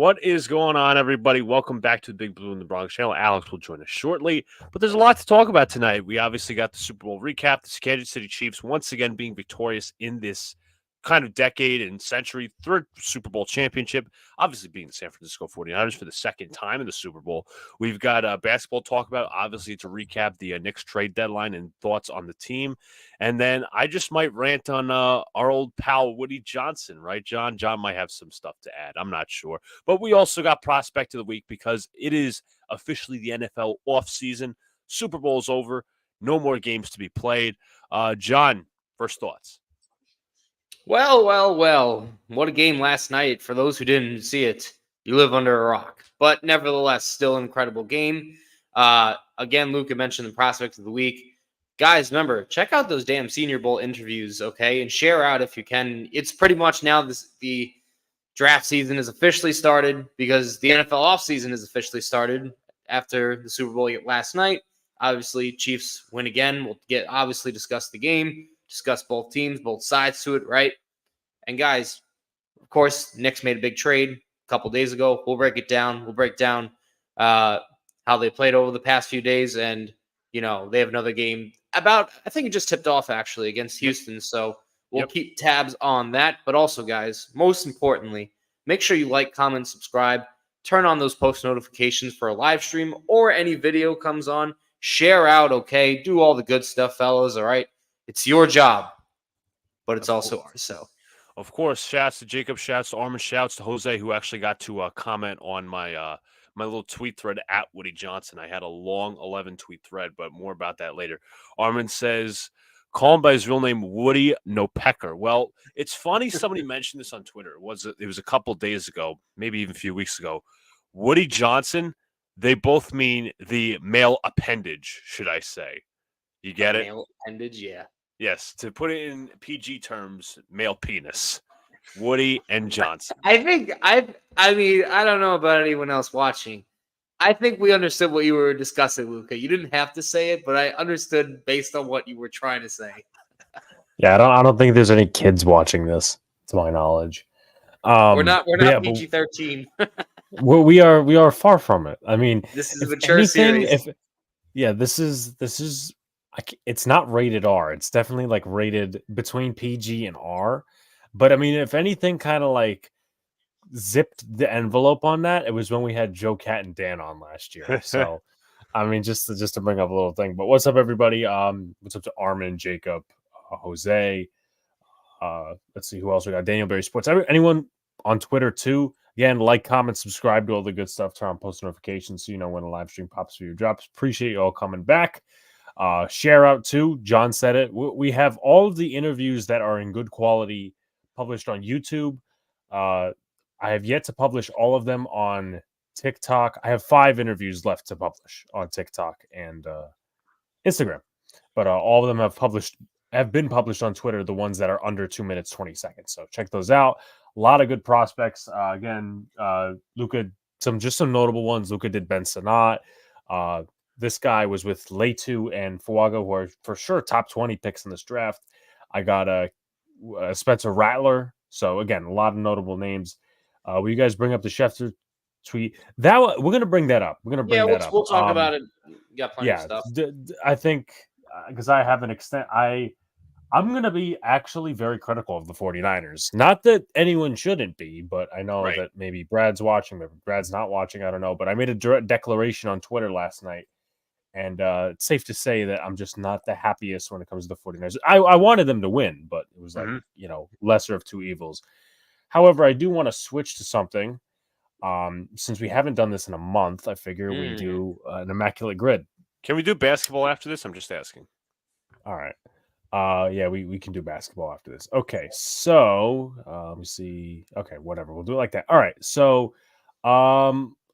What is going on, everybody? Welcome back to the Big Blue in the Bronx channel. Alex will join us shortly, but there's a lot to talk about tonight. We obviously got the Super Bowl recap. The Kansas City Chiefs once again being victorious in this kind of decade and century, third Super Bowl championship, obviously being the San Francisco 49ers for the second time in the Super Bowl. We've got basketball to talk about, obviously, to recap the Knicks trade deadline and thoughts on the team. And then I just might rant on our old pal, Woody Johnson, right, John? John might have some stuff to add. I'm not sure. But we also got Prospect of the Week because it is officially the NFL offseason. Super Bowl's over. No more games to be played. John, first thoughts. Well. What a game last night. For those who didn't see it, you live under a rock. But nevertheless, still an incredible game. Again, Luca mentioned the Prospect of the Week. Guys, remember, check out those damn Senior Bowl interviews, okay? And share out if you can. It's pretty much now the draft season is officially started because the NFL offseason is officially started after the Super Bowl last night. Obviously, Chiefs win again. We'll obviously discuss the game, discuss both teams, both sides to it, right? And guys, of course, Knicks made a big trade a couple days ago. We'll break it down. We'll break down how they played over the past few days. And, you know, they have another game I think it just tipped off, actually, against Houston. So we'll keep tabs on that. But also, guys, most importantly, make sure you like, comment, subscribe. Turn on those post notifications for a live stream or any video comes on. Share out, okay? Do all the good stuff, fellas, all right? It's your job, but it's also ours. So, of course, shouts to Jacob, shouts to Armin, shouts to Jose, who actually got to comment on my my little tweet thread at Woody Johnson. I had a long 11-tweet thread, but more about that later. Armin says, call him by his real name, Woody Nopecker. Well, it's funny somebody mentioned this on Twitter. It was a couple days ago, maybe even a few weeks ago. Woody Johnson, they both mean the male appendage, should I say. You get it? Male appendage, yeah. Yes, to put it in PG terms, male penis. Woody and Johnson. I mean, I don't know about anyone else watching. I think we understood what you were discussing, Luca. You didn't have to say it, but I understood based on what you were trying to say. Yeah, I don't think there's any kids watching this, to my knowledge. We're not PG-13. we are far from it. I mean, this is a mature series. This is it's not rated R. It's definitely like rated between PG and R. But I mean, if anything kind of like zipped the envelope on that, it was when we had Joe, Cat, and Dan on last year. So, I mean, just to bring up a little thing. But what's up, everybody? What's up to Armin, Jacob, Jose? Let's see who else we got. Daniel Berry Sports. Anyone on Twitter too? Again, like, comment, subscribe to all the good stuff. Turn on post notifications so you know when a live stream pops for your drops. Appreciate you all coming back. Share out too. John said it. We have all of the interviews that are in good quality published on YouTube. I have yet to publish all of them on TikTok. I have 5 interviews left to publish on TikTok and Instagram, but all of them have been published on Twitter. The ones that are under 2 minutes 20 seconds. So check those out. A lot of good prospects. Again, Luca. Some notable ones. Luca did Ben Sanat. This guy was with Leitu and Fuaga, who are for sure top 20 picks in this draft. I got a Spencer Rattler. So again, a lot of notable names. Will you guys bring up the Schefter tweet? That we're gonna bring that up. We're gonna bring that up. We'll talk about it. You got plenty of stuff. I think because I have an extent. I'm going to be actually very critical of the 49ers. Not that anyone shouldn't be, but I know that maybe Brad's watching, maybe Brad's not watching. I don't know. But I made a direct declaration on Twitter last night. And it's safe to say that I'm just not the happiest when it comes to the 49ers. I wanted them to win, but it was like, lesser of two evils. However, I do want to switch to something. Since we haven't done this in a month, I figure we do an immaculate grid. Can we do basketball after this? I'm just asking. All right. Yeah, we can do basketball after this. Okay, so let me see. Okay, whatever. We'll do it like that. All right. So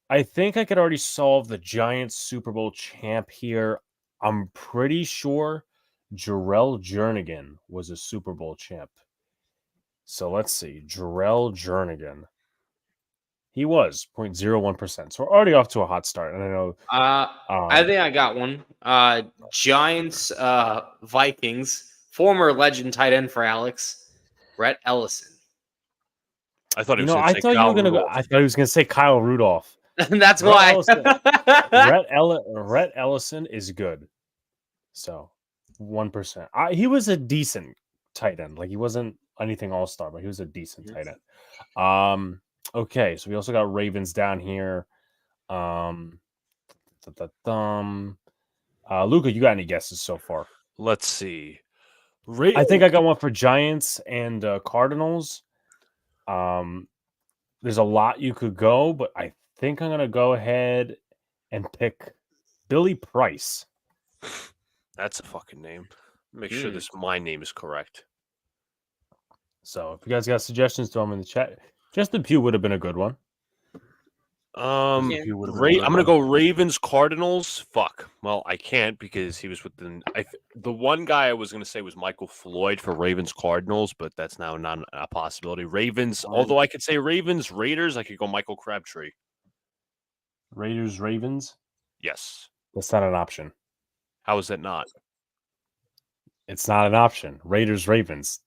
I think I could already solve the Giants Super Bowl champ here. I'm pretty sure Jarrell Jernigan was a Super Bowl champ. So let's see. Jarrell Jernigan. He was 0.01%. So we're already off to a hot start. And I know I think I got one. Giants, Vikings, former legend tight end for Alex, Brett Ellison. I thought he You was know, going to I say thought you Kyle were gonna go. Rudolph. I thought he was gonna say Kyle Rudolph. That's Rhett why. Ellison, Rhett Ellison is good. So 1%. He was a decent tight end. Like he wasn't anything all-star, but he was a decent tight end. Okay, so we also got Ravens down here. Luca, you got any guesses so far? Let's see. I think I got one for Giants and Cardinals. There's a lot you could go, but I think I'm gonna go ahead and pick Billy Price. That's a fucking name. Make sure my name is correct. So if you guys got suggestions, throw them in the chat. Justin Pugh would have been a good one. I'm gonna go Ravens Cardinals. Fuck. Well, I can't because he was with the one guy I was gonna say was Michael Floyd for Ravens Cardinals, but that's now not a possibility. Ravens, although I could say Ravens Raiders, I could go Michael Crabtree. Raiders Ravens. Yes. That's not an option. How is that not? It's not an option. Raiders Ravens.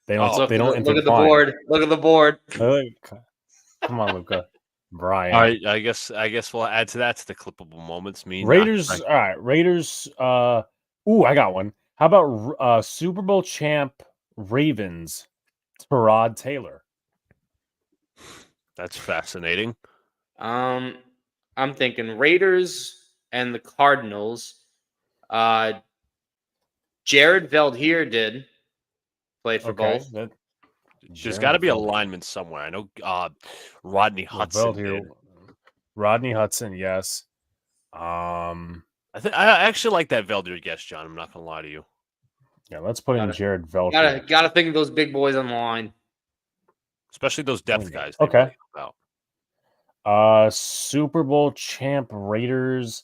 They don't. Look, they don't look at the intertwine. board. Look at the board. Come on, Luca. Brian. All right, I guess we'll add to that to the clippable moments. Raiders. All right, Raiders. I got one. How about Super Bowl champ Ravens? Tyrod Taylor. That's fascinating. I'm thinking Raiders and the Cardinals. Jared Veldheer did play for both. There's got to be a lineman somewhere. I know Rodney Hudson did. Rodney Hudson, yes. I actually like that Veldheer guess, John. I'm not gonna lie to you. Yeah, let's put in Jared Veldheer. Gotta think of those big boys on the line, especially those depth guys. Okay. Super Bowl champ Raiders.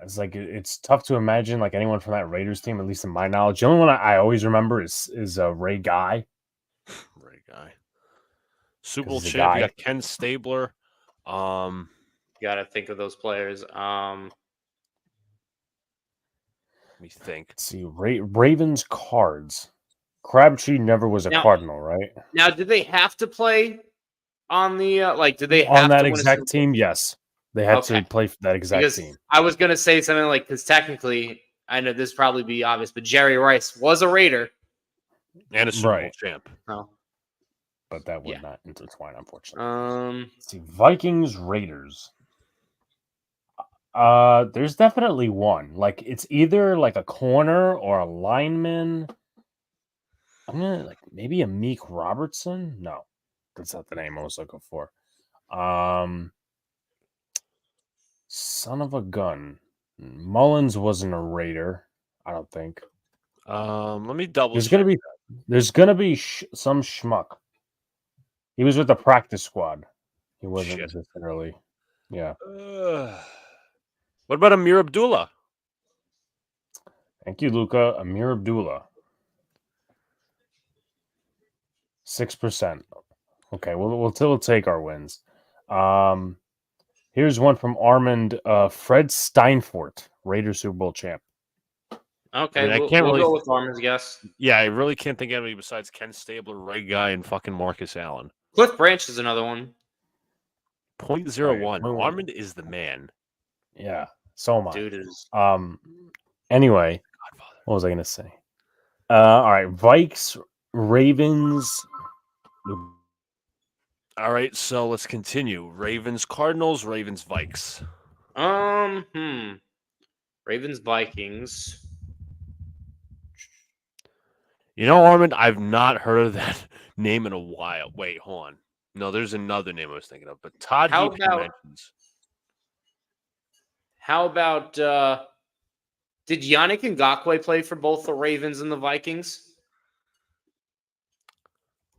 It's like it's tough to imagine like anyone from that Raiders team, at least in my knowledge. The only one I always remember is Ray Guy. Ray Guy. Super Bowl champ. You got Ken Stabler. You gotta think of those players. Let me think. Let's see, Ravens Cards. Crabtree never was a Cardinal, right? Now, did they have to play on the Did they have on that to exact team? Yes, they had to play for that exact team. I was gonna say something like because technically, I know this probably be obvious, but Jerry Rice was a Raider and a Super Bowl champ. Oh. But that would not intertwine, unfortunately. Let's see, Vikings Raiders. There's definitely one. Like it's either like a corner or a lineman. I'm gonna like maybe a Meek Robertson. No, that's not the name I was looking for. Son of a gun. Mullins wasn't a Raider, I don't think. Let me double. There's gonna be some schmuck. He was with the practice squad. He wasn't necessarily. Yeah. What about Amir Abdullah? Thank you, Luca. Amir Abdullah. 6%. Okay, we'll take our wins. Here's one from Armand. Fred Steinfort, Raiders Super Bowl champ. Okay, we'll go with Armand's guess. Yeah, I really can't think of anybody besides Ken Stabler, Ray Guy, and fucking Marcus Allen. Cliff Branch is another one. 0.01. Armand is the man. Yeah, so am I. Dude is. Anyway, what was I gonna say? All right, Vikes, Ravens. All right, so let's continue. Ravens, Cardinals, Ravens, Vikes. Ravens, Vikings. You know, Armand, I've not heard of that name in a while. Wait, hold on. No, there's another name I was thinking of, but Todd Heap mentions. How about did Yannick Ngakoue play for both the Ravens and the Vikings?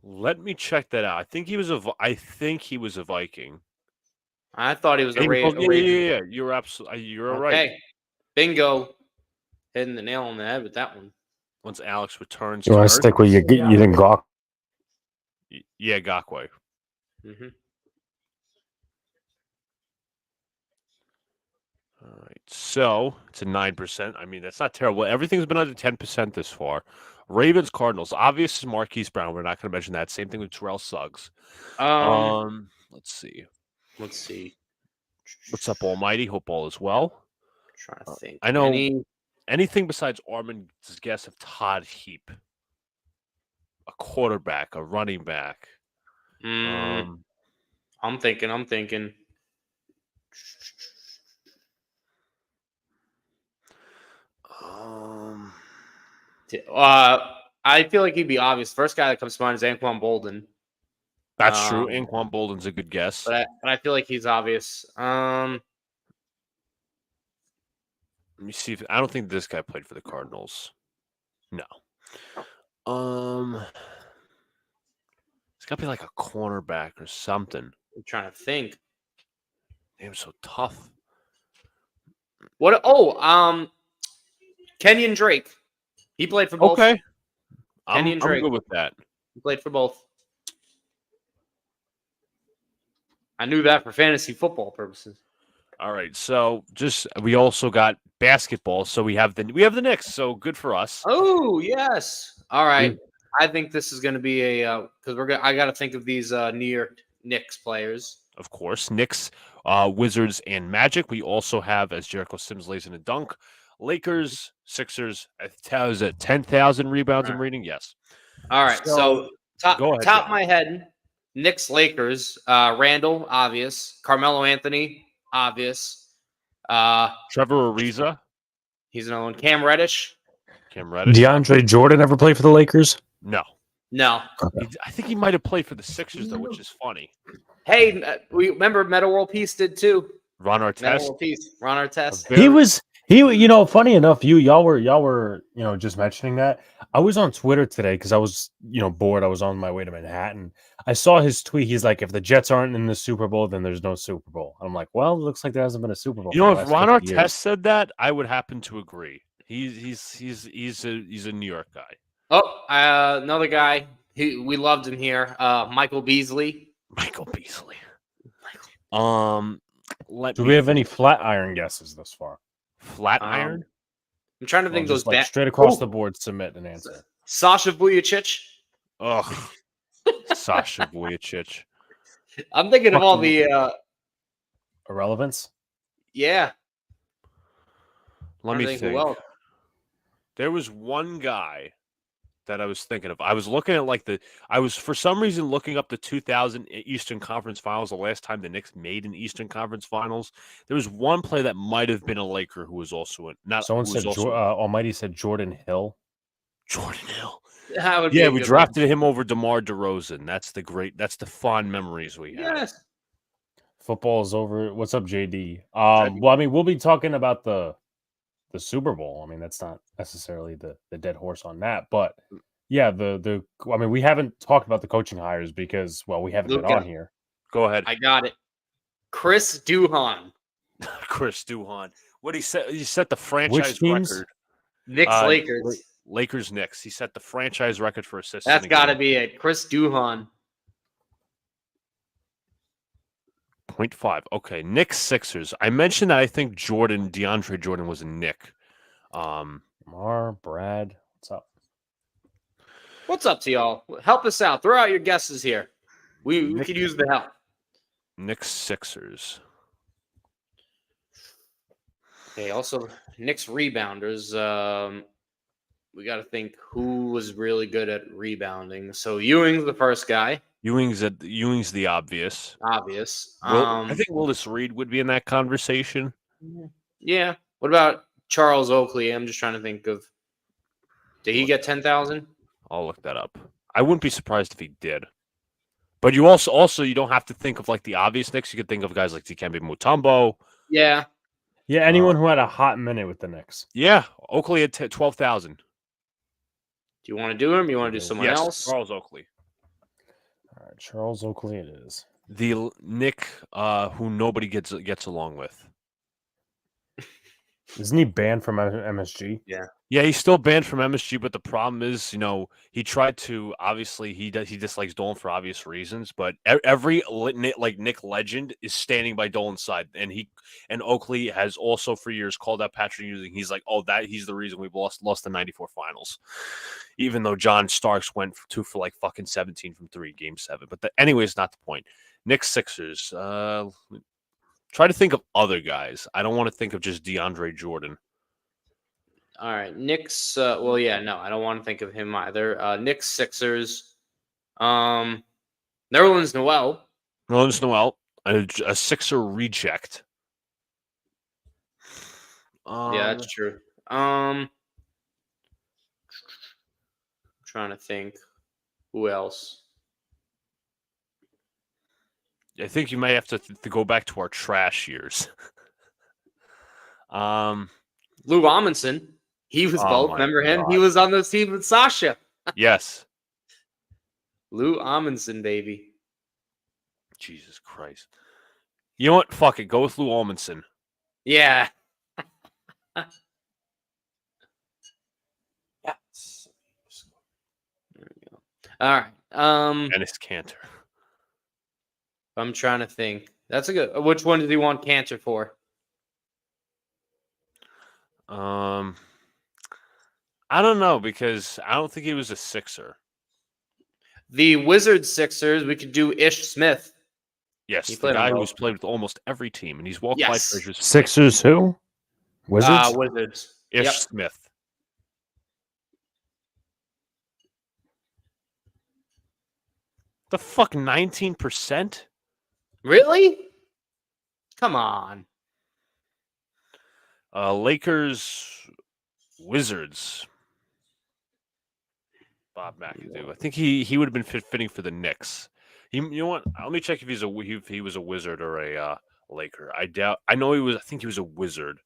Let me check that out. I think he was a Viking. I thought he was a Raven. Yeah. You're absolutely. You're right. Okay, bingo. Hitting the nail on the head with that one. Once Alex returns, you want to stick with you think Gawk? Yeah, Ngakoue. Mm-hmm. All right, so it's a 9%. I mean, that's not terrible. Everything's been under 10% this far. Ravens, Cardinals. Obvious is Marquise Brown. We're not going to mention that. Same thing with Terrell Suggs. Let's see. Let's see. What's up, Almighty? Hope all is well. Trying to think. I know anything besides Armin's guess of Todd Heap, a quarterback, a running back. I'm thinking. I feel like he'd be obvious. First guy that comes to mind is Anquan Bolden. That's true. Anquan Bolden's a good guess. But I feel like he's obvious. Let me see if I don't think this guy played for the Cardinals. No. It's got to be like a cornerback or something. I'm trying to think. Damn, so tough. What? Oh, Kenyon Drake. He played for both. Okay. Kenyon I'm Drake. good with that. He played for both. I knew that for fantasy football purposes. All right. So we also got basketball. So we have the Knicks. So good for us. Oh yes. All right. I think this is going to be a because I got to think of these New York Knicks players. Of course, Knicks, Wizards, and Magic. We also have, as Jericho Sims lays in a dunk, Lakers, Sixers. Is it 10,000 rebounds? I'm reading. Yes. All right. So top John. my head, Knicks, Lakers. Randall, obvious. Carmelo Anthony, obvious. Trevor Ariza. He's another one. Cam Reddish. DeAndre Jordan ever play for the Lakers? No. Okay. I think he might have played for the Sixers though, which is funny. Hey, we remember Metta World Peace did too. Ron Artest. Ron Artest. Funny enough, y'all were just mentioning that. I was on Twitter today because I was, bored. I was on my way to Manhattan. I saw his tweet. He's like, if the Jets aren't in the Super Bowl, then there's no Super Bowl. I'm like, well, it looks like there hasn't been a Super Bowl. If Ron Artest said that, I would happen to agree. He's a New York guy. Oh, another guy. We loved him here. Michael Beasley. Do we have any Flatiron guesses thus far? Flatiron? I'm trying to think those straight across the board. Submit an answer. Sasha Vujacic. Oh, Sasha Vujacic. I'm thinking of all the irrelevance. Yeah. Let me think. There was one guy that I was thinking of. I was looking at I was for some reason looking up the 2000 Eastern Conference Finals, the last time the Knicks made an Eastern Conference Finals. There was one play that might have been a Laker who was also Someone said Almighty said Jordan Hill. Jordan Hill. Yeah, we drafted him over DeMar DeRozan. That's the fond memories we have. Yes. Football is over. What's up, JD? Well, I mean, we'll be talking about the Super Bowl. I mean, that's not necessarily the dead horse on that, but yeah, I mean, we haven't talked about the coaching hires because, well, we haven't been on here. Go ahead. I got it. Chris Duhon. What he said? He set the franchise record. Knicks, Lakers. Lakers, Knicks. He set the franchise record for assists. That's got to be it. Chris Duhon. 0.5. Okay, Knicks, Sixers. I mentioned that I think DeAndre Jordan was a Knick. Brad, what's up? What's up to y'all? Help us out. Throw out your guesses here. We could use the help. Knicks, Sixers. Okay, also Knicks rebounders. We got to think who was really good at rebounding. So Ewing's the first guy. Ewing's the obvious. I think Willis Reed would be in that conversation. Yeah. What about Charles Oakley? I'm just trying to think of. Did he get 10,000? I'll look that up. I wouldn't be surprised if he did. But you also you don't have to think of like the obvious Knicks. You could think of guys like Dikembe Mutombo. Yeah. Yeah, anyone who had a hot minute with the Knicks. Yeah, Oakley had 12,000. Do you want to do him? You want to do someone else? Charles Oakley. All right, Charles Oakley it is. The Knick who nobody gets along with. Isn't he banned from MSG? Yeah, he's still banned from MSG, but the problem is, he tried to. Obviously, he dislikes Dolan for obvious reasons, but every Nick legend is standing by Dolan's side, and Oakley has also for years called out Patrick Ewing. He's like, oh, he's the reason we've lost the '94 finals, even though John Starks went for 2 for like fucking 17 from 3, Game 7. But anyways, not the point. Knicks Sixers. Try to think of other guys. I don't want to think of just DeAndre Jordan. All right, Knicks. Well, yeah, no, I don't want to think of him either. Knicks Sixers. Nerlens Noel. Nerlens Noel, a Sixer reject. Yeah, that's true. I'm trying to think. Who else? I think you may have to go back to our trash years. Lou Amundsen. He was both. Remember him? God. He was on the team with Sasha. Yes. Lou Amundsen, baby. Jesus Christ. You know what? Fuck it. Go with Lou Amundsen. Yeah. Yes. There we go. All right. Dennis Cantor. I'm trying to think. That's a good. Which one did he want Cantor for? I don't know because I don't think he was a Sixer. The Wizards Sixers. We could do Ish Smith. Yes, He the played on guy both. who's played with almost every team, and he's walked by Yes. treasures. Sixers who? Wizards? Wizards. Ish Yep. Smith. The fuck, 19%? Really? Come on. Lakers, Wizards. Bob McAdoo. I think he would have been fitting for the Knicks. You know what? Let me check if he was a Wizard or a Laker. I doubt. I know he was. I think he was a Wizard.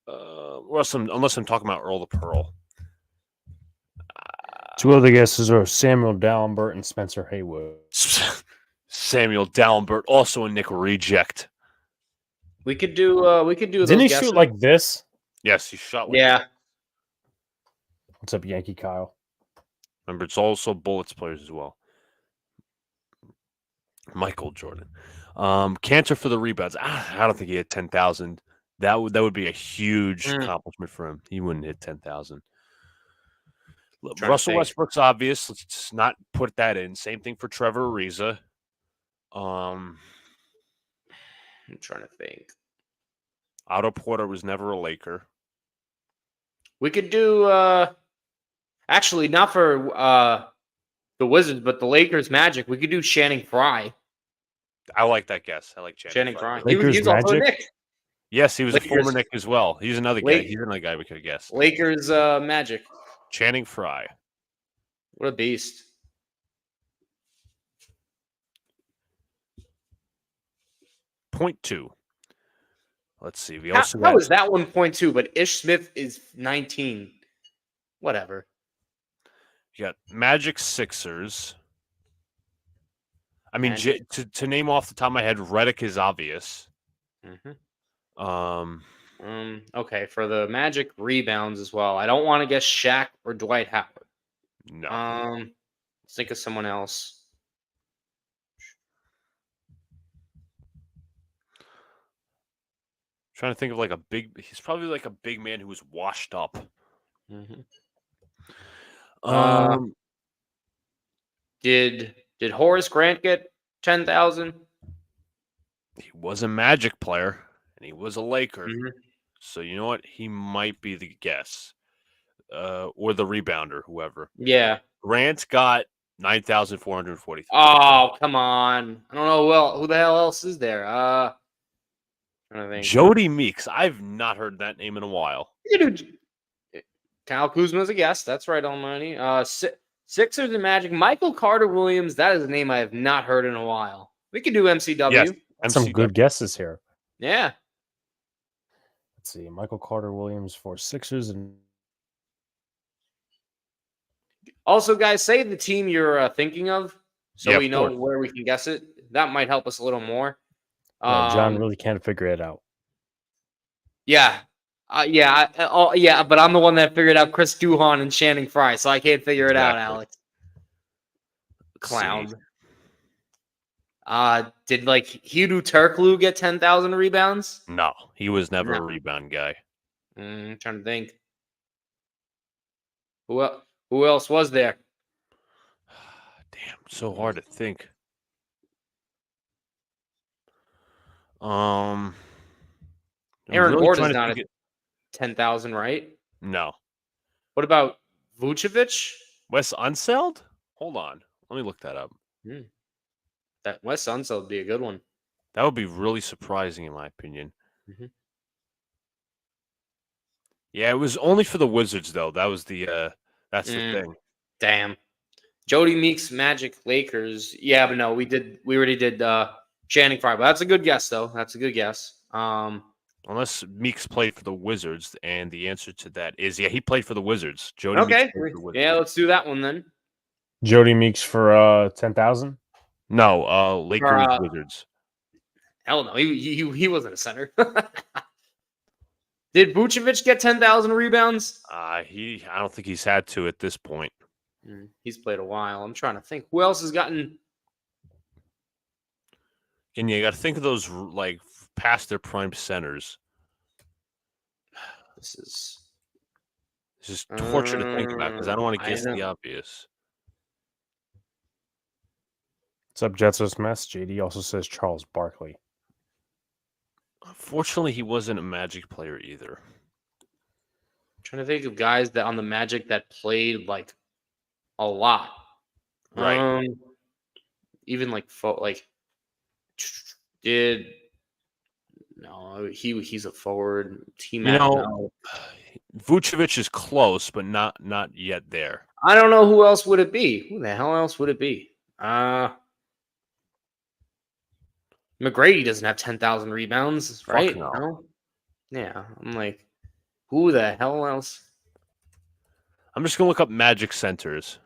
Unless I'm talking about Earl the Pearl. Two other guesses are Samuel Dallenbert and Spencer Haywood. Samuel Dallenbert, also a Knick reject. We could do. Didn't those he guesses. shoot like this? Yes, he shot. Like Yeah. What's up, Yankee Kyle? Remember, it's also Bullets players as well. Michael Jordan. Cantor for the rebounds. I don't think he hit 10,000. That would be a huge accomplishment for him. He wouldn't hit 10,000. Russell Westbrook's obvious. Let's just not put that in. Same thing for Trevor Ariza. I'm trying to think. Otto Porter was never a Laker. We could do. Actually, not for the Wizards, but the Lakers Magic. We could do Channing Frye. I like that guess. I like Channing Frye. Lakers He was also a Magic? Knick. Yes, he was Lakers. a former Knick as well. He's another guy. He's another guy we could have guessed. Lakers Magic. Channing Frye. What a beast. Point 2. Let's see. We How also got, is that 1.2? But Ish Smith is 19. Whatever. you got Magic Sixers. I mean, Magic. to name off the top of my head, Redick is obvious. Okay, for the Magic rebounds as well. I don't want to guess Shaq or Dwight Howard. No. Let's think of someone else. Trying to think of like a big. He's probably like a big man who was washed up. Did Horace Grant get 10,000? He was a Magic player and he was a Laker. So you know what? He might be the guess, or the rebounder, whoever. Yeah. Grant got 9,443. Oh, come on! I don't know who the hell else is there. I don't think Jody Meeks. I've not heard that name in a while. Kyle Kuzma's a guess. That's right, Almighty. Sixers and Magic. Michael Carter Williams. That is a name I have not heard in a while. We could do MCW. Yes. Some good guesses here. Yeah. Let's see. Michael Carter Williams for Sixers and Also, guys, say the team you're thinking of, so Yeah, we of know course. where we can guess it. That might help us a little more. John really can't figure it out. Yeah. Yeah, but I'm the one that figured out Chris Duhon and Channing Frye, so I can't figure it out, Exactly. Alex. Let's Clown. see. Did like Hudu Turkoglu get 10,000 rebounds? No, he was never a No. rebound guy. I'm trying to think. Who else was there? Damn, so hard to think. I'm Aaron really Gordon trying is to not think at it. 10,000, right? No, What about Vucevic? Wes Unseld. Hold on, let me look that up. That Wes Unseld would be a good one. That would be really surprising, in my opinion. Mhm. Yeah, it was only for the Wizards, though. That was the that's the thing. Damn. Jody Meeks, Magic, Lakers. Yeah, but no, we already did Channing Frye. But that's a good guess, though. That's a good guess. Unless Meeks played for the Wizards, and the answer to that is he played for the Wizards. Jody Meeks Okay. played for the Wizards. Yeah, let's do that one then. Jody Meeks for 10,000. No, Lakers Wizards. Hell no, he wasn't a center. Did Vucevic get 10,000 rebounds? I don't think he's had to at this point. He's played a while. I'm trying to think. Who else has gotten? And you got to think of those like past their prime centers. This is just torture to think about because I don't want to guess the obvious. What's up, Jetsos Mess? JD also says Charles Barkley. Unfortunately, he wasn't a Magic player either. I'm trying to think of guys that on the Magic that played like a lot. Right. Even like he's a forward. Vucevic is close, but not yet there. I don't know who else would it be. Who the hell else would it be? McGrady doesn't have 10,000 rebounds, right? No. Yeah, I'm like, who the hell else? I'm just gonna look up Magic centers.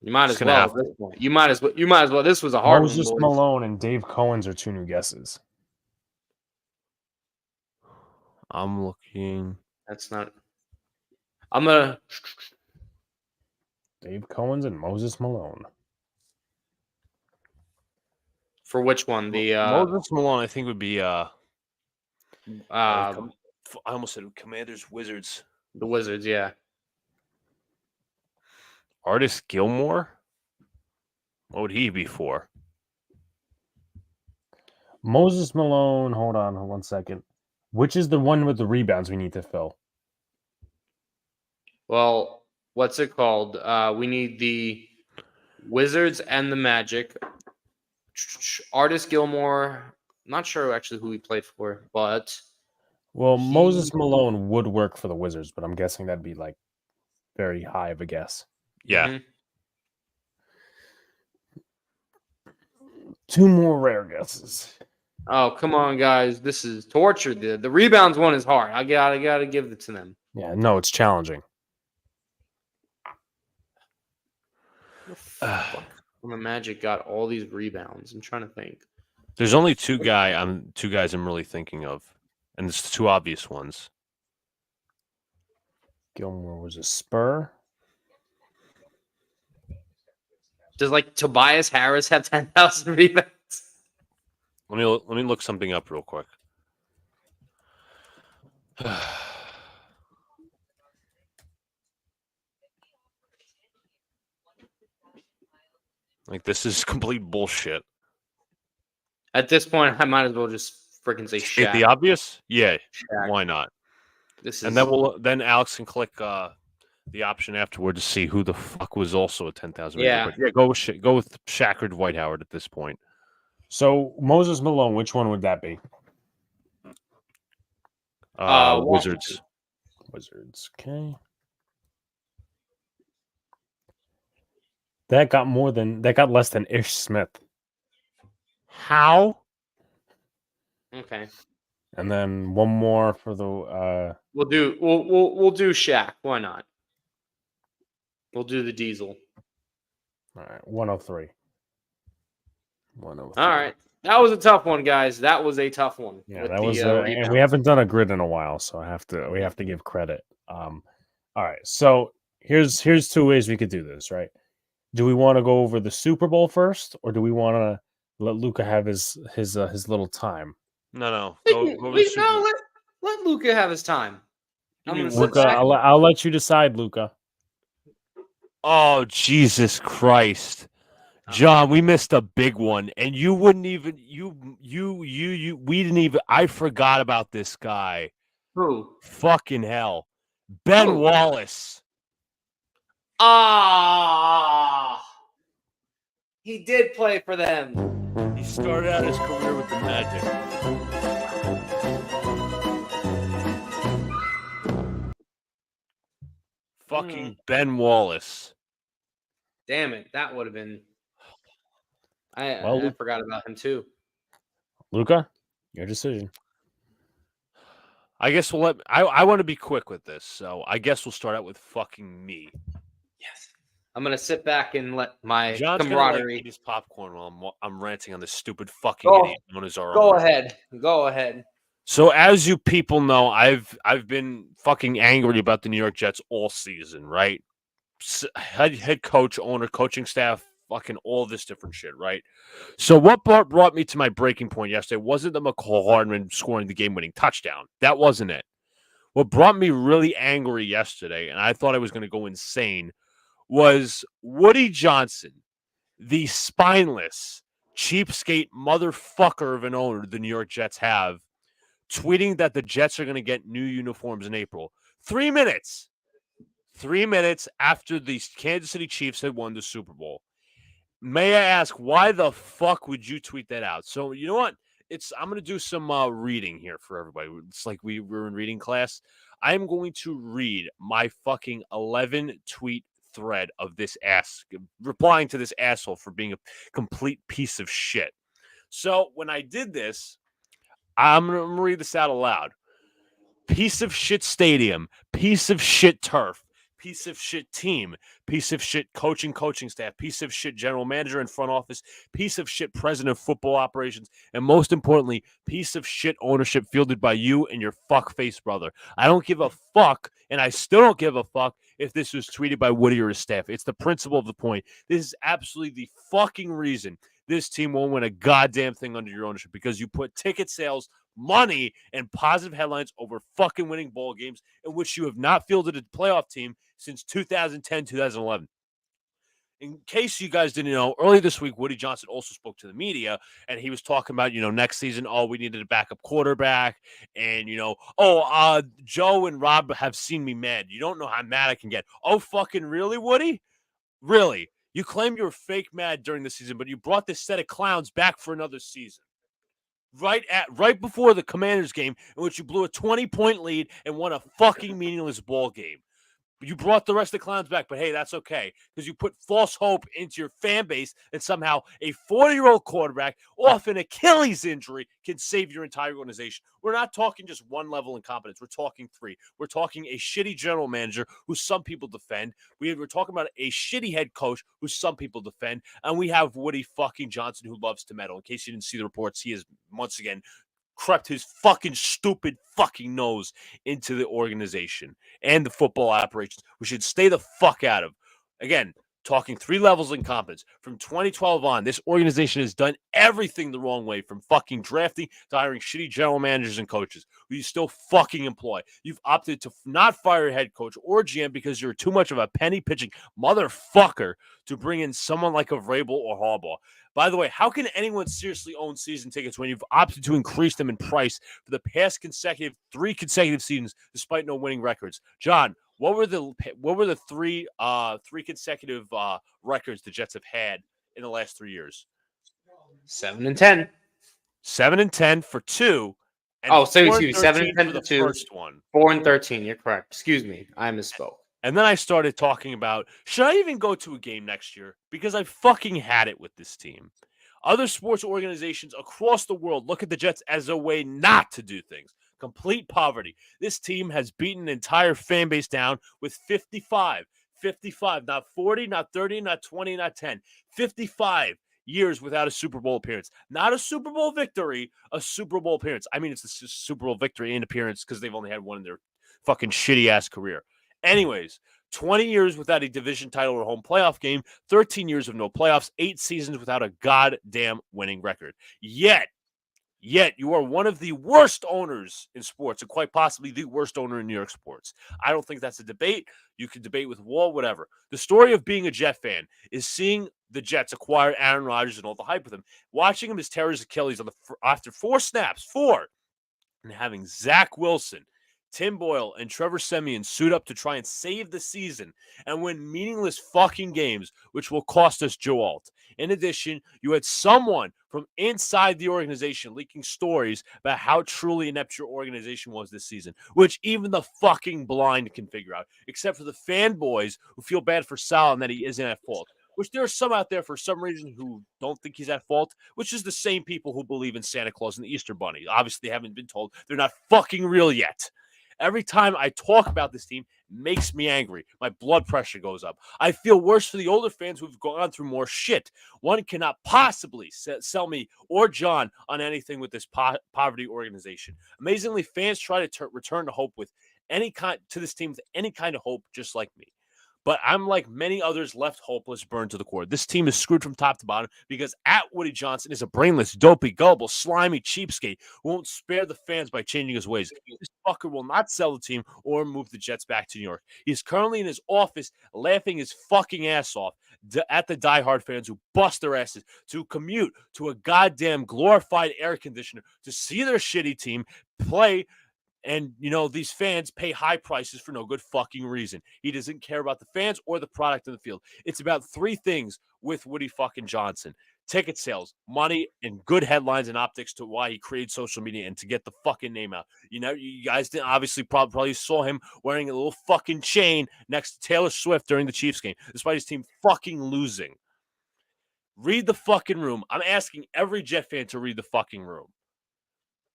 You might as well at this point. You might as well. This was a hard one. Moses Malone and Dave Cohen's are two new guesses. I'm looking. That's not. I'm gonna. Dave Cohen's and Moses Malone. For which one? The Moses Malone, I think would be. I almost said Commanders, Wizards. The Wizards, yeah. Artis Gilmore. What would he be for? Moses Malone. Hold on 1 second. Which is the one with the rebounds we need to fill? Well, what's it called? We need the Wizards and the Magic. Artis Gilmore. Not sure actually who he played for, but Moses Malone would work for the Wizards, but I'm guessing that'd be like very high of a guess. Yeah. Mm-hmm. Two more rare guesses. Oh, come on, guys. This is torture. The rebounds one is hard. I gotta give it to them. Yeah, no, it's challenging. When the Magic got all these rebounds, I'm trying to think. There's only two guys I'm really thinking of, and it's the two obvious ones. Gilmore was a Spur. Does like Tobias Harris have 10,000 rebounds? Let me look something up real quick. Like, this is complete bullshit. At this point, I might as well just freaking say Shaq. The obvious? Yeah. Shaq. Why not? This is... And then Alex can click the option afterward to see who the fuck was also a 10,000. Yeah. Yeah, go with Shaq or Dwight Howard at this point. So Moses Malone, which one would that be? Wizards. Wizards. Okay. That got less than Ish Smith. How? Okay. And then one more for the we'll do Shaq. Why not? We'll do the Diesel. All right, 103. 103. All right. That was a tough one, guys. That was a tough one. Yeah, with that the, was, and we rebound. haven't done a grid in a while, so we have to give credit. All right, so here's two ways we could do this, right? Do we want to go over the Super Bowl first, or do we want to let Luca have his little time? No. We Go can- to we- Super no, Bowl. let Luca have his time. You I'm mean gonna sit Luca, back. I'll let you decide, Luca. Oh, Jesus Christ. John, we missed a big one, and you wouldn't even we didn't even. I forgot about this guy. Who? Fucking hell, Ben Who? Wallace. He did play for them. He started out his career with the Magic. Fucking Ben Wallace. Damn it, that would have been. I Well, forgot about him too. Luca, your decision. I guess we'll let. I want to be quick with this, so I guess we'll start out with fucking me. Yes. I'm gonna sit back and let my John's gonna camaraderie. eat his popcorn while I'm ranting on this stupid fucking Go- idiot known as our Go owner. ahead. Go ahead. So as you people know, I've been fucking angry about the New York Jets all season, right? Head coach, owner, coaching staff, fucking all this different shit, right? So what brought me to my breaking point yesterday wasn't the McCall Hardman scoring the game-winning touchdown. That wasn't it. What brought me really angry yesterday, and I thought I was going to go insane, was Woody Johnson, the spineless, cheapskate motherfucker of an owner the New York Jets have, tweeting that the Jets are going to get new uniforms in April. 3 minutes. 3 minutes after the Kansas City Chiefs had won the Super Bowl. May I ask, why the fuck would you tweet that out? So, you know what? I'm going to do some reading here for everybody. It's like we were in reading class. I am going to read my fucking 11 tweet thread of this replying to this asshole for being a complete piece of shit. So, when I did this, I'm going to read this out aloud. Piece of shit stadium, piece of shit turf, piece of shit team, piece of shit coaching staff, piece of shit general manager and front office, piece of shit president of football operations, and most importantly, piece of shit ownership fielded by you and your fuckface brother. I don't give a fuck, and I still don't give a fuck if this was tweeted by Woody or his staff. It's the principle of the point. This is absolutely the fucking reason this team won't win a goddamn thing under your ownership, because you put ticket sales, money, and positive headlines over fucking winning ball games in which you have not fielded a playoff team since 2010, 2011. In case you guys didn't know, earlier this week, Woody Johnson also spoke to the media, and he was talking about, next season, we needed a backup quarterback, and, Joe and Rob have seen me mad. You don't know how mad I can get. Oh, fucking really, Woody? Really? You claim you were fake mad during the season, but you brought this set of clowns back for another season. Right before the Commanders game, in which you blew a 20-point lead and won a fucking meaningless ball game. You brought the rest of the clowns back, but hey, that's okay, because you put false hope into your fan base that somehow a 40-year-old quarterback off an Achilles injury can save your entire organization. We're not talking just one level incompetence. We're talking three. We're talking a shitty general manager who some people defend. We're talking about a shitty head coach who some people defend. And we have Woody fucking Johnson, who loves to meddle. In case you didn't see the reports, he is once again crept his fucking stupid fucking nose into the organization and the football operations. We should stay the fuck out of. Again, talking three levels of incompetence. From 2012 on, this organization has done everything the wrong way, from fucking drafting to hiring shitty general managers and coaches who you still fucking employ. You've opted to not fire a head coach or GM because you're too much of a penny pitching motherfucker to bring in someone like a Vrabel or Harbaugh. By the way, how can anyone seriously own season tickets when you've opted to increase them in price for the past three consecutive seasons despite no winning records? John, what were the three consecutive records the Jets have had in the last 3 years? 7-10. 7-10 for two. And excuse me, 7-10 for the 2. first one. 4-13. You're correct. Excuse me, I misspoke. And then I started talking about, should I even go to a game next year? Because I fucking had it with this team. Other sports organizations across the world look at the Jets as a way not to do things. Complete poverty. This team has beaten an entire fan base down with 55. 55, not 40, not 30, not 20, not 10. 55 years without a Super Bowl appearance. Not a Super Bowl victory, a Super Bowl appearance. I mean, it's a Super Bowl victory and appearance because they've only had one in their fucking shitty-ass career. Anyways, 20 years without a division title or home playoff game, 13 years of no playoffs, 8 seasons without a goddamn winning record. Yet, you are one of the worst owners in sports and quite possibly the worst owner in New York sports. I don't think that's a debate. You can debate with Wall, whatever. The story of being a Jet fan is seeing the Jets acquire Aaron Rodgers and all the hype with him, watching him as tear his Achilles after 4 snaps, and having Zach Wilson, Tim Boyle, and Trevor Siemian suit up to try and save the season and win meaningless fucking games, which will cost us Joe Alt. In addition, you had someone from inside the organization leaking stories about how truly inept your organization was this season, which even the fucking blind can figure out, except for the fanboys who feel bad for Sal and that he isn't at fault. Which there are some out there for some reason who don't think he's at fault, which is the same people who believe in Santa Claus and the Easter Bunny. Obviously, they haven't been told they're not fucking real yet. Every time I talk about this team, it makes me angry. My blood pressure goes up. I feel worse for the older fans who've gone through more shit. One cannot possibly sell me or John on anything with this poverty organization. Amazingly, fans try to return to hope with this team with any kind of hope, just like me. But I'm like many others left hopeless, burned to the core. This team is screwed from top to bottom because Woody Johnson is a brainless, dopey, gullible, slimy cheapskate who won't spare the fans by changing his ways. This fucker will not sell the team or move the Jets back to New York. He's currently in his office laughing his fucking ass off at the diehard fans who bust their asses to commute to a goddamn glorified air conditioner to see their shitty team play. And, these fans pay high prices for no good fucking reason. He doesn't care about the fans or the product in the field. It's about 3 things with Woody fucking Johnson: ticket sales, money, and good headlines and optics to why he created social media and to get the fucking name out. You guys didn't obviously probably saw him wearing a little fucking chain next to Taylor Swift during the Chiefs game, despite his team fucking losing. Read the fucking room. I'm asking every Jet fan to read the fucking room.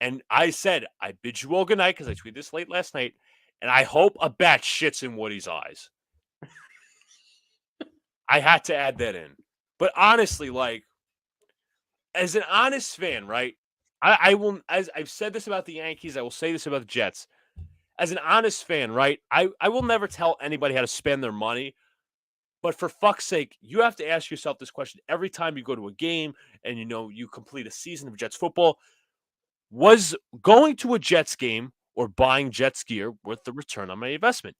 And I said, I bid you all good night because I tweeted this late last night, and I hope a bat shits in Woody's eyes. I had to add that in. But honestly, as an honest fan, right, I will, as I've said this about the Yankees, I will say this about the Jets. As an honest fan, right, I will never tell anybody how to spend their money. But for fuck's sake, you have to ask yourself this question every time you go to a game and, you complete a season of Jets football. Was going to a Jets game or buying Jets gear worth the return on my investment?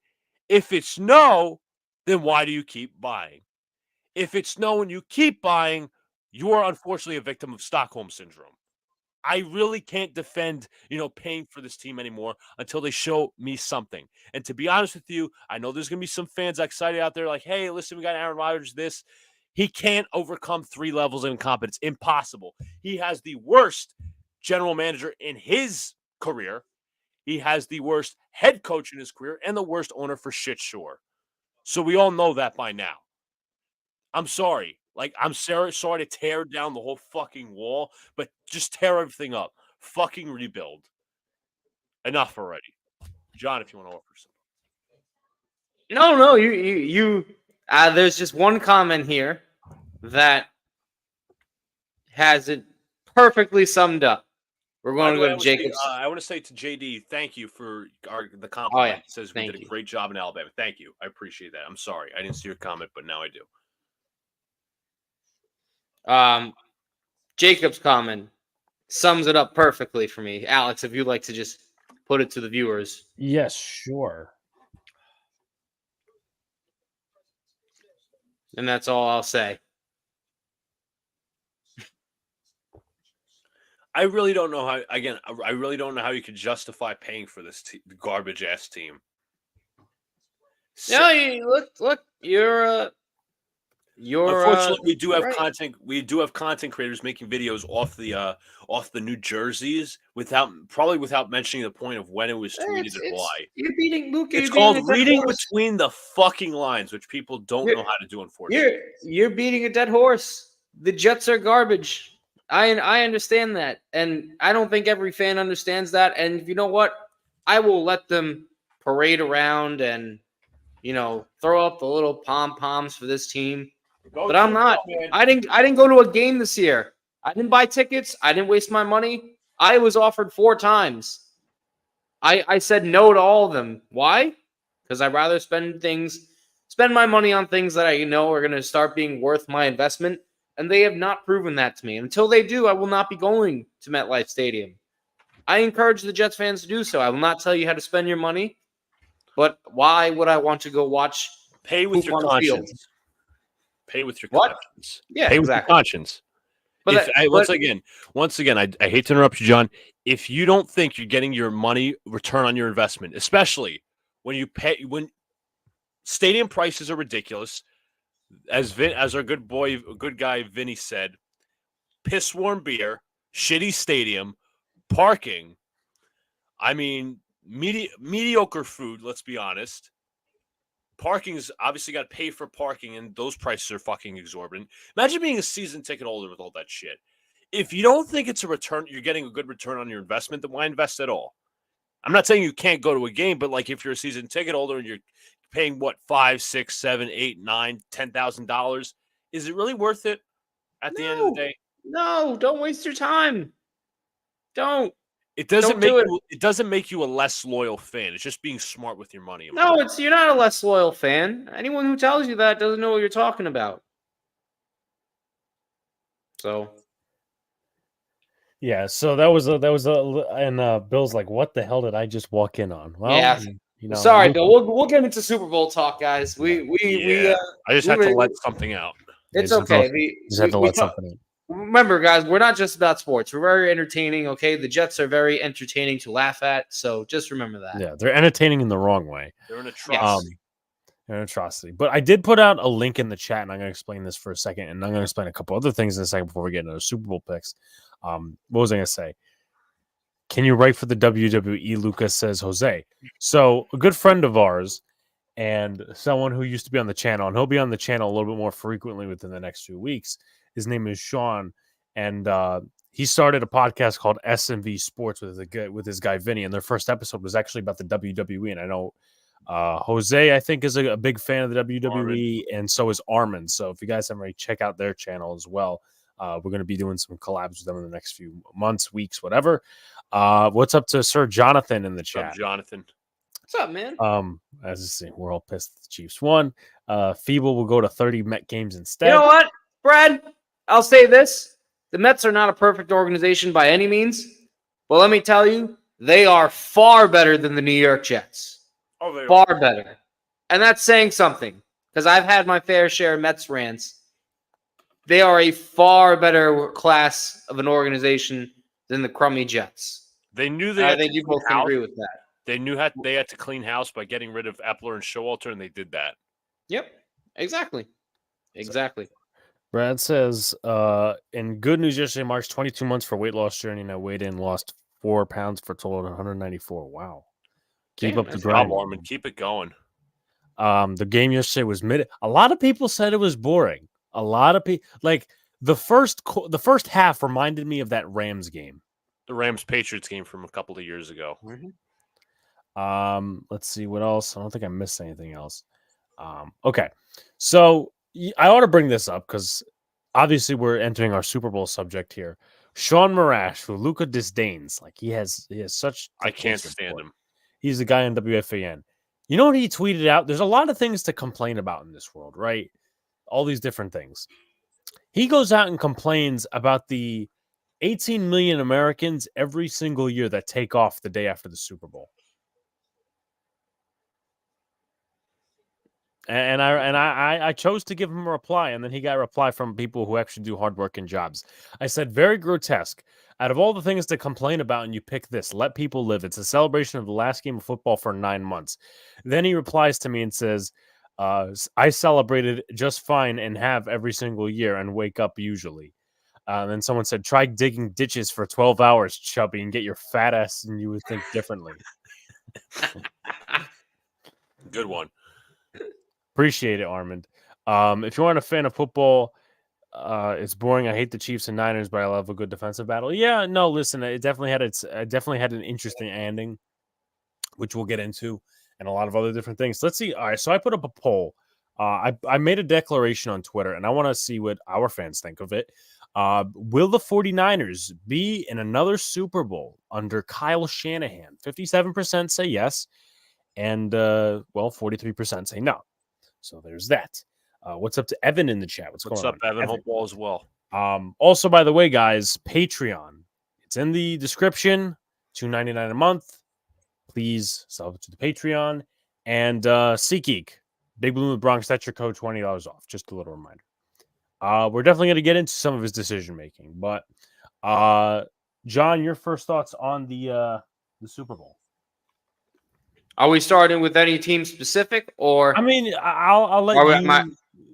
If it's no, then why do you keep buying? If it's no and you keep buying, you are unfortunately a victim of Stockholm Syndrome. I really can't defend, paying for this team anymore until they show me something. And to be honest with you, I know there's going to be some fans excited out there like, hey, listen, we got Aaron Rodgers, this. He can't overcome 3 levels of incompetence. Impossible. He has the worst general manager in his career. He has the worst head coach in his career and the worst owner for shit sure. So we all know that by now. I'm sorry. I'm sorry to tear down the whole fucking wall, but just tear everything up. Fucking rebuild. Enough already. John, if you want to offer something. No, you there's just one comment here that has it perfectly summed up. We're going to go to Jacobs. I want to say to JD, thank you for the compliment. He says we did a great job in Alabama. Thank you. I appreciate that. I'm sorry. I didn't see your comment, but now I do. Jacob's comment sums it up perfectly for me. Alex, if you'd like to just put it to the viewers. Yes, sure. And that's all I'll say. I really don't know how. Again, I really don't know how you could justify paying for this garbage ass team. No, look. You're. Unfortunately, we do have content. We do have content creators making videos off the New Jerseys without mentioning the point of when it was tweeted and why. You're beating Luke. It's called reading between the fucking lines, which people don't know how to do. Unfortunately, you're beating a dead horse. The Jets are garbage. I understand that, and I don't think every fan understands that. And you know what? I will let them parade around and throw up the little pom poms for this team. But I'm not. I didn't go to a game this year. I didn't buy tickets. I didn't waste my money. I was offered 4 times. I said no to all of them. Why? Because I'd rather spend my money on things that I know are going to start being worth my investment, and they have not proven that to me. Until they do, I will not be going to MetLife Stadium. I encourage the Jets fans to do so. I will not tell you how to spend your money, but why would I want to go watch? Pay with your conscience. Pay with your conscience. Yeah, Pay exactly. with your conscience. Once again, I hate to interrupt you, John. If you don't think you're getting your money return on your investment, especially when stadium prices are ridiculous, as our good guy Vinny said, piss warm beer, shitty stadium, parking. I mean, mediocre food. Let's be honest. Parking's obviously got to pay for parking, and those prices are fucking exorbitant. Imagine being a season ticket holder with all that shit. If you don't think it's a return, you're getting a good return on your investment, then why invest at all? I'm not saying you can't go to a game, but like if you're a season ticket holder and you're paying $5, $6, $7, $8, $9, $10,000, is it really worth it at the end of the day? No, don't waste your time. Don't. It doesn't make you a less loyal fan. It's just being smart with your money. No, you're not a less loyal fan. Anyone who tells you that doesn't know what you're talking about. So, yeah. So that was and Bill's like, "What the hell did I just walk in on?" Well, yeah. Sorry, Bill. We'll get into Super Bowl talk, guys. I just had to let something out. It's okay. Just had to let something out. Remember, guys, we're not just about sports. We're very entertaining, okay? The Jets are very entertaining to laugh at, so just remember that. Yeah, they're entertaining in the wrong way. They're an atrocity. They're an atrocity. But I did put out a link in the chat, and I'm going to explain this for a second, and I'm going to explain a couple other things in a second before we get into the Super Bowl picks. What was I going to say? Can you write for the WWE? Lucas says, Jose. So a good friend of ours and someone who used to be on the channel, and he'll be on the channel a little bit more frequently within the next few weeks. His name is Sean, and he started a podcast called SMV Sports with his guy Vinny, and their first episode was actually about the WWE. And I know Jose, I think, is a big fan of the WWE, and so is Armin. So if you guys haven't already, check out their channel as well. We're going to be doing some collabs with them in the next few months, weeks, whatever. What's up to Sir Jonathan in the chat? What's up, Jonathan? What's up, man? As I say, we're all pissed that the Chiefs won. Feeble will go to 30 Met games instead. You know what, Brad? I'll say this. The Mets are not a perfect organization by any means, but let me tell you, they are far better than the New York Jets. Oh, far better. And that's saying something, because I've had my fair share of Mets rants. They are a far better class of an organization than the crummy Jets. They knew they. I think you both can agree with that. They knew they had to clean house by getting rid of Epler and Showalter, and they did that. Yep, exactly. Brad says, in good news yesterday marks 22 months for weight loss journey, and I weighed in, lost 4 pounds for a total of 194. Wow. Keep up the grind. Norman. Keep it going. The game yesterday was a lot of people said it was boring. A lot of people, like the first half reminded me of that Rams game. The Rams-Patriots game from a couple of years ago. Mm-hmm. Let's see what else. I don't think I missed anything else. Okay. So I ought to bring this up because obviously we're entering our Super Bowl subject here. Sean Marash, who Luca disdains, like he has such. I can't stand him. He's the guy on WFAN. You know what he tweeted out? There's a lot of things to complain about in this world, right? All these different things. He goes out and complains about the 18 million Americans every single year that take off the day after the Super Bowl. And I chose to give him a reply, and then he got a reply from people who actually do hardworking jobs. I said, very grotesque. Out of all the things to complain about, and you pick this, let people live. It's a celebration of the last game of football for 9 months. Then he replies to me and says, I celebrated just fine and have every single year and wake up usually. Then someone said, try digging ditches for 12 hours, chubby, and get your fat ass, and you would think differently. Good one. Appreciate it, Armand. If you aren't a fan of football, it's boring. I hate the Chiefs and Niners, but I love a good defensive battle. Yeah, no, listen, it definitely had an interesting ending, which we'll get into, and a lot of other different things. Let's see. All right, so I put up a poll I made a declaration on Twitter, and I want to see what our fans think of it. Will the 49ers be in another Super Bowl under Kyle Shanahan? 57% say yes, and 43% say no. So there's that. What's up to Evan in the chat? What's What's going up, on, Evan? Hope all is well. Also, by the way, guys, Patreon. It's in the description. $2.99 a month. Please sub to the Patreon. And SeatGeek, Big Blue in the Bronx, that's your code, $20 off. Just a little reminder. We're definitely going to get into some of his decision making. But John, your first thoughts on the Super Bowl? Are we starting with any team specific, or I mean, I'll let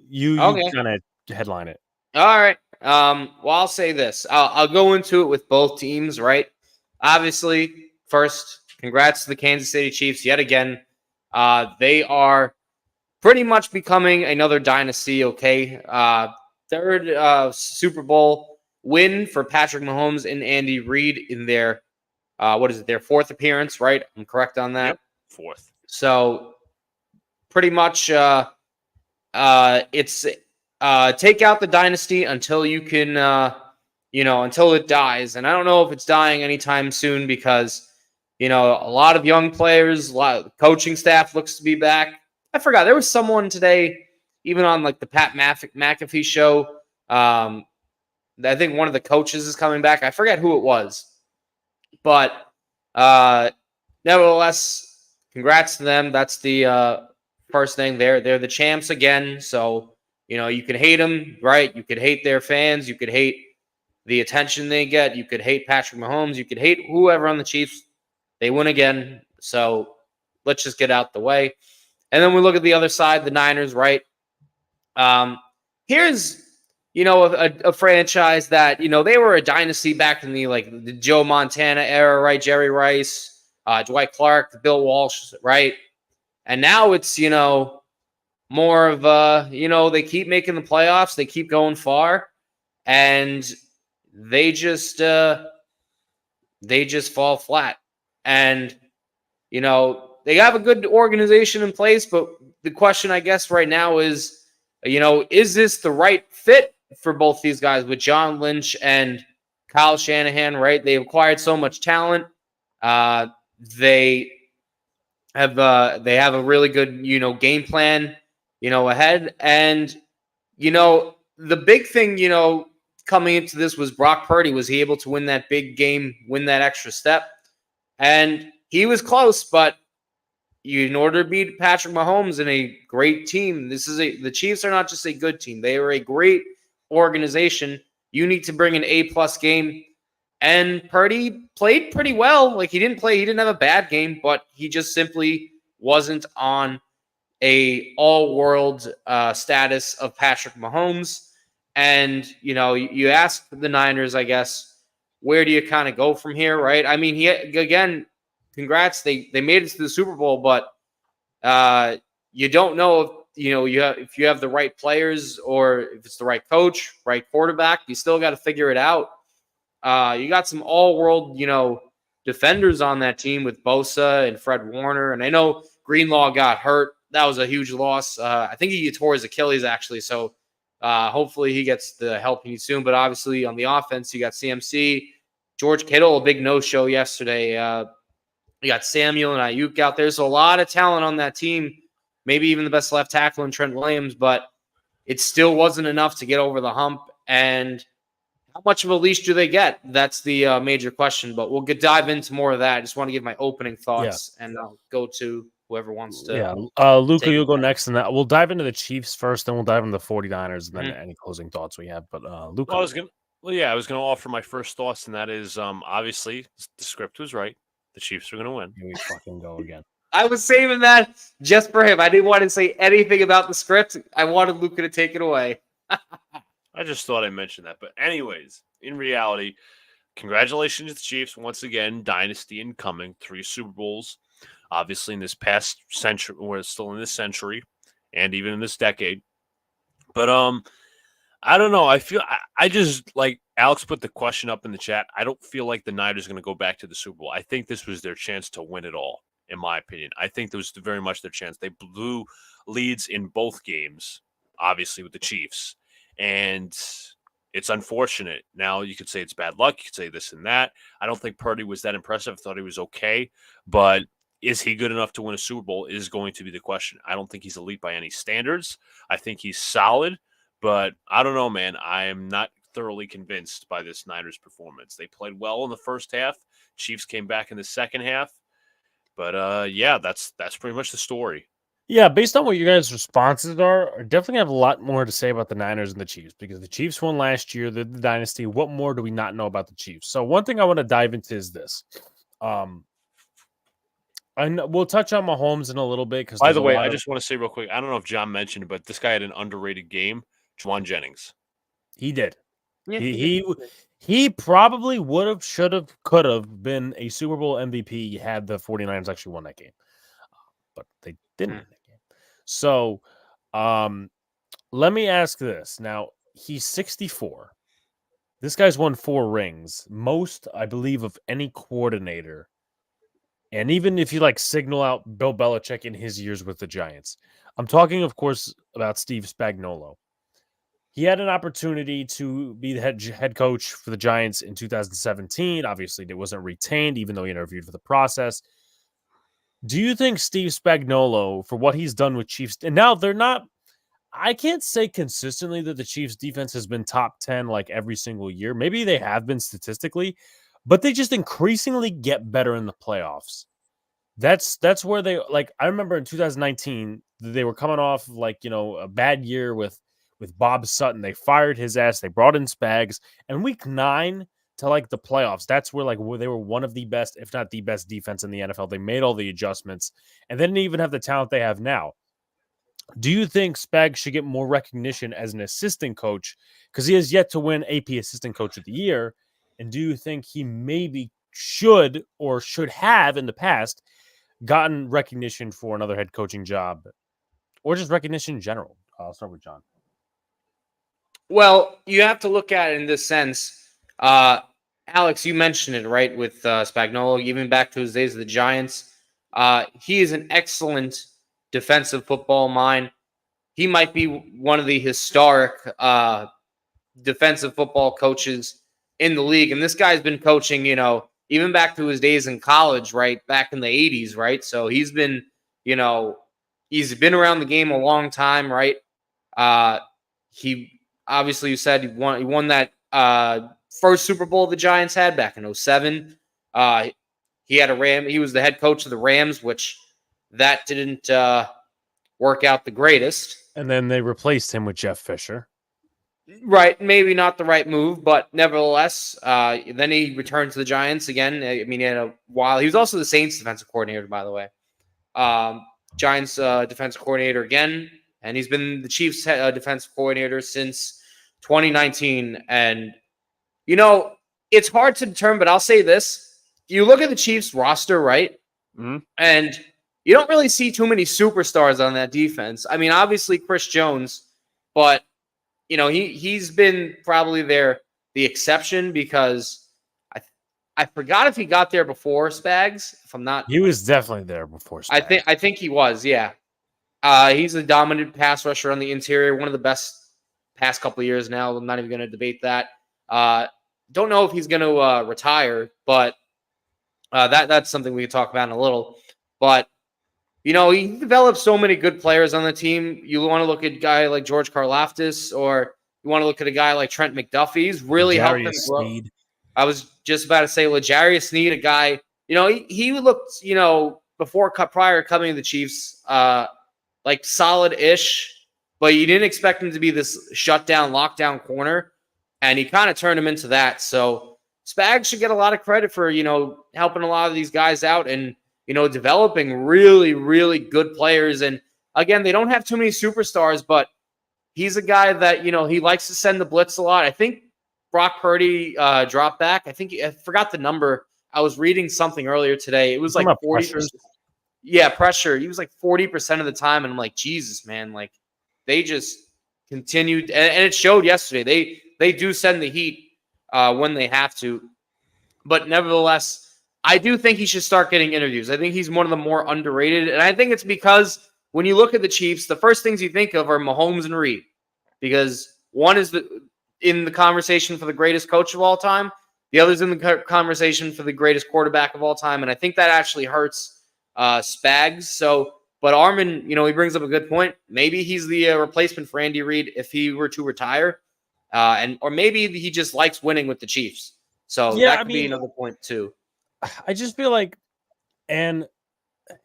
you Okay. kind of headline it. All right. Well, I'll say this. I'll go into it with both teams, right? Obviously, first, congrats to the Kansas City Chiefs yet again. They are pretty much becoming another dynasty, okay? Third Super Bowl win for Patrick Mahomes and Andy Reid in their, their fourth appearance, right? I'm correct on that? Yep, fourth. So, pretty much it's take out the dynasty until you can, until it dies. And I don't know if it's dying anytime soon because, a lot of young players, a lot of the coaching staff looks to be back. I forgot. There was someone today, even on like the Pat McAfee show. I think one of the coaches is coming back. I forget who it was. But nevertheless, congrats to them. That's the first thing. They're the champs again. So, you could hate them, right? You could hate their fans. You could hate the attention they get. You could hate Patrick Mahomes. You could hate whoever on the Chiefs. They win again. So let's just get out the way. And then we look at the other side, the Niners, right? Here's, a franchise that, they were a dynasty back in the Joe Montana era, right? Jerry Rice, Dwight Clark, Bill Walsh, right? And now it's, more of they keep making the playoffs, they keep going far, and they just fall flat. And they have a good organization in place, but the question I guess right now is is this the right fit for both these guys with John Lynch and Kyle Shanahan, right? They've acquired so much talent. They have a really good game plan ahead. And, the big thing, coming into this was Brock Purdy. Was he able to win that big game, win that extra step? And he was close, but in order to beat Patrick Mahomes and a great team, the Chiefs are not just a good team. They are a great organization. You need to bring an A+ game. And Purdy played pretty well. He didn't have a bad game, but he just simply wasn't on a all-world status of Patrick Mahomes. And, you ask the Niners, I guess, where do you kind of go from here, right? I mean, congrats. They made it to the Super Bowl, but you don't know if you have the right players or if it's the right coach, right quarterback. You still got to figure it out. You got some all-world, defenders on that team with Bosa and Fred Warner. And I know Greenlaw got hurt. That was a huge loss. I think he tore his Achilles, actually. So hopefully he gets the help he needs soon. But obviously on the offense, you got CMC, George Kittle, a big no-show yesterday. You got Samuel and Ayuk out there. So a lot of talent on that team. Maybe even the best left tackle in Trent Williams. But it still wasn't enough to get over the hump. And how much of a leash do they get? That's the major question. But we'll dive into more of that. I just want to give my opening thoughts, and I'll go to whoever wants to. Yeah, Luca, you'll go next, and that we'll dive into the Chiefs first, then we'll dive into the 49ers, and then any closing thoughts we have. But Luca, I was gonna offer my first thoughts, and that is obviously the script was right. The Chiefs are gonna win. Here we fucking go again. I was saving that just for him. I didn't want to say anything about the script. I wanted Luca to take it away. I just thought I mentioned that. But anyways, in reality, congratulations to the Chiefs once again. Dynasty incoming, 3 Super Bowls. Obviously, in this past century, we're still in this century, and even in this decade. But I don't know. I feel I just like Alex put the question up in the chat. I don't feel like the Niners are going to go back to the Super Bowl. I think this was their chance to win it all. in my opinion. I think there was very much their chance. They blew leads in both games, obviously with the Chiefs, and it's unfortunate. Now you could say it's bad luck. You could say this and that. I don't think Purdy was that impressive. I thought he was okay, but is he good enough to win a Super Bowl is going to be the question. I don't think he's elite by any standards. I think he's solid, but I don't know, man. I am not thoroughly convinced by this Niners performance. They played well in the first half. Chiefs came back in the second half. But yeah, that's pretty much the story. Yeah, based on what you guys' responses are, I definitely have a lot more to say about the Niners and the Chiefs because the Chiefs won last year. They're the dynasty. What more do we not know about the Chiefs? So one thing I want to dive into is this. We'll touch on Mahomes in a little bit because by the way, I just want to say real quick. I don't know if John mentioned it, but this guy had an underrated game. Juwan Jennings. He did. Yeah, He probably would have, should have, could have been a Super Bowl MVP had the 49ers actually won that game. But they didn't win that game. So let me ask this. Now, he's 64. This guy's won 4 rings. Most, I believe, of any coordinator. And even if you signal out Bill Belichick in his years with the Giants. I'm talking, of course, about Steve Spagnuolo. He had an opportunity to be the head coach for the Giants in 2017. Obviously, it wasn't retained, even though he interviewed for the process. Do you think Steve Spagnuolo, for what he's done with Chiefs, and now they're not, I can't say consistently that the Chiefs defense has been top 10 every single year. Maybe they have been statistically, but they just increasingly get better in the playoffs. That's where they, I remember in 2019, they were coming off a bad year with Bob Sutton. They fired his ass. They brought in Spags. And week 9 to the playoffs, that's where they were one of the best, if not the best defense in the NFL. They made all the adjustments and they didn't even have the talent they have now. Do you think Spags should get more recognition as an assistant coach? Because he has yet to win AP Assistant Coach of the Year. And do you think he maybe should or should have in the past gotten recognition for another head coaching job or just recognition in general? I'll start with John. Well, you have to look at it in this sense. Alex, you mentioned it, right, with Spagnuolo, even back to his days of the Giants. He is an excellent defensive football mind. He might be one of the historic defensive football coaches in the league. And this guy's been coaching, even back to his days in college, right, back in the 80s, right? So he's been, he's been around the game a long time, right? He obviously, you said he won that first Super Bowl the Giants had back in 2007. He had he was the head coach of the Rams, which that didn't work out the greatest. And then they replaced him with Jeff Fisher. Right, maybe not the right move, but nevertheless, then he returned to the Giants again. I mean, in a while, he was also the Saints defensive coordinator, by the way. Giants defensive coordinator again, and he's been the Chiefs defensive coordinator since 2019. And it's hard to determine, but I'll say this: you look at the Chiefs roster, right, and you don't really see too many superstars on that defense. I mean, obviously Chris Jones, but he's been probably the exception because I forgot if he got there before Spags. If I'm not, he was definitely there before Spags. I think he was. Yeah, he's a dominant pass rusher on the interior, one of the best past couple of years now. I'm not even going to debate that. Don't know if he's going to retire, but that's something we can talk about in a little. But he developed so many good players on the team. You want to look at a guy like George Karlaftis, or you want to look at a guy like Trent McDuffie. He's really helped him grow. Sneed. I was just about to say L'Jarius Sneed, a guy, he looked, prior to coming to the Chiefs, solid-ish, but you didn't expect him to be this shutdown, lockdown corner, and he kind of turned him into that. So Spags should get a lot of credit for, helping a lot of these guys out and, developing really, really good players. And again, they don't have too many superstars, but he's a guy that, he likes to send the blitz a lot. I think Brock Purdy dropped back. I forgot the number. I was reading something earlier today. It was 40%. Yeah, pressure. He was 40% of the time. And I'm like, Jesus, man, they just continued. And it showed yesterday. They do send the heat when they have to. But nevertheless, I do think he should start getting interviews. I think he's one of the more underrated. And I think it's because when you look at the Chiefs, the first things you think of are Mahomes and Reed. Because one is in the conversation for the greatest coach of all time. The other's in the conversation for the greatest quarterback of all time. And I think that actually hurts Spags. So, but Armin, he brings up a good point. Maybe he's the replacement for Andy Reid if he were to retire. Or maybe he just likes winning with the Chiefs. So that could be another point too. I just feel like, and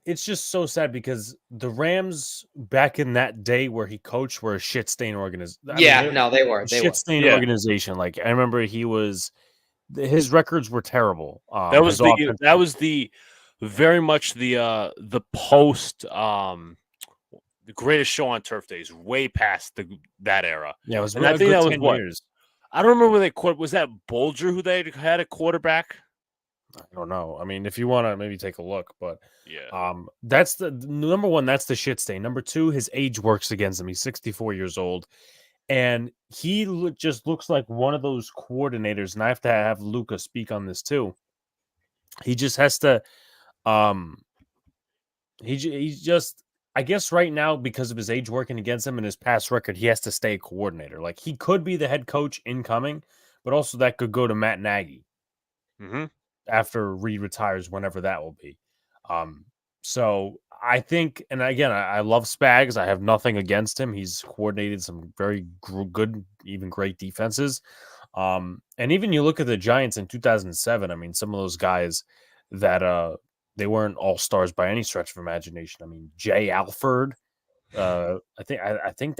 it's just so sad because the Rams back in that day where he coached were a shit stain organization. They were. Shit stain organization. Like I remember his records were terrible. That was very much the post the greatest show on turf days, way past that era. Yeah, it was. And I think that was 10 what years. I don't remember was that Bolger who they had a quarterback. I don't know. I mean, if you want to maybe take a look, but yeah, that's the number one. That's the shit stain. Number two, his age works against him. He's 64 years old, and he just looks like one of those coordinators. And I have to have Luca speak on this too. He just has to. He's just. I guess right now, because of his age working against him and his past record, he has to stay a coordinator. Like he could be the head coach incoming, but also that could go to Matt Nagy. Mm-hmm. After Reed retires, whenever that will be. So I think, and again, I love Spags. I have nothing against him. He's coordinated some very good, even great defenses. And even you look at the Giants in 2007, I mean, some of those guys that they weren't all-stars by any stretch of imagination. I mean, Jay Alford, I think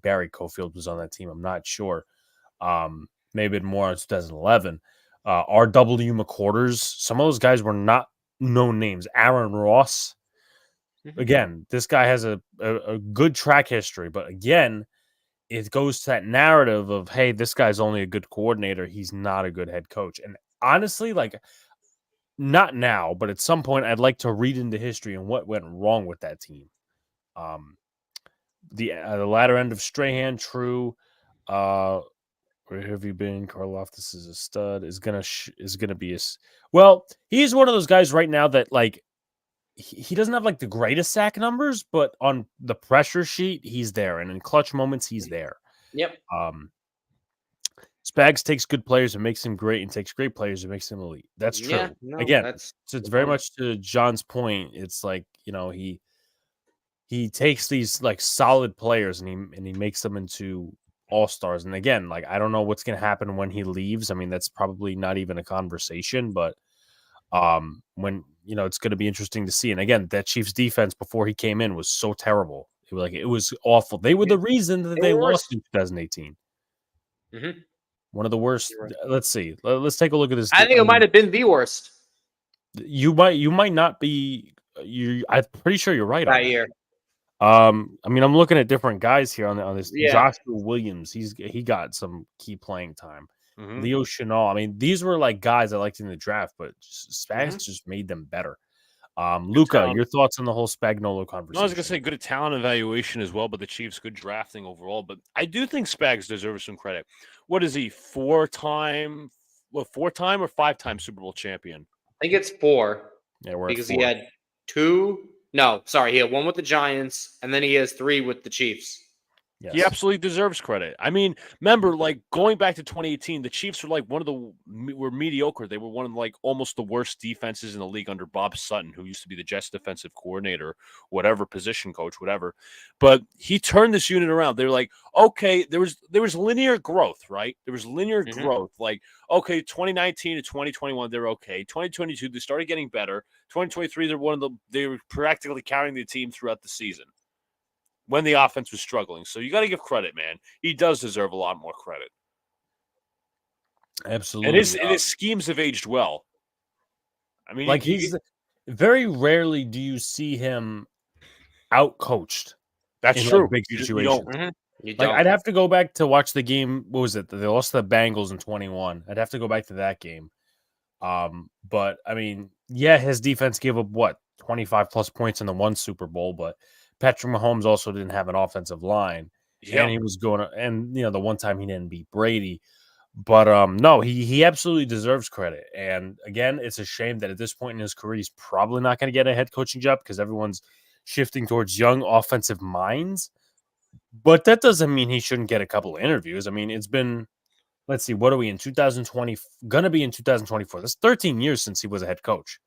Barry Cofield was on that team. I'm not sure. Maybe more in 2011. R.W. McQuarters. Some of those guys were not known names. Aaron Ross. Again, this guy has a good track history, but again, it goes to that narrative of, hey, this guy's only a good coordinator. He's not a good head coach. And honestly, like, not now, but at some point, I'd like to read into history and what went wrong with that team. The latter end of Strahan, true. Where have you been? Karlaftis is a stud. Is gonna be well. He's one of those guys right now that like he doesn't have like the greatest sack numbers, but on the pressure sheet, he's there, and in clutch moments, he's there. Yep. Spags takes good players and makes them great, and takes great players and makes them elite. That's true. Yeah, no, Again, it's very much to John's point. It's like he takes these like solid players and he makes them into all-stars. And again, like I don't know what's going to happen when he leaves. I mean, that's probably not even a conversation, but when it's going to be interesting to see. And again, that Chiefs defense before he came in was so terrible. It was awful. They were the reason that they lost in 2018. Mm-hmm. One of the worst. Right. Let's see. Let's take a look at this. I think it might have been the worst. You might not be. I'm pretty sure you're right. That year. I mean, I'm looking at different guys here on this. Yeah. Joshua Williams, he got some key playing time. Mm-hmm. Leo Chenal. I mean, these were like guys I liked in the draft, but Spags just made them better. Luca, your thoughts on the whole Spagnuolo conversation? No, I was going to say good talent evaluation as well, but the Chiefs good drafting overall. But I do think Spags deserves some credit. What is he? Four-time or five-time Super Bowl champion? I think it's 4. Yeah, we're because at 4. He had 2. No, sorry, he had 1 with the Giants, and then he has 3 with the Chiefs. Yes. He absolutely deserves credit. I mean, remember, like going back to 2018, the Chiefs were like were mediocre. They were one of like almost the worst defenses in the league under Bob Sutton, who used to be the Jets defensive coordinator, whatever position coach, whatever. But he turned this unit around. They were like, okay, there was linear growth, right? There was linear growth. Like, okay, 2019 to 2021, they're okay. 2022, they started getting better. 2023, they were practically carrying the team throughout the season when the offense was struggling. So you got to give credit, man. He does deserve a lot more credit. Absolutely. And his schemes have aged well. I mean, like he's very rarely do you see him out-coached. That's true. Like big situations. You don't. Like I'd have to go back to watch the game. What was it? They lost to the Bengals in 21. I'd have to go back to that game. But I mean, yeah, his defense gave up 25 plus points in the one Super Bowl, but Patrick Mahomes also didn't have an offensive line, and he was going. And the one time he didn't beat Brady, But no, he absolutely deserves credit. And again, it's a shame that at this point in his career, he's probably not going to get a head coaching job because everyone's shifting towards young offensive minds. But that doesn't mean he shouldn't get a couple of interviews. I mean, it's been, let's see, what are we in 2020? Gonna be in 2024. That's 13 years since he was a head coach.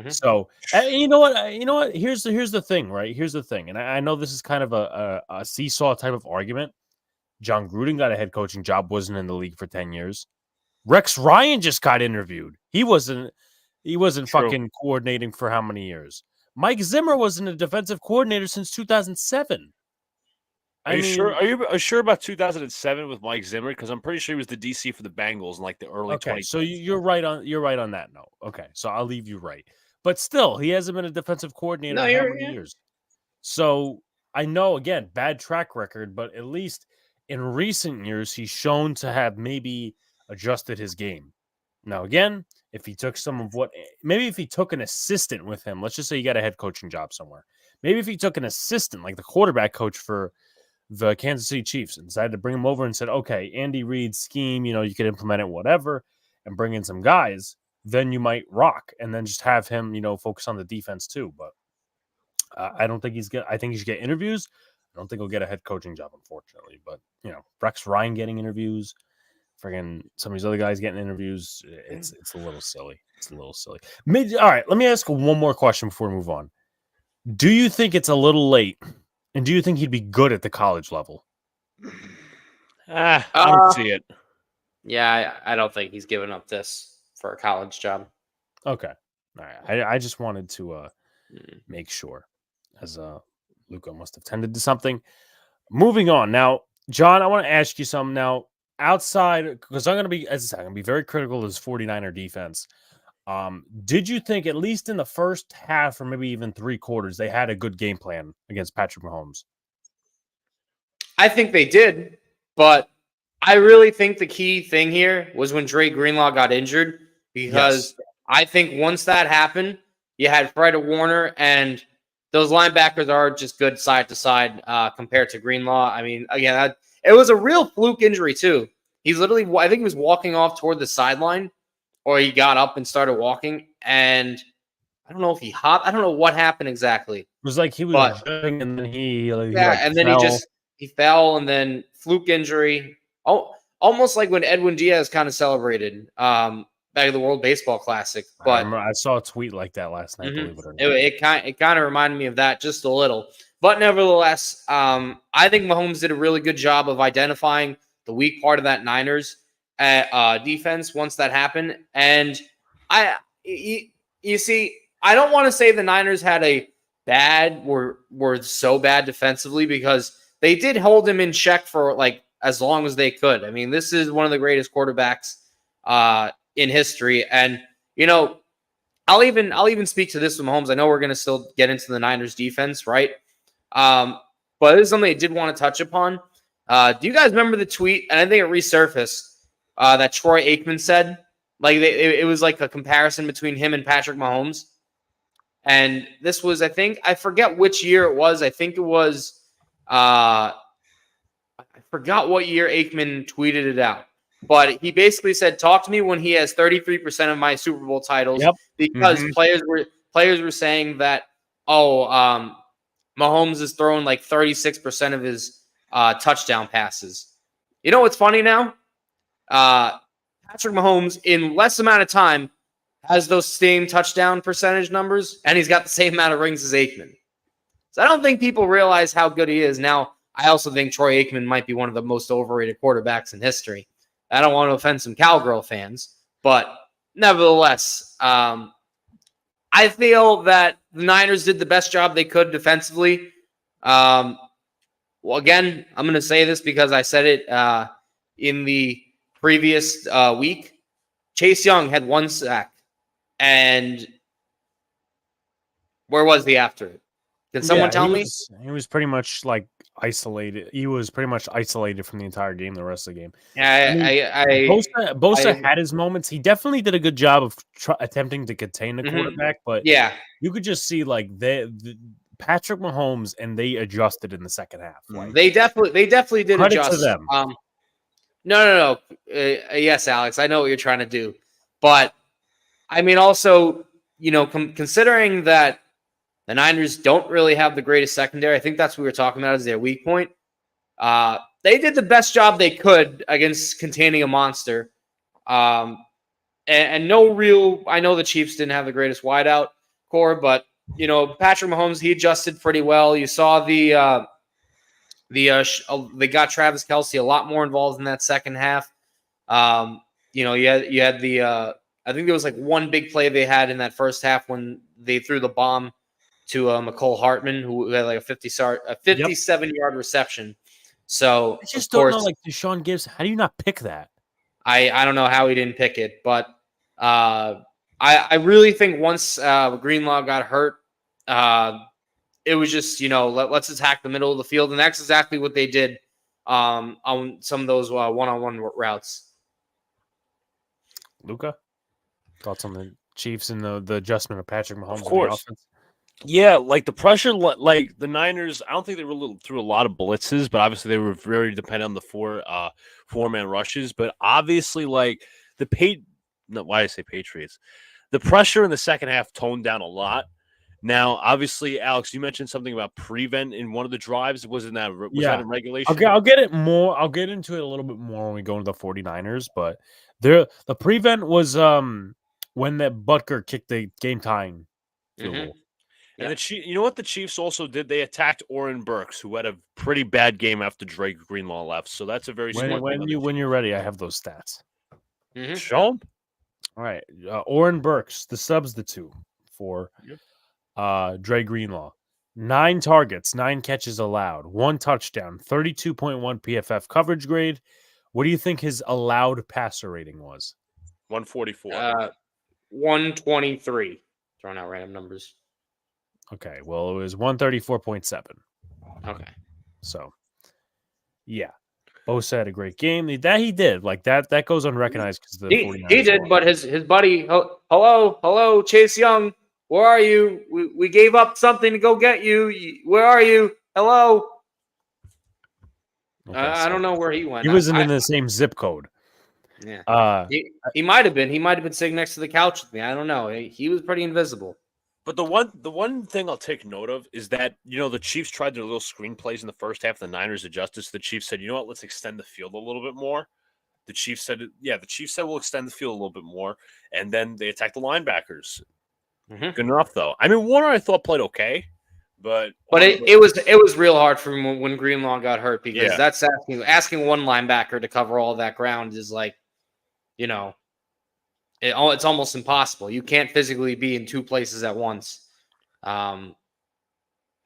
So you know what? Here's the thing, right? Here's the thing, and I know this is kind of a seesaw type of argument. John Gruden got a head coaching job, wasn't in the league for 10 years. Rex Ryan just got interviewed. He wasn't True. fucking coordinating for how many years? Mike Zimmer wasn't a defensive coordinator since 2007. Are you sure? Are you sure about 2007 with Mike Zimmer? Because I'm pretty sure he was the DC for the Bengals in like the early 20s. So you're right on that note. Okay, so I'll leave you right. But still, he hasn't been a defensive coordinator in how many years? So I know, again, bad track record, but at least in recent years, he's shown to have maybe adjusted his game. Now, again, if he took maybe if he took an assistant with him, let's just say he got a head coaching job somewhere. Maybe if he took an assistant, like the quarterback coach for the Kansas City Chiefs, and decided to bring him over and said, okay, Andy Reid's scheme, you could implement it, whatever, and bring in some guys, then you might rock, and then just have him, focus on the defense too. But I don't think he's good. I think he should get interviews. I don't think he'll get a head coaching job, unfortunately. But, Rex Ryan getting interviews, friggin' some of these other guys getting interviews, it's a little silly. It's a little silly. All right, let me ask one more question before we move on. Do you think it's a little late? And do you think he'd be good at the college level? I don't see it. Yeah, I don't think he's giving up this for a college job. Okay. All right. I just wanted to make sure, as Luca must have tended to something. Moving on. Now, John, I want to ask you something now. Outside, because I'm going to be, as I said, I'm going to be very critical of this 49er defense. Did you think, at least in the first half or maybe even 3 quarters, they had a good game plan against Patrick Mahomes? I think they did, but I really think the key thing here was when Dre Greenlaw got injured, because I think once that happened, you had Fred Warner, and those linebackers are just good side to side compared to Greenlaw. I mean, again, it was a real fluke injury too. He's literally, I think he was walking off toward the sideline, or he got up and started walking, and I don't know if he hopped. I don't know what happened exactly. It was like he was jumping, and then he fell, and then fluke injury. Oh, almost like when Edwin Diaz kind of celebrated back at the World Baseball Classic. But I saw a tweet like that last night. Believe it or not, it kind of reminded me of that just a little. But nevertheless, I think Mahomes did a really good job of identifying the weak part of that Niners defense once that happened. And you see, I don't want to say the Niners had were so bad defensively, because they did hold him in check for like as long as they could. I mean, this is one of the greatest quarterbacks in history. And, I'll even speak to this with Mahomes. I know we're going to still get into the Niners defense, right? But this is something I did want to touch upon. Do you guys remember the tweet? And I think it resurfaced that Troy Aikman said. Like it was like a comparison between him and Patrick Mahomes. And this was, I forget which year it was. I think it was, I forgot what year Aikman tweeted it out. But he basically said, talk to me when he has 33% of my Super Bowl titles, because players were saying that, Mahomes is throwing like 36% of his touchdown passes. You know what's funny now? Patrick Mahomes, in less amount of time, has those same touchdown percentage numbers, and he's got the same amount of rings as Aikman. So I don't think people realize how good he is. Now, I also think Troy Aikman might be one of the most overrated quarterbacks in history. I don't want to offend some Cowgirl fans, but nevertheless, I feel that the Niners did the best job they could defensively. Well, again, I'm going to say this because I said it in the previous week. Chase Young had 1 sack, and where was he after it? Can someone tell me? He was pretty much like isolated. He was pretty much isolated from the entire game, the rest of the game. Yeah, Bosa had his moments. He definitely did a good job of attempting to contain the quarterback, but you could just see like Patrick Mahomes, and they adjusted in the second half. Like, they definitely did credit adjust. to them. No. Yes, Alex, I know what you're trying to do, but I mean, also, considering that the Niners don't really have the greatest secondary, I think that's what we were talking about as their weak point. They did the best job they could against containing a monster. And no real. I know the Chiefs didn't have the greatest wideout core, but Patrick Mahomes, he adjusted pretty well. You saw they got Travis Kelce a lot more involved in that second half. You had the I think there was like one big play they had in that first half when they threw the bomb to McCole Hartman, who had like a 57-yard reception. So I just of don't course, know, like Deshaun Gibbs. How do you not pick that? I don't know how he didn't pick it, but I really think once Greenlaw got hurt, it was just let's attack the middle of the field, and that's exactly what they did on some of those one-on-one routes. Luca, thoughts on the Chiefs and the adjustment of Patrick Mahomes? Of course. In the offense? Yeah, like the pressure, like the Niners, I don't think they really threw a lot of blitzes, but obviously they were very dependent on the four-man rushes. But obviously, like why did I say Patriots? The pressure in the second half toned down a lot. Now, obviously, Alex, you mentioned something about prevent in one of the drives. Was that in regulation? I'll get it more. I'll get into it a little bit more when we go into the 49ers, but the prevent was when that Butker kicked the game tying field goal. And you know what the Chiefs also did? They attacked Oren Burks, who had a pretty bad game after Drake Greenlaw left. So that's a very smart thing. When you're ready, I have those stats. Show them. All right, Oren Burks, the substitute for Dre Greenlaw. 9 targets, 9 catches allowed, 1 touchdown, 32.1 PFF coverage grade. What do you think his allowed passer rating was? 144. 123. Throwing out random numbers. Okay, well, it was 134.7. Okay. So, yeah. Bosa had a great game. That he did. Like, that goes unrecognized because the 49ers he did, but his buddy, hello, Chase Young, where are you? We gave up something to go get you. Where are you? Hello? Okay, I don't know where he went. He wasn't in the same zip code. Yeah. He might have been. He might have been sitting next to the couch with me. I don't know. He was pretty invisible. But the one thing I'll take note of is that, the Chiefs tried their little screen plays in the first half. The Niners adjusted. So the Chiefs said, you know what, let's extend the field a little bit more. The Chiefs said we'll extend the field a little bit more. And then they attacked the linebackers. Good enough, though. I mean, Warner, I thought, played okay. But it was real hard for him when Greenlaw got hurt because that's asking one linebacker to cover all that ground is like, it's almost impossible. You can't physically be in 2 places at once. And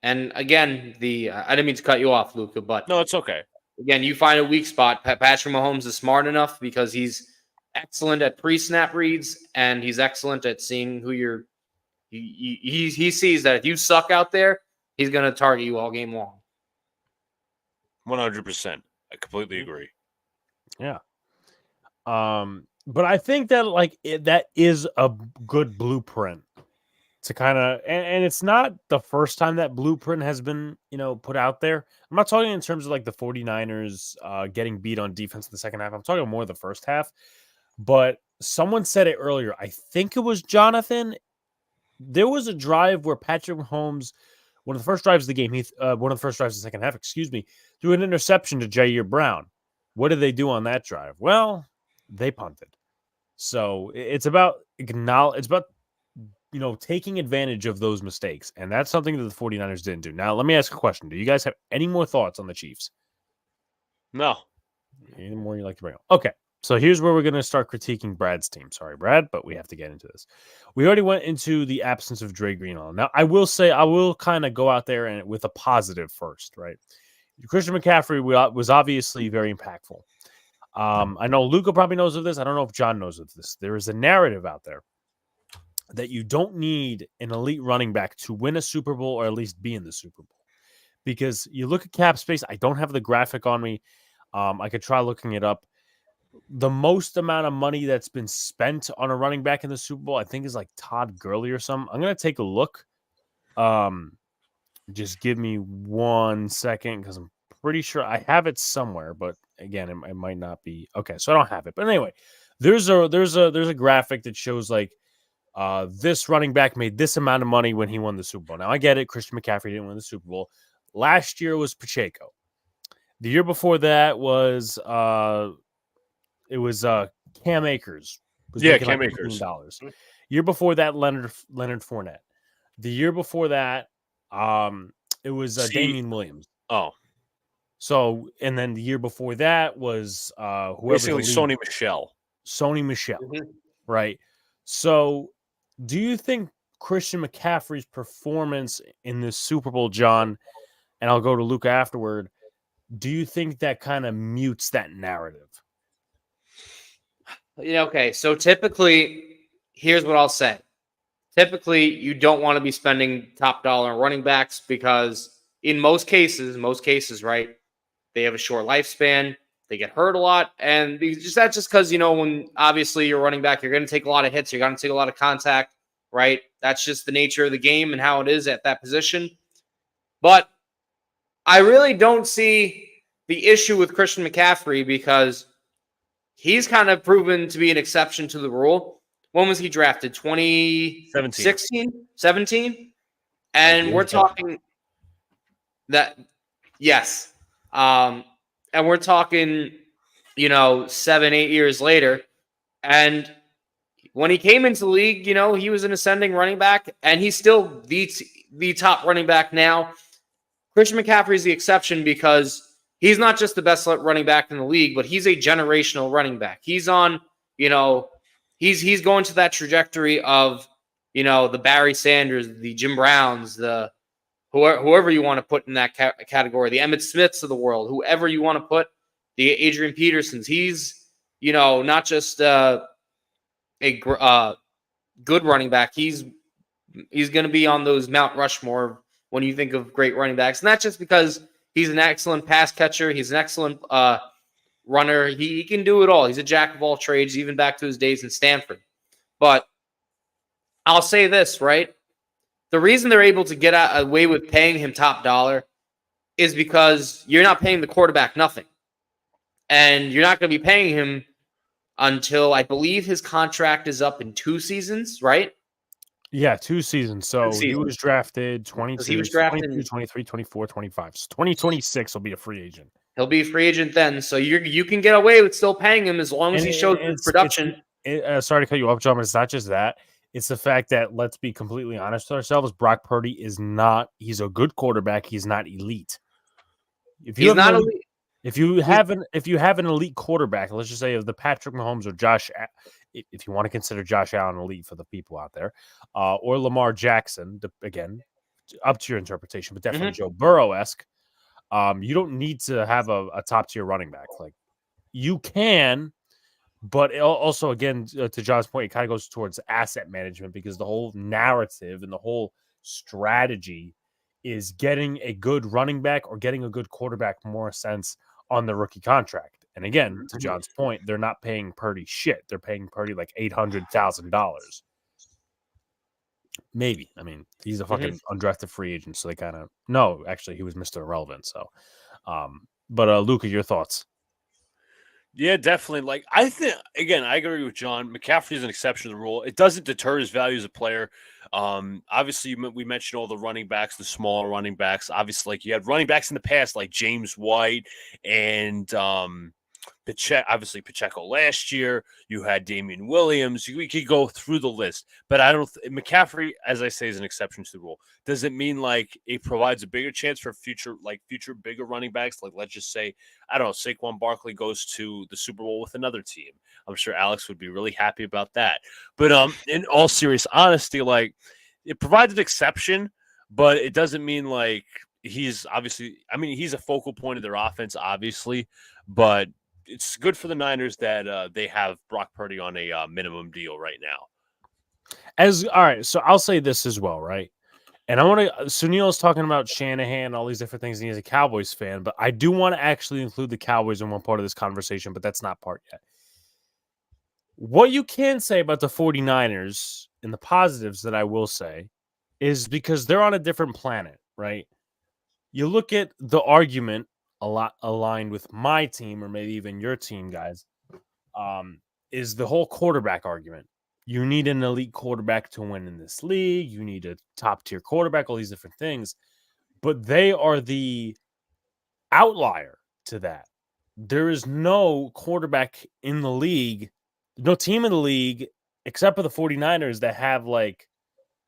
again, I didn't mean to cut you off, Luca, but no, it's okay. Again, you find a weak spot. Patrick Mahomes is smart enough because he's excellent at pre-snap reads and he's excellent at seeing who you're. He sees that if you suck out there, he's going to target you all game long. 100%. I completely agree. Yeah. But I think that that is a good blueprint to kind of, and it's not the first time that blueprint has been, put out there. I'm not talking in terms of like the 49ers getting beat on defense in the second half. I'm talking more the first half. But someone said it earlier. I think it was Jonathan. There was a drive where Patrick Mahomes, one of the first drives of the game, one of the first drives of the second half, threw an interception to Jair Brown. What did they do on that drive? Well, they punted. So it's about taking advantage of those mistakes. And that's something that the 49ers didn't do. Now, let me ask a question. Do you guys have any more thoughts on the Chiefs? No. Any more you'd like to bring up? Okay. So here's where we're going to start critiquing Brad's team. Sorry, Brad, but we have to get into this. We already went into the absence of Dre Greenlaw. Now, I will kind of go out there and with a positive first, right? Christian McCaffrey was obviously very impactful. I know Luca probably knows of this. I don't know if John knows of this. There is a narrative out there that you don't need an elite running back to win a Super Bowl or at least be in the Super Bowl. Because you look at cap space, I don't have the graphic on me. I could try looking it up. The most amount of money that's been spent on a running back in the Super Bowl, I think, is like Todd Gurley or something. I'm going to take a look. Just give me 1 second because I'm pretty sure I have it somewhere, but again, it might not be okay. So I don't have it, but anyway, there's a graphic that shows like this running back made this amount of money when he won the Super Bowl. Now I get it. Christian McCaffrey didn't win the Super Bowl. Last year was Pacheco. The year before that was Cam Akers. Was making Cam like Akers. $1 million. Year before that, Leonard Fournette. The year before that, it was Damian Williams. Oh, so and then the year before that was whoever basically Sony Michel. Sony Michel, right? So, do you think Christian McCaffrey's performance in this Super Bowl, John, and I'll go to Luca afterward, do you think that kind of mutes that narrative? Okay, so typically, here's what I'll say. Typically, you don't want to be spending top dollar on running backs because in most cases, right, they have a short lifespan, they get hurt a lot, and that's just because, when obviously you're running back, you're going to take a lot of hits, you're going to take a lot of contact, right? That's just the nature of the game and how it is at that position. But I really don't see the issue with Christian McCaffrey because he's kind of proven to be an exception to the rule. When was he drafted? 2016? 17? And we're talking that, yes. And we're talking, 7-8 years later. And when he came into the league, he was an ascending running back, and he's still the top running back now. Christian McCaffrey is the exception because he's not just the best running back in the league, but he's a generational running back. He's on, he's going to that trajectory of, the Barry Sanders, the Jim Browns, the whoever you want to put in that category, the Emmitt Smiths of the world, whoever you want to put, the Adrian Petersons. He's, not just a good running back. He's going to be on those Mount Rushmore when you think of great running backs. And that's just because he's an excellent pass catcher. He's an excellent runner. He can do it all. He's a jack of all trades, even back to his days in Stanford. But I'll say this, right? The reason they're able to get away with paying him top dollar is because you're not paying the quarterback nothing. And you're not going to be paying him until I believe his contract is up in 2 seasons, right? Yeah, 2 seasons. So he was drafted 22, he was drafted 22, 23, 24, 25. So 2026 will be a free agent. He'll be a free agent then. So you can get away with still paying him as long as he shows his production. Sorry to cut you off, John, but it's not just that. It's the fact that, let's be completely honest with ourselves, Brock Purdy is not – he's a good quarterback. He's not elite. He's not elite. If you have an elite quarterback, let's just say of the Patrick Mahomes or Josh, if you want to consider Josh Allen elite for the people out there, or Lamar Jackson, again, up to your interpretation, but definitely Joe Burrow-esque, you don't need to have a top-tier running back. Like, you can, but also, again, to John's point, it kind of goes towards asset management because the whole narrative and the whole strategy is getting a good running back or getting a good quarterback more sense on the rookie contract. And again, to John's point, they're not paying Purdy shit. They're paying Purdy like $800,000. Maybe. I mean, he's a fucking undrafted free agent, so they kind of no. Actually, he was Mr. Irrelevant. So, but Luca, your thoughts? Yeah, definitely. Like, I think, again, I agree with John. McCaffrey is an exception to the rule. It doesn't deter his value as a player. Obviously, we mentioned all the running backs, the smaller running backs. Obviously, like you had running backs in the past, like James White and Pacheco last year. You had Damian Williams. We could go through the list, but McCaffrey, as I say, is an exception to the rule. Does it mean like it provides a bigger chance for future bigger running backs? Like, let's just say, I don't know, Saquon Barkley goes to the Super Bowl with another team. I'm sure Alex would be really happy about that. But in all serious honesty, like it provides an exception, but it doesn't mean like he's obviously. I mean, he's a focal point of their offense, obviously, but it's good for the Niners that they have Brock Purdy on a minimum deal right now. All right, so I'll say this as well, right? And I want to. Sunil's talking about Shanahan, all these different things, and he's a Cowboys fan, but I do want to actually include the Cowboys in one part of this conversation, but that's not part yet. What you can say about the 49ers and the positives that I will say is because they're on a different planet, right? You look at the argument a lot aligned with my team or maybe even your team, guys, is the whole quarterback argument. You need an elite quarterback to win in this league. You need a top tier quarterback, all these different things. But they are the outlier to that. There is no quarterback in the league, no team in the league, except for the 49ers that have like,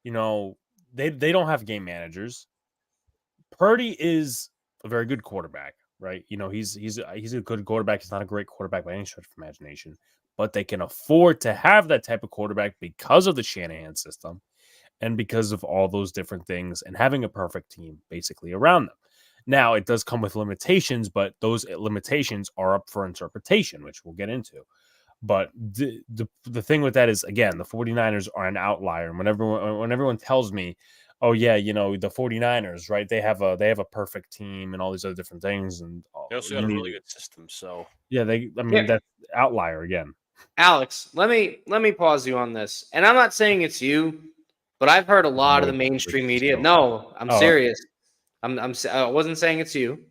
they don't have game managers. Purdy is a very good quarterback, right? He's a good quarterback. He's not a great quarterback by any stretch of imagination, but they can afford to have that type of quarterback because of the Shanahan system and because of all those different things and having a perfect team basically around them. Now, it does come with limitations, but those limitations are up for interpretation, which we'll get into. But the thing with that is, again, the 49ers are an outlier. And when everyone tells me, oh, yeah, the 49ers, right, they have a perfect team and all these other different things. And they also got a really good system. So, yeah, that's outlier again. Alex, let me pause you on this. And I'm not saying it's you, but I've heard a lot of the mainstream media. No, I'm serious. I wasn't saying it's you.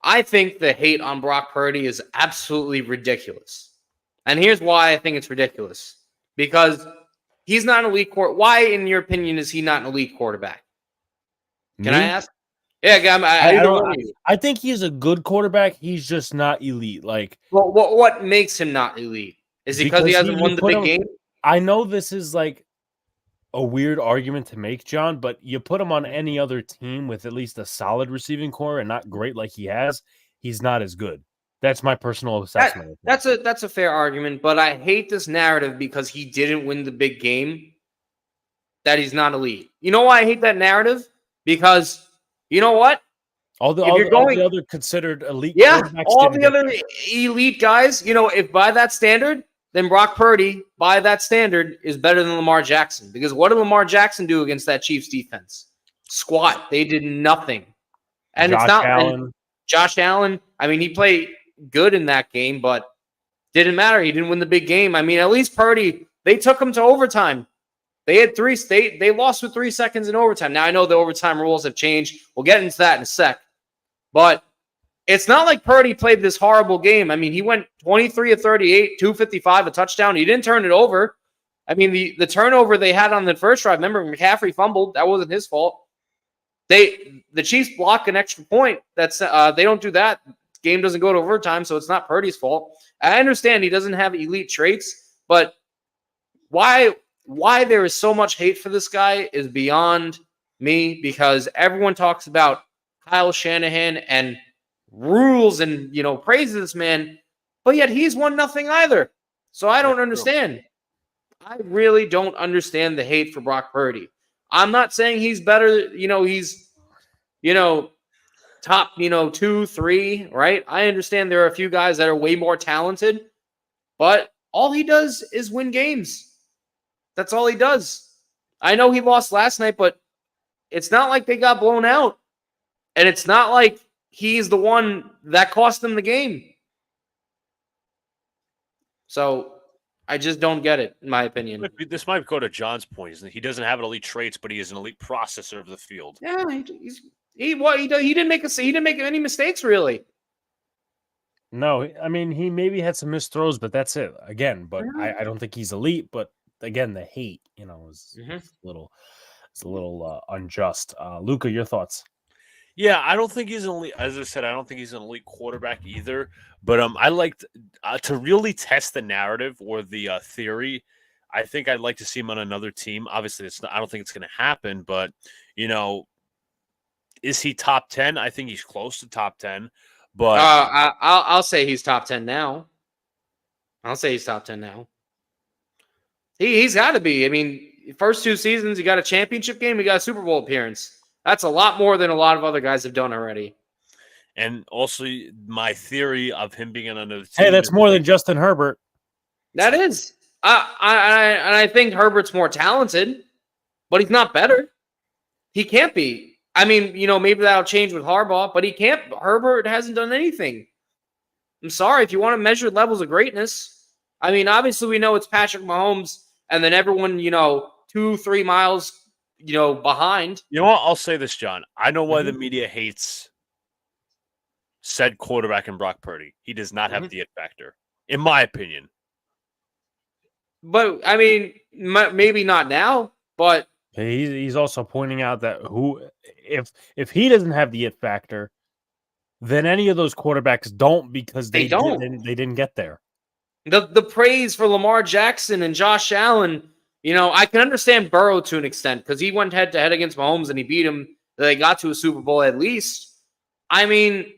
I think the hate on Brock Purdy is absolutely ridiculous. And here's why I think it's ridiculous. Because he's not an elite quarterback. Why, in your opinion, is he not an elite quarterback? Can I ask? Yeah, I think he's a good quarterback. He's just not elite. Like, well, what makes him not elite? Is it because he hasn't won the big game? I know this is like a weird argument to make, John, but you put him on any other team with at least a solid receiving core and not great like he has, he's not as good. That's my personal assessment. That's a fair argument, but I hate this narrative because he didn't win the big game that he's not elite. You know why I hate that narrative? Because you know what? All the other considered elite, all the other elite guys, if by that standard, then Brock Purdy, by that standard, is better than Lamar Jackson. Because what did Lamar Jackson do against that Chiefs defense? Squat. They did nothing. And Josh Allen, I mean, he played good in that game, but didn't matter. He didn't win the big game. I mean, at least Purdy, they took him to overtime. They had they lost with 3 seconds in overtime. Now, I know the overtime rules have changed. We'll get into that in a sec. But it's not like Purdy played this horrible game. I mean, he went 23 of 38, 255, a touchdown. He didn't turn it over. I mean, the turnover they had on the first drive, remember, McCaffrey fumbled. That wasn't his fault. The Chiefs block an extra point. That's they don't do that. Game doesn't go to overtime, so it's not Purdy's fault. I understand he doesn't have elite traits, but why there is so much hate for this guy is beyond me, because everyone talks about Kyle Shanahan and rules and praises this man, but yet he's won nothing either. So I don't understand. I really don't understand the hate for Brock Purdy. I'm not saying he's better, he's top 2, 3, right? I understand there are a few guys that are way more talented, but all he does is win games. That's all he does. I know he lost last night, but it's not like they got blown out. And it's not like he's the one that cost them the game. So I just don't get it, in my opinion. This might go to John's point. Is that he doesn't have elite traits, but he is an elite processor of the field. Yeah, he didn't make any mistakes, really. No, I mean, he maybe had some missed throws, but that's it. Again, but I don't think he's elite. But again, the hate, is a little unjust. Luca, your thoughts? Yeah, I don't think he's an elite. As I said, I don't think he's an elite quarterback either. But I liked to really test the narrative or the theory. I think I'd like to see him on another team. Obviously, I don't think it's going to happen. But is he top 10? I think he's close to top 10. But I'll say he's top 10 now. He's got to be. I mean, first 2 seasons, he got a championship game. He got a Super Bowl appearance. That's a lot more than a lot of other guys have done already. And also, my theory of him being on another team. Hey, that's more than Justin Herbert. That is. I think Herbert's more talented, but he's not better. He can't be. I mean, maybe that'll change with Harbaugh, but he can't. Herbert hasn't done anything. I'm sorry. If you want to measure levels of greatness, I mean, obviously we know it's Patrick Mahomes, and then everyone, 2-3 miles behind. You know what? I'll say this, John. I know why the media hates said quarterback in Brock Purdy. He does not have the it factor, in my opinion. But I mean, maybe not now. But He's also pointing out that if he doesn't have the it factor, then any of those quarterbacks don't because they don't. They didn't get there. The praise for Lamar Jackson and Josh Allen, I can understand Burrow to an extent because he went head to head against Mahomes and he beat him. They got to a Super Bowl at least. I mean,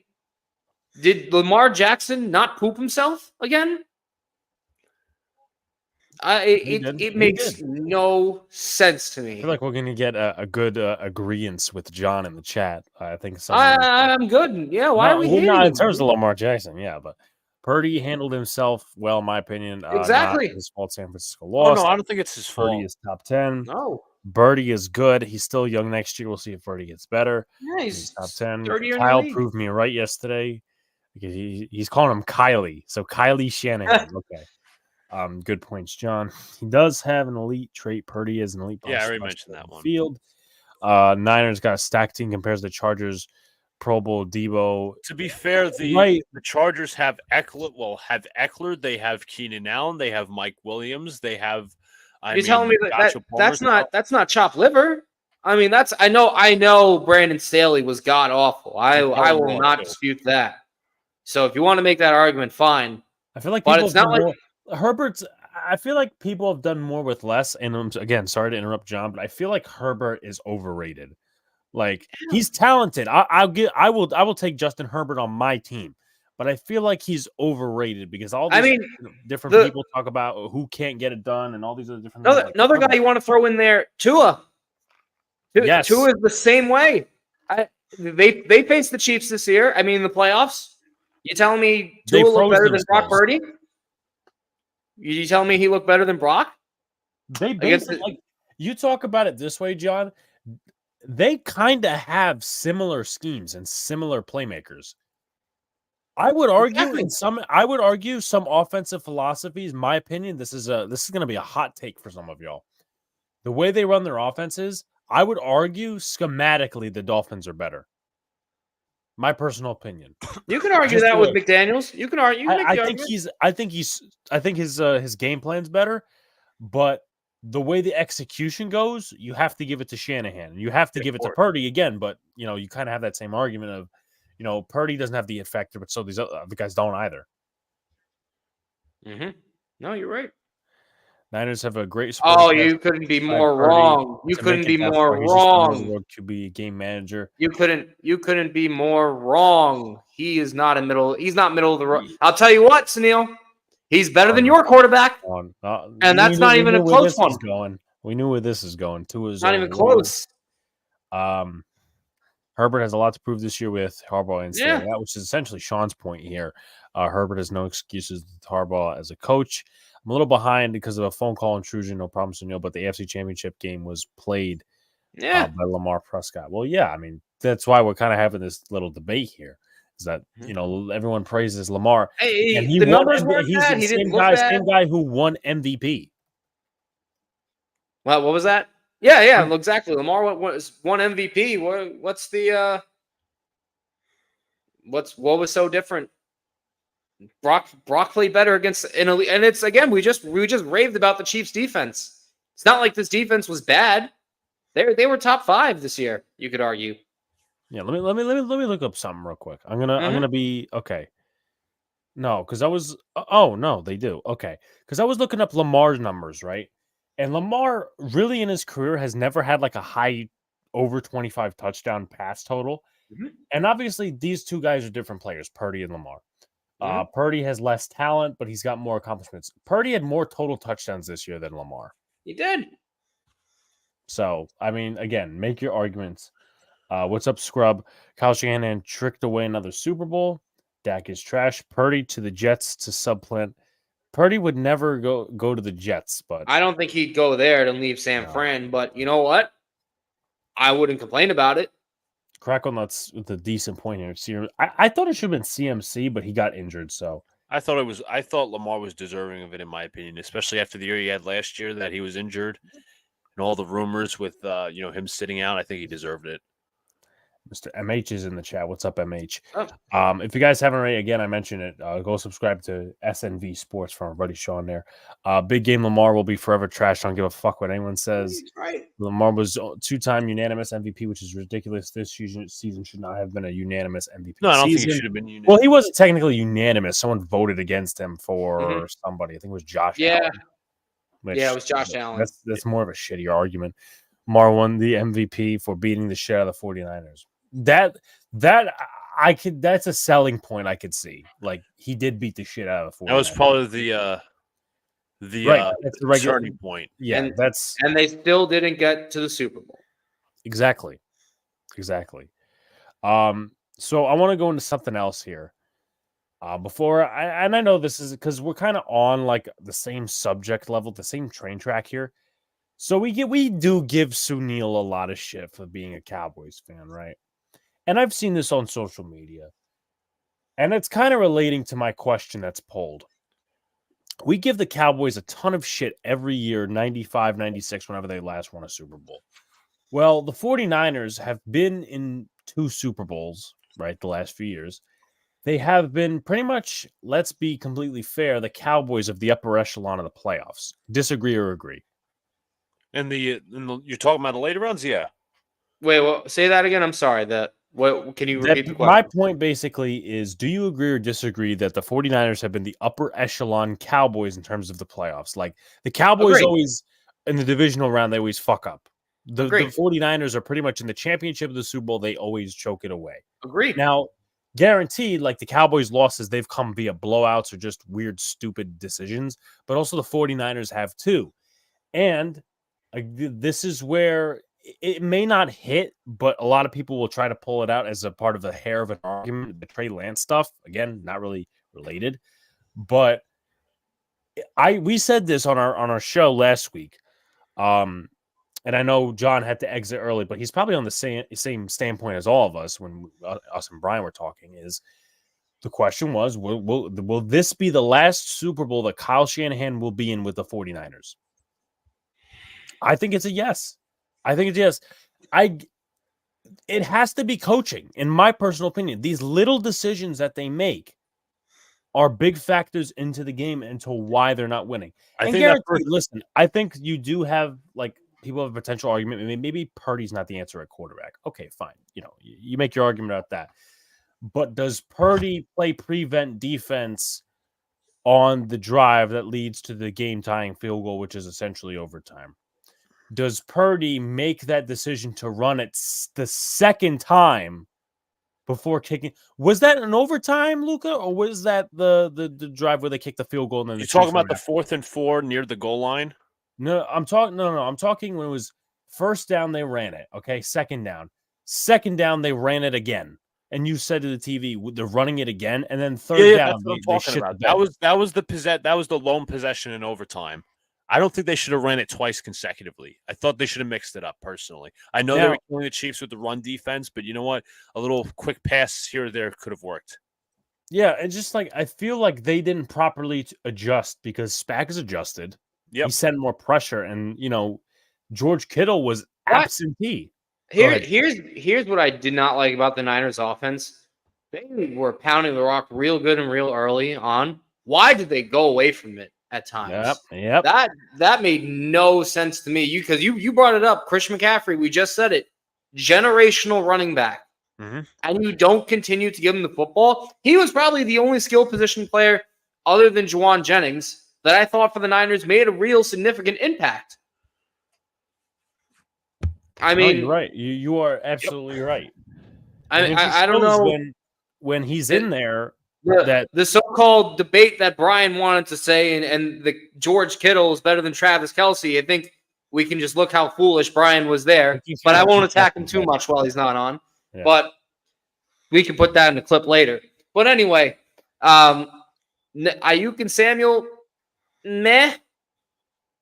did Lamar Jackson not poop himself again? It makes no sense to me. I feel like we're going to get a good agreeance with John in the chat. I think I'm good. Yeah, why are we hating not in him? terms of Lamar Jackson, yeah, but Purdy handled himself well, in my opinion. Exactly. Not his fault. San Francisco Oh, lost. no, I don't think it's his fault. Purdy is top 10. No. Birdie is good. He's still young next year. We'll see if Birdie gets better. Yeah, He's top 10. 30 year Kyle proved me right yesterday. Because he's calling him Kylie. So Kylie Shanahan. Okay. Good points, John. He does have an elite trait. Purdy is an elite. Yeah, I already mentioned that one. Field. Niners got a stacked team compared to the Chargers. Pro Bowl Debo. To be fair, the Chargers have Eckler. Well, have Eckler. They have Keenan Allen. They have Mike Williams. They have. You're telling me that's not chopped liver? I mean, I know Brandon Staley was god awful. I will not dispute that. So if you want to make that argument, fine. I feel like, but it's not like Herbert's. I feel like people have done more with less. And again, sorry to interrupt, John, but I feel like Herbert is overrated. Like he's talented. I will take Justin Herbert on my team, but I feel like he's overrated because all these different people talk about who can't get it done and all these other different. Another guy you want to throw in there, Tua. Yes. Tua is the same way. They faced the Chiefs this year. I mean, in the playoffs. You telling me Tua looked better than Brock Purdy? You telling me he looked better than Brock? They basically you talk about it this way, John. They kind of have similar schemes and similar playmakers. I would argue some offensive philosophies. My opinion, this is going to be a hot take for some of y'all. The way they run their offenses, I would argue schematically the Dolphins are better. My personal opinion. You can argue that with McDaniels. You can argue. I think his game plan's better, but the way the execution goes, you have to give it to Shanahan. You have to give it to Purdy again, but you kind of have that same argument of, Purdy doesn't have the effect, but so these other guys don't either. Mm-hmm. No, you're right. Niners have a great. You couldn't be more wrong. You couldn't be more wrong. To be a game manager. You couldn't be more wrong. He is not in middle. He's not middle of the road. I'll tell you what, Sunil. He's better than your quarterback, and that's not even a close one. We knew where this is going. Not even close. Herbert has a lot to prove this year with Harbaugh and Staley, which is essentially Sean's point here. Herbert has no excuses with Harbaugh as a coach. I'm a little behind because of a phone call intrusion. No problem, Sunil, but the AFC Championship game was played by Lamar Prescott. Well, yeah, I mean, that's why we're kind of having this little debate here. Is that everyone praises Lamar, and the numbers weren't bad. He's the same guy who won MVP. Well, what was that? Yeah, exactly. Lamar won MVP. What was so different? Brock played better against an elite, and it's again we just raved about the Chiefs defense. It's not like this defense was bad. They were top 5 this year. You could argue. Yeah, let me look up something real quick. I'm gonna be okay. No, because I was. Oh no, they do. Okay, because I was looking up Lamar's numbers, right? And Lamar really in his career has never had like a high over 25 touchdown pass total. Mm-hmm. And obviously these two guys are different players, Purdy and Lamar. Mm-hmm. Purdy has less talent, but he's got more accomplishments. Purdy had more total touchdowns this year than Lamar. He did. So, I mean, again, make your arguments. What's up, Scrub? Kyle Shanahan tricked away another Super Bowl. Dak is trash. Purdy to the Jets to supplant. Purdy would never go to the Jets, but I don't think he'd go there to leave San Fran. But you know what? I wouldn't complain about it. Crackle Nuts with a decent point here. I thought it should have been CMC, but he got injured. So I thought Lamar was deserving of it, in my opinion, especially after the year he had last year that he was injured and all the rumors with him sitting out. I think he deserved it. Mr. MH is in the chat. What's up, MH? Oh. If you guys haven't already, again, I mentioned it. Go subscribe to SNV Sports from our buddy Sean there. Big game Lamar will be forever trash. Don't give a fuck what anyone says. Right. Lamar was 2-time unanimous MVP, which is ridiculous. This season should not have been a unanimous MVP. No, I don't think season. it should have been unanimous. Well, he wasn't technically unanimous. Someone voted against him for somebody. I think it was Josh Allen. It was Josh Allen. That's more of a shitty argument. Mar won the MVP for beating the shit out of the 49ers. That's a selling point I could see. Like, he did beat the shit out of the 49ers. That was probably the turning point. Yeah, and they still didn't get to the Super Bowl. Exactly. So I want to go into something else here. I know this is because we're kind of on like the same subject level, the same train track here. So we do give Sunil a lot of shit for being a Cowboys fan, right? And I've seen this on social media. And it's kind of relating to my question that's polled. We give the Cowboys a ton of shit every year, 95, 96, whenever they last won a Super Bowl. Well, the 49ers have been in 2 Super Bowls, right, the last few years. They have been pretty much, let's be completely fair, the Cowboys of the upper echelon of the playoffs. Disagree or agree? And you're talking about the later rounds? Yeah. Wait, well, say that again. I'm sorry. What can you repeat the question? My point basically is, do you agree or disagree that the 49ers have been the upper echelon Cowboys in terms of the playoffs? Like, the Cowboys always, in the divisional round, they always fuck up. The 49ers are pretty much in the championship of the Super Bowl. They always choke it away. Agreed. Now, guaranteed, like, the Cowboys' losses, they've come via blowouts or just weird, stupid decisions. But also the 49ers have too. And this is where it may not hit, but a lot of people will try to pull it out as a part of the hair of an argument. The Trey Lance stuff, again, not really related, but we said this on our show last week, and I know John had to exit early, but he's probably on the same standpoint as all of us when us and Brian were talking. Is the question was, will this be the last Super Bowl that Kyle Shanahan will be in with the 49ers? I think it's a yes. It has to be coaching, in my personal opinion. These little decisions that they make are big factors into the game and to why they're not winning. I think you do have, like, people have a potential argument. Maybe Purdy's not the answer at quarterback. Okay, fine. You make your argument about that. But does Purdy play prevent defense on the drive that leads to the game-tying field goal, which is essentially overtime? Does Purdy make that decision to run it the second time before kicking? Was that an overtime, Luca, or was that the drive where they kicked the field goal? And then you're talking about the 4th and 4 near the goal line? No, I'm talking. No, I'm talking when it was first down. They ran it. Okay, second down, they ran it again. And you said to the TV, they're running it again, and then third down. That's what I'm talking about. That was the lone possession in overtime. I don't think they should have ran it twice consecutively. I thought they should have mixed it up, personally. I know they were killing the Chiefs with the run defense, but you know what? A little quick pass here or there could have worked. Yeah, and just like I feel like they didn't properly adjust because Spags adjusted. Yep. He sent more pressure, and George Kittle was absentee. Here's what I did not like about the Niners offense. They were pounding the rock real good and real early on. Why did they go away from it at times? Yep. That made no sense to me. Because you brought it up, Christian McCaffrey. We just said it. Generational running back. Mm-hmm. And you don't continue to give him the football. He was probably the only skill position player other than Juwan Jennings that I thought for the Niners made a real significant impact. I mean, you're right. You are absolutely right. I don't know when he's in there. The so-called debate that Brian wanted to say, and the George Kittle is better than Travis Kelce. I think we can just look how foolish Brian was there. But I won't attack him too much while he's not on. Yeah. But we can put that in the clip later. But anyway, Ayuk and Samuel, meh.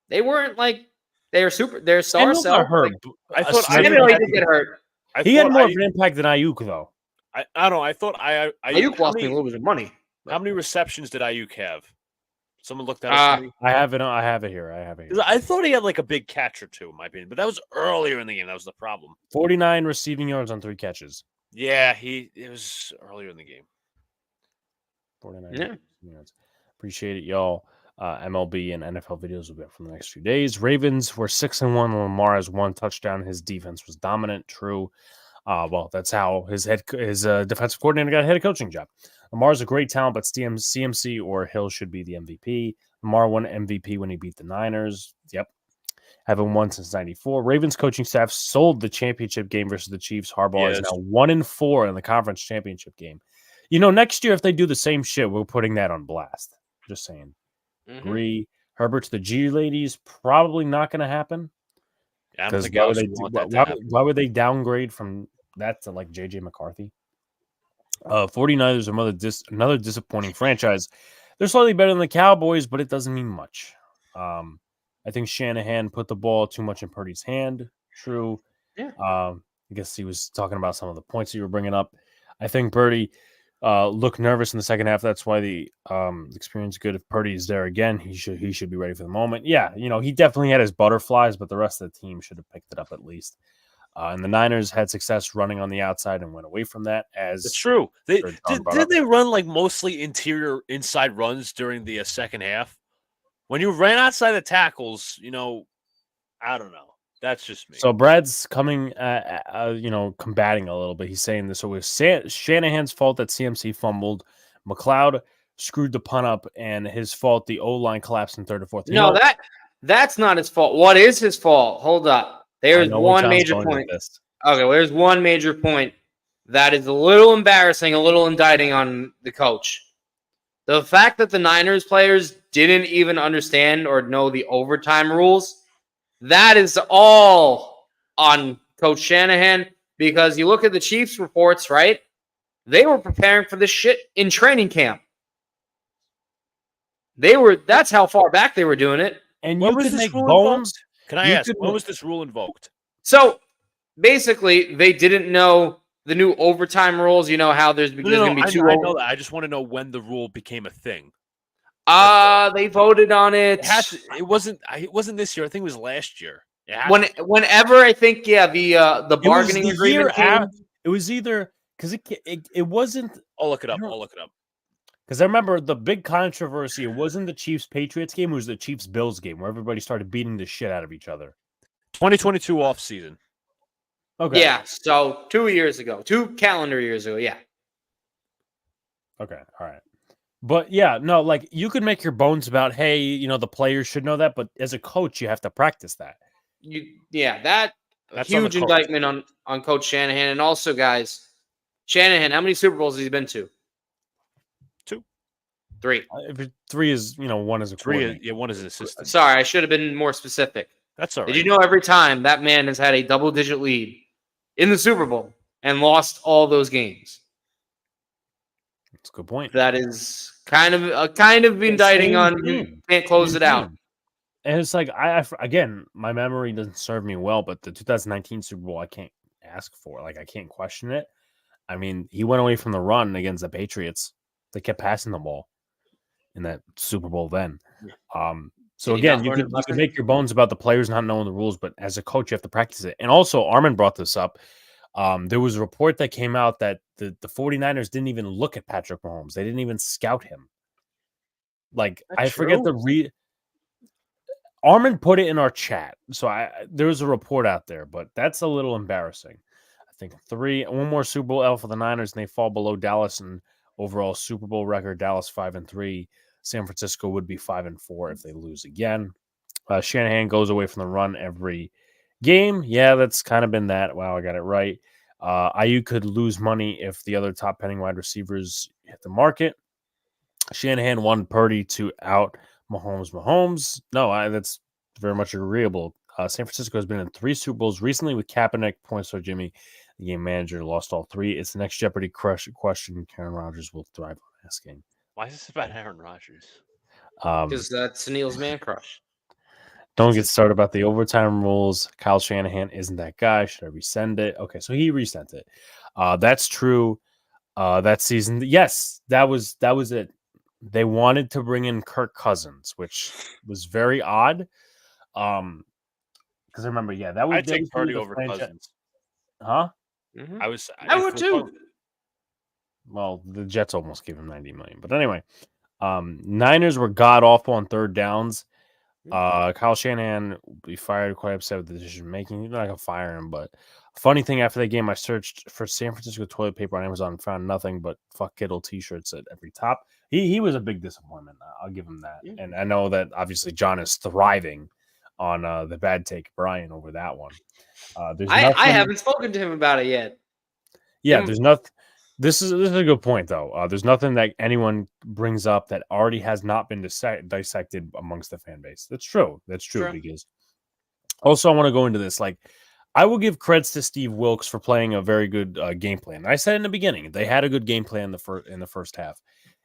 They weren't like they're star cell. Hurt. I thought Samuel did get hurt. He had more of an impact than Ayuk, though. I don't know. I thought Ayuk lost me a little bit of money. How many receptions did Ayuk have? Someone looked that up for me. I have it here. 'Cause I thought he had like a big catch or two, in my opinion, but that was earlier in the game. That was the problem. 49 receiving yards on 3 catches. Yeah, it was earlier in the game. 49 Yeah. yards. Appreciate it, y'all. MLB and NFL videos will be up for the next few days. Ravens were 6-1. Lamar has 1 touchdown. His defense was dominant. True. Well, that's how his defensive coordinator got a head coaching job. Lamar's a great talent, but CMC or Hill should be the MVP. Lamar won MVP when he beat the Niners. Yep. Haven't won since 94. Ravens coaching staff sold the championship game versus the Chiefs. Harbaugh is now 1-4 in the conference championship game. Next year, if they do the same shit, we're putting that on blast. Just saying. Agree. Herbert to the G ladies, probably not going to happen. Yeah, I don't think why would they downgrade from that to like JJ McCarthy? 49ers are another disappointing franchise. They're slightly better than the Cowboys, but it doesn't mean much. I think Shanahan put the ball too much in Purdy's hand. True. Yeah. I guess he was talking about some of the points you were bringing up. I think Purdy looked nervous in the second half. That's why the experience is good. If Purdy is there again, he should be ready for the moment. Yeah, he definitely had his butterflies, but the rest of the team should have picked it up at least. And the Niners had success running on the outside and went away from that. It's true. Did they run like mostly inside runs during the second half? When you ran outside the tackles, I don't know. That's just me. So Brad's coming, combating a little bit. He's saying this. So it was Shanahan's fault that CMC fumbled. McLeod screwed the punt up, and his fault the O-line collapsed in third or fourth. No, that's not his fault. What is his fault? Hold up. There's one major point. Okay, well, there's one major point that is a little embarrassing, a little indicting on the coach. The fact that the Niners players didn't even understand or know the overtime rules, that is all on Coach Shanahan, because you look at the Chiefs reports, right? They were preparing for this shit in training camp. That's how far back they were doing it. And you could make bones. Can I ask, when was this rule invoked? So, basically, they didn't know the new overtime rules. You know how there's going to be two. I know that. I just want to know when the rule became a thing. They voted on it. It wasn't this year. I think it was last year. Whenever I think, the bargaining agreement came. It was either because it wasn't. I'll look it up. Because I remember the big controversy. It wasn't the Chiefs-Patriots game. It was the Chiefs-Bills game where everybody started beating the shit out of each other. 2022 off season. Okay. Yeah, so 2 calendar years ago, yeah. Okay, all right. But yeah, no, like you could make your bones about, hey, the players should know that, but as a coach, you have to practice that. That's a huge indictment on Coach Shanahan. And also, guys, Shanahan, how many Super Bowls has he been to? 2. 3. If 3 is, one is a 3. One is an assistant. Sorry, I should have been more specific. That's all right. Did you know every time that man has had a double-digit lead in the Super Bowl and lost all those games? That's a good point. That is kind of indicting on you can't close it out. And it's like again, my memory doesn't serve me well, but the 2019 Super Bowl I can't ask for. Like I can't question it. I mean, he went away from the run against the Patriots. They kept passing the ball in that Super Bowl then. So again, you can make your bones about the players not knowing the rules, but as a coach, you have to practice it. And also, Armin brought this up. There was a report that came out that the 49ers didn't even look at Patrick Mahomes. They didn't even scout him. Like, forget Armin put it in our chat. So there was a report out there, but that's a little embarrassing. I think 1 more Super Bowl L for the Niners, and they fall below Dallas in overall Super Bowl record. Dallas 5-3. San Francisco would be 5-4 if they lose again. Shanahan goes away from the run every game. Yeah, that's kind of been that. Wow, I got it right. Ayuk could lose money if the other top pending wide receivers hit the market. Shanahan won Purdy to out Mahomes. No, that's very much agreeable. San Francisco has been in 3 Super Bowls recently with Kaepernick, point star Jimmy, the game manager, lost all 3. It's the next Jeopardy question. Aaron Rodgers will thrive on asking. Why is this about Aaron Rodgers? Because that's Neil's man crush. Don't get started about the overtime rules. Kyle Shanahan isn't that guy. Should I resend it? Okay, so he resent it. That's true. That season, yes, that was it. they wanted to bring in Kirk Cousins, which was very odd. Because I remember, that was I'd take gonna be Purdy the over franchise, Cousins. huh? Mhm. I was. I if would we're too. talking- Well, the Jets almost gave him 90 million, but anyway, Niners were god awful on third downs. Kyle Shanahan will be fired, quite upset with the decision making. You're not gonna fire him, but funny thing, after that game, I searched for San Francisco toilet paper on Amazon and found nothing but "fuck Kittle" T-shirts at every top. He was a big disappointment. I'll give him that, Yeah. and I know that obviously John is thriving on the bad take Brian over that one. There's I nothing. haven't spoken to him about it yet. Yeah, Him- there's nothing. This is a good point though. There's nothing that anyone brings up that already has not been dissected amongst the fan base. That's true. That's true. True. Because also I want to go into this. Like, I will give credits to Steve Wilkes for playing a very good game plan. I said in the beginning they had a good game plan in the first half,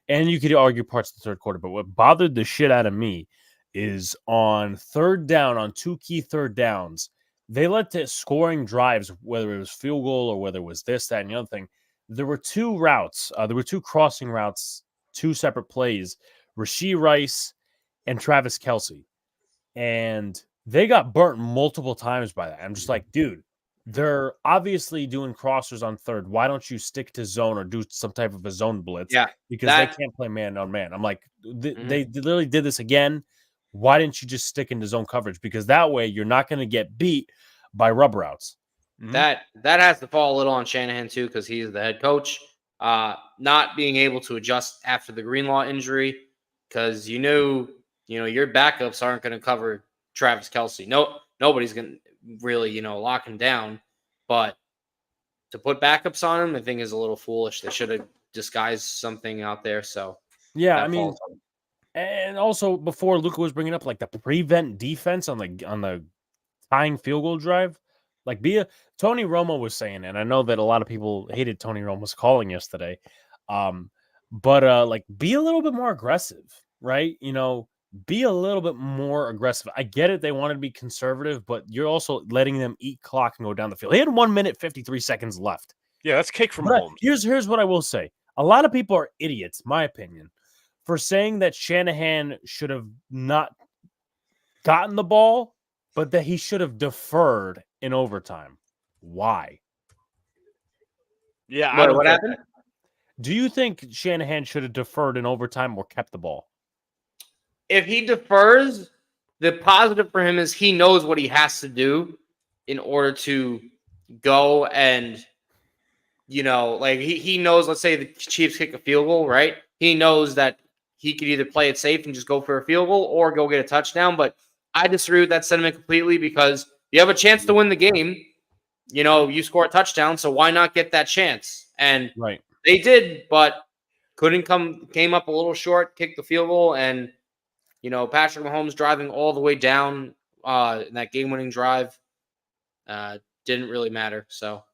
and you could argue parts of the third quarter. But what bothered the shit out of me is on third down, on two key third downs, they let the scoring drives, whether it was field goal or whether it was this, that, and the other thing. There were two routes. There were two crossing routes, two separate plays. Rashee Rice and Travis Kelce. And they got burnt multiple times by that. I'm just like, dude, they're obviously doing crossers on third. Why don't you stick to zone or do some type of a zone blitz? Yeah, Because they can't play man on man. I'm like, they literally did this again. Why didn't you just stick into zone coverage? Because that way you're not going to get beat by rub routes. That has to fall a little on Shanahan too, because he's the head coach. Not being able to adjust after the Greenlaw injury, because your backups aren't going to cover Travis Kelce. Nobody's going to really lock him down. But to put backups on him, I think is a little foolish. They should have disguised something out there. So Yeah, that I mean, falls on him. and also before Luca was bringing up like the prevent defense on the tying field goal drive, like Tony Romo was saying, and I know that a lot of people hated Tony Romo's calling yesterday, but like be a little bit more aggressive, right? Be a little bit more aggressive. I get it; they wanted to be conservative, but you're also letting them eat clock and go down the field. He had 1 minute 53 seconds left. Yeah, that's cake from But Mahomes. here's what I will say: a lot of people are idiots, my opinion, for saying that Shanahan should have not gotten the ball, but that he should have deferred in overtime. Why? Yeah, I don't What get happened? that. Do you think Shanahan should have deferred in overtime or kept the ball? If he defers, the positive for him is he knows what he has to do in order to go and, like he knows, let's say the Chiefs kick a field goal, right? He knows that he could either play it safe and just go for a field goal or go get a touchdown. But I disagree with that sentiment completely, because you have a chance to win the game. You score a touchdown, so why not get that chance? And Right. they did, but came up a little short, kicked the field goal, and Patrick Mahomes driving all the way down in that game-winning drive didn't really matter. So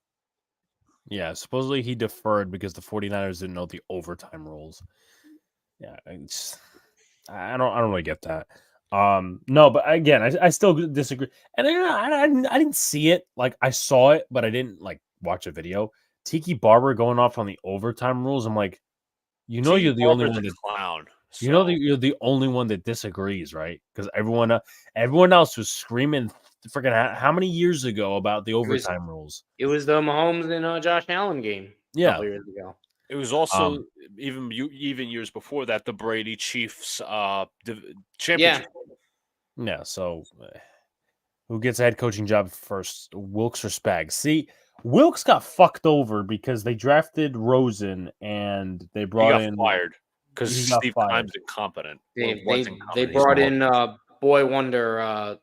Yeah, supposedly he deferred because the 49ers didn't know the overtime rules. Yeah, I don't really get that. No, but again, I still disagree. And I didn't see it. Like, I saw it, but I didn't like watch a video. Tiki Barber going off on the overtime rules. I'm like, you're the only one that clown. that you're the only one that disagrees, right? Because everyone else was screaming freaking how many years ago about the overtime rules. it was the Mahomes and Josh Allen game a couple years ago. It was also even years before that, the Brady Chiefs championship. Yeah. So who gets a head coaching job first, Wilkes or Spags? See, Wilkes got fucked over because they drafted Rosen and they brought in fired because he got Steve fired. Keim's incompetent. They brought in boy wonder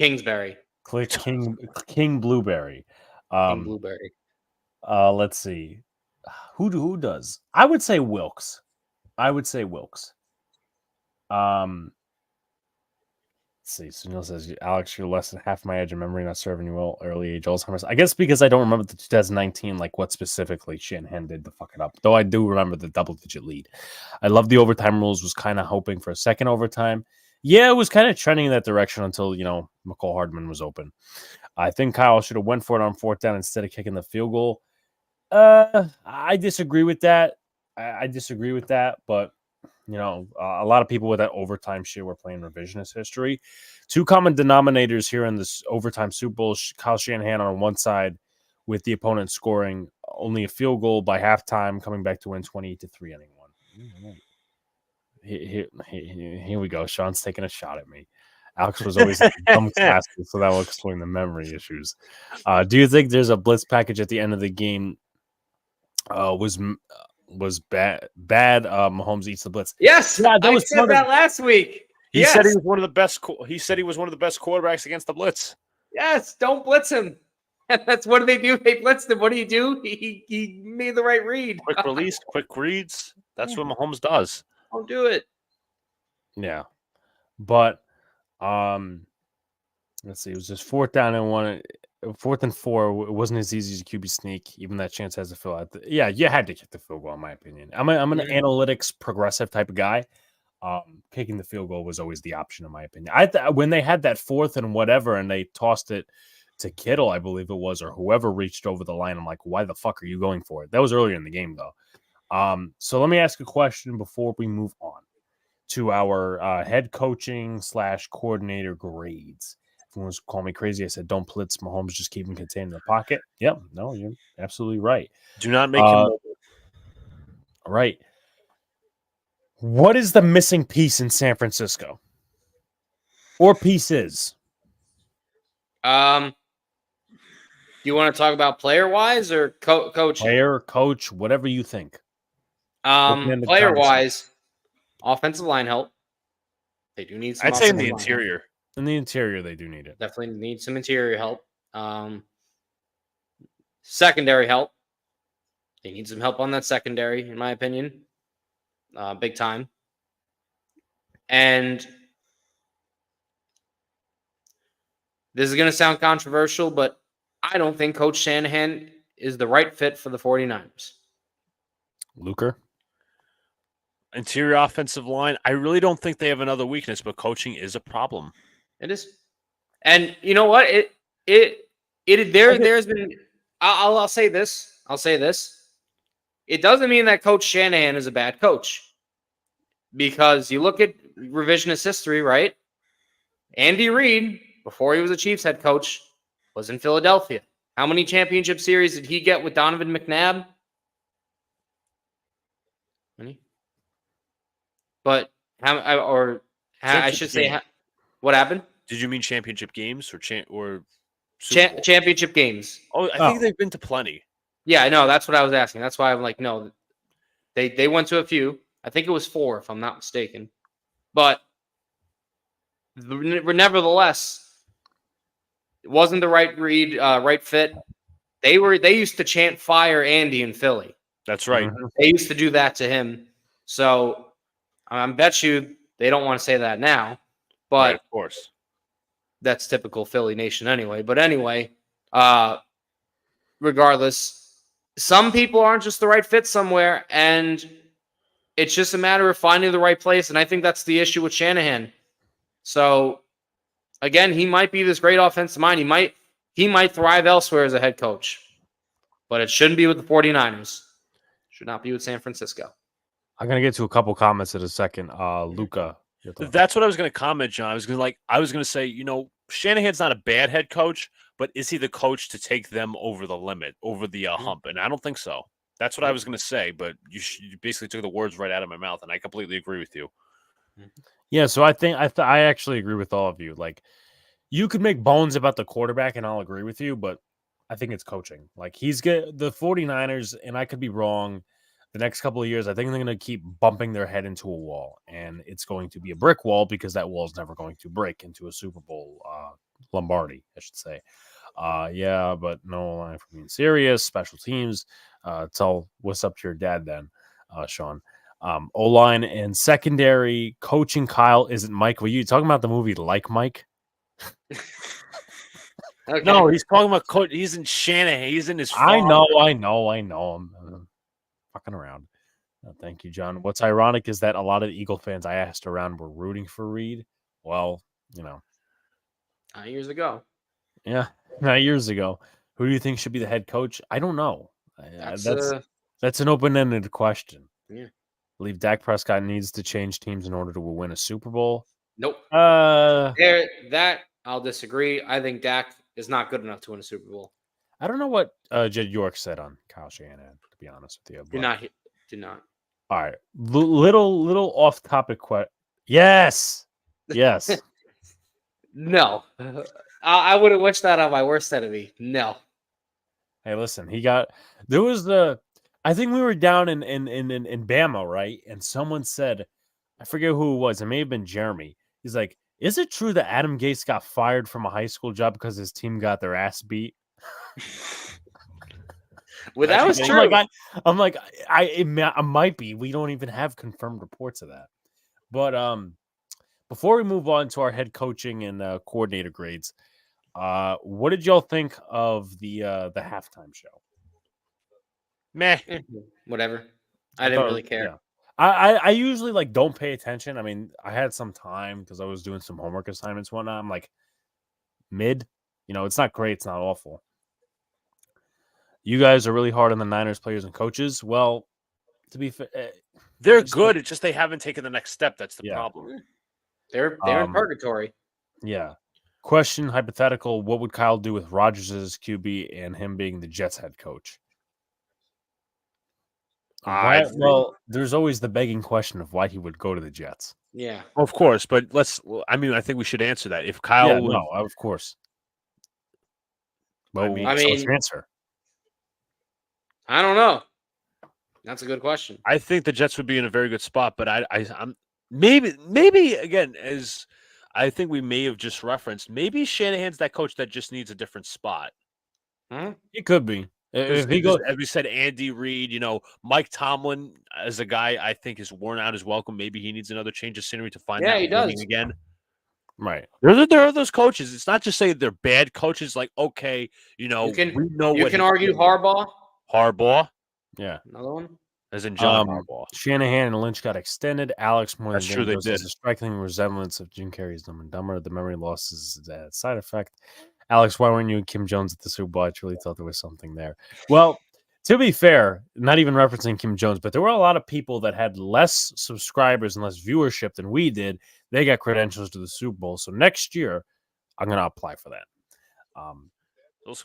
Kingsbury. King Blueberry. King Blueberry. Let's see. Who does? I would say Wilkes. Let's see. Sunil says, Alex, you're less than half my age of memory, not serving you well. Early age Alzheimer's. I guess because I don't remember the 2019, like what specifically Shanahan did to fuck it up. Though I do remember the double-digit lead. I love the overtime rules. Was kind of hoping for a second overtime. Yeah, it was kind of trending in that direction until McCall Hardman was open. I think Kyle should have went for it on fourth down instead of kicking the field goal. I disagree with that. I disagree with that, but A lot of people with that overtime shit were playing revisionist history. Two common denominators here in this overtime Super Bowl: Kyle Shanahan on one side, with the opponent scoring only a field goal by halftime, coming back to win 28-3 inning one. Here we go. Sean's taking a shot at me. Alex was always dumb classes, so that will explain the memory issues. Do you think there's a blitz package at the end of the game? Was bad. Mahomes eats the blitz. Yes, Yeah, that I was said that last week. He said he was one of the best. He said he was one of the best quarterbacks against the blitz. Yes, don't blitz him. That's what do they do? They blitzed him. What do you do? He made the right read. Quick release, quick reads. That's what Mahomes does. Don't do it. Yeah, but let's see. It was just 4th down and 1, 4th and 4. It wasn't as easy as a QB sneak. Even that chance has to fill out. Yeah, you had to kick the field goal, in my opinion. I'm an analytics progressive type of guy. Kicking the field goal was always the option, in my opinion. When they had that 4th and whatever, and they tossed it to Kittle, I believe it was, or whoever reached over the line, I'm like, why the fuck are you going for it? That was earlier in the game, though. So let me ask a question before we move on to our head coaching / coordinator grades. Everyone's calling me crazy. I said, don't blitz Mahomes, just keep him contained in the pocket. Yep, no, you're absolutely right. Do not make him mobile. Right. What is the missing piece in San Francisco? Or pieces? Do you want to talk about player-wise or coaching? Player, coach, whatever you think. Player-wise, offensive line help. They do need some. I'd say in the interior. In the interior, they do need it. Definitely need some interior help. Secondary help. They need some help on that secondary, in my opinion. Big time. And this is going to sound controversial, but I don't think Coach Shanahan is the right fit for the 49ers. Luker? Interior offensive line. I really don't think they have another weakness, but coaching is a problem. It is. And you know what? There's been I'll say this. It doesn't mean that Coach Shanahan is a bad coach. Because you look at revisionist history, right? Andy Reid, before he was a Chiefs head coach, was in Philadelphia. How many championship series did he get with Donovan McNabb? Many. But I should say, what happened? Did you mean championship games or championship games? Oh, I think they've been to plenty. Yeah, I know. That's what I was asking. That's why I'm like, no, they went to a few. I think it was 4, if I'm not mistaken. But nevertheless, it wasn't the right read, right fit. They used to chant "Fire Andy" in Philly. That's right. They used to do that to him. So I bet you they don't want to say that now. But right, of course, that's typical Philly Nation anyway. But anyway, regardless, some people aren't just the right fit somewhere, and it's just a matter of finding the right place, and I think that's the issue with Shanahan. So, again, he might be this great offensive mind. He might thrive elsewhere as a head coach, but it shouldn't be with the 49ers. Should not be with San Francisco. I'm going to get to a couple comments in a second. Luca. That's what I was going to comment, John. I was going to say, Shanahan's not a bad head coach, but is he the coach to take them over the limit, over the hump? And I don't think so. That's what I was going to say, but you basically took the words right out of my mouth, and I completely agree with you. Yeah, so I think I actually agree with all of you. Like, you could make bones about the quarterback, and I'll agree with you, but I think it's coaching. Like, he's good. The 49ers, and I could be wrong, the next couple of years, I think they're going to keep bumping their head into a wall, and it's going to be a brick wall because that wall is never going to break into a Super Bowl Lombardi, I should say. Yeah, but no line for being serious. Special teams. Tell what's up to your dad then, Sean. O-line and secondary coaching. Kyle isn't Mike. Were you talking about the movie Like Mike? Okay. No, he's talking about coach. He's in Shanahan. He's in his. I know. I'm fucking around. Thank you, John. What's ironic is that a lot of the Eagle fans I asked around were rooting for Reed. Well, 9 years ago. Yeah, 9 years ago. Who do you think should be the head coach? I don't know. That's an open-ended question. Yeah. Believe Dak Prescott needs to change teams in order to win a Super Bowl. Nope. I That I'll disagree. I think Dak is not good enough to win a Super Bowl. don't know what Jed York said on Kyle Shanahan, to be honest with you. Do not. All right, little off topic question. Yes. No. I wouldn't wish that on my worst enemy. No. Hey, listen, there was I think we were down in Bama, right? And someone said, I forget who it was. It may have been Jeremy. He's like, is it true that Adam Gase got fired from a high school job because his team got their ass beat? Well, that was true. I'm like, it might be. We don't even have confirmed reports of that. But before we move on to our head coaching and coordinator grades, what did y'all think of the halftime show? Meh. Whatever. I didn't really care. Yeah. I usually like don't pay attention. I mean, I had some time because I was doing some homework assignments and whatnot. I'm like mid. It's not great. It's not awful. You guys are really hard on the Niners players and coaches. Well, to be fair, they're good. It's just they haven't taken the next step. That's the problem. They're in purgatory. Yeah. Question, hypothetical, what would Kyle do with Rodgers as QB and him being the Jets head coach? Well, there's always the begging question of why he would go to the Jets. Yeah. Of course, but I think we should answer that. If Kyle of course. Well, what's your answer? I don't know. That's a good question. I think the Jets would be in a very good spot, but I'm maybe again, as I think we may have just referenced, maybe Shanahan's that coach that just needs a different spot. It could be. If he goes, as we said, Andy Reid, Mike Tomlin as a guy I think is worn out his welcome. Maybe he needs another change of scenery to find that he does again. Right. There are those coaches. It's not just saying they're bad coaches. Like, okay, we know you can argue Harbaugh. Harbaugh. Yeah. Another one. As in John Harbaugh. Shanahan and Lynch got extended. Alex more That's true. They did. A striking resemblance of Jim Carrey's Dumb and Dumber. The memory loss is a side effect. Alex, why weren't you and Kim Jones at the Super Bowl? I truly thought there was something there. Well, to be fair, not even referencing Kim Jones, but there were a lot of people that had less subscribers and less viewership than we did. They got credentials to the Super Bowl. So next year, I'm going to apply for that.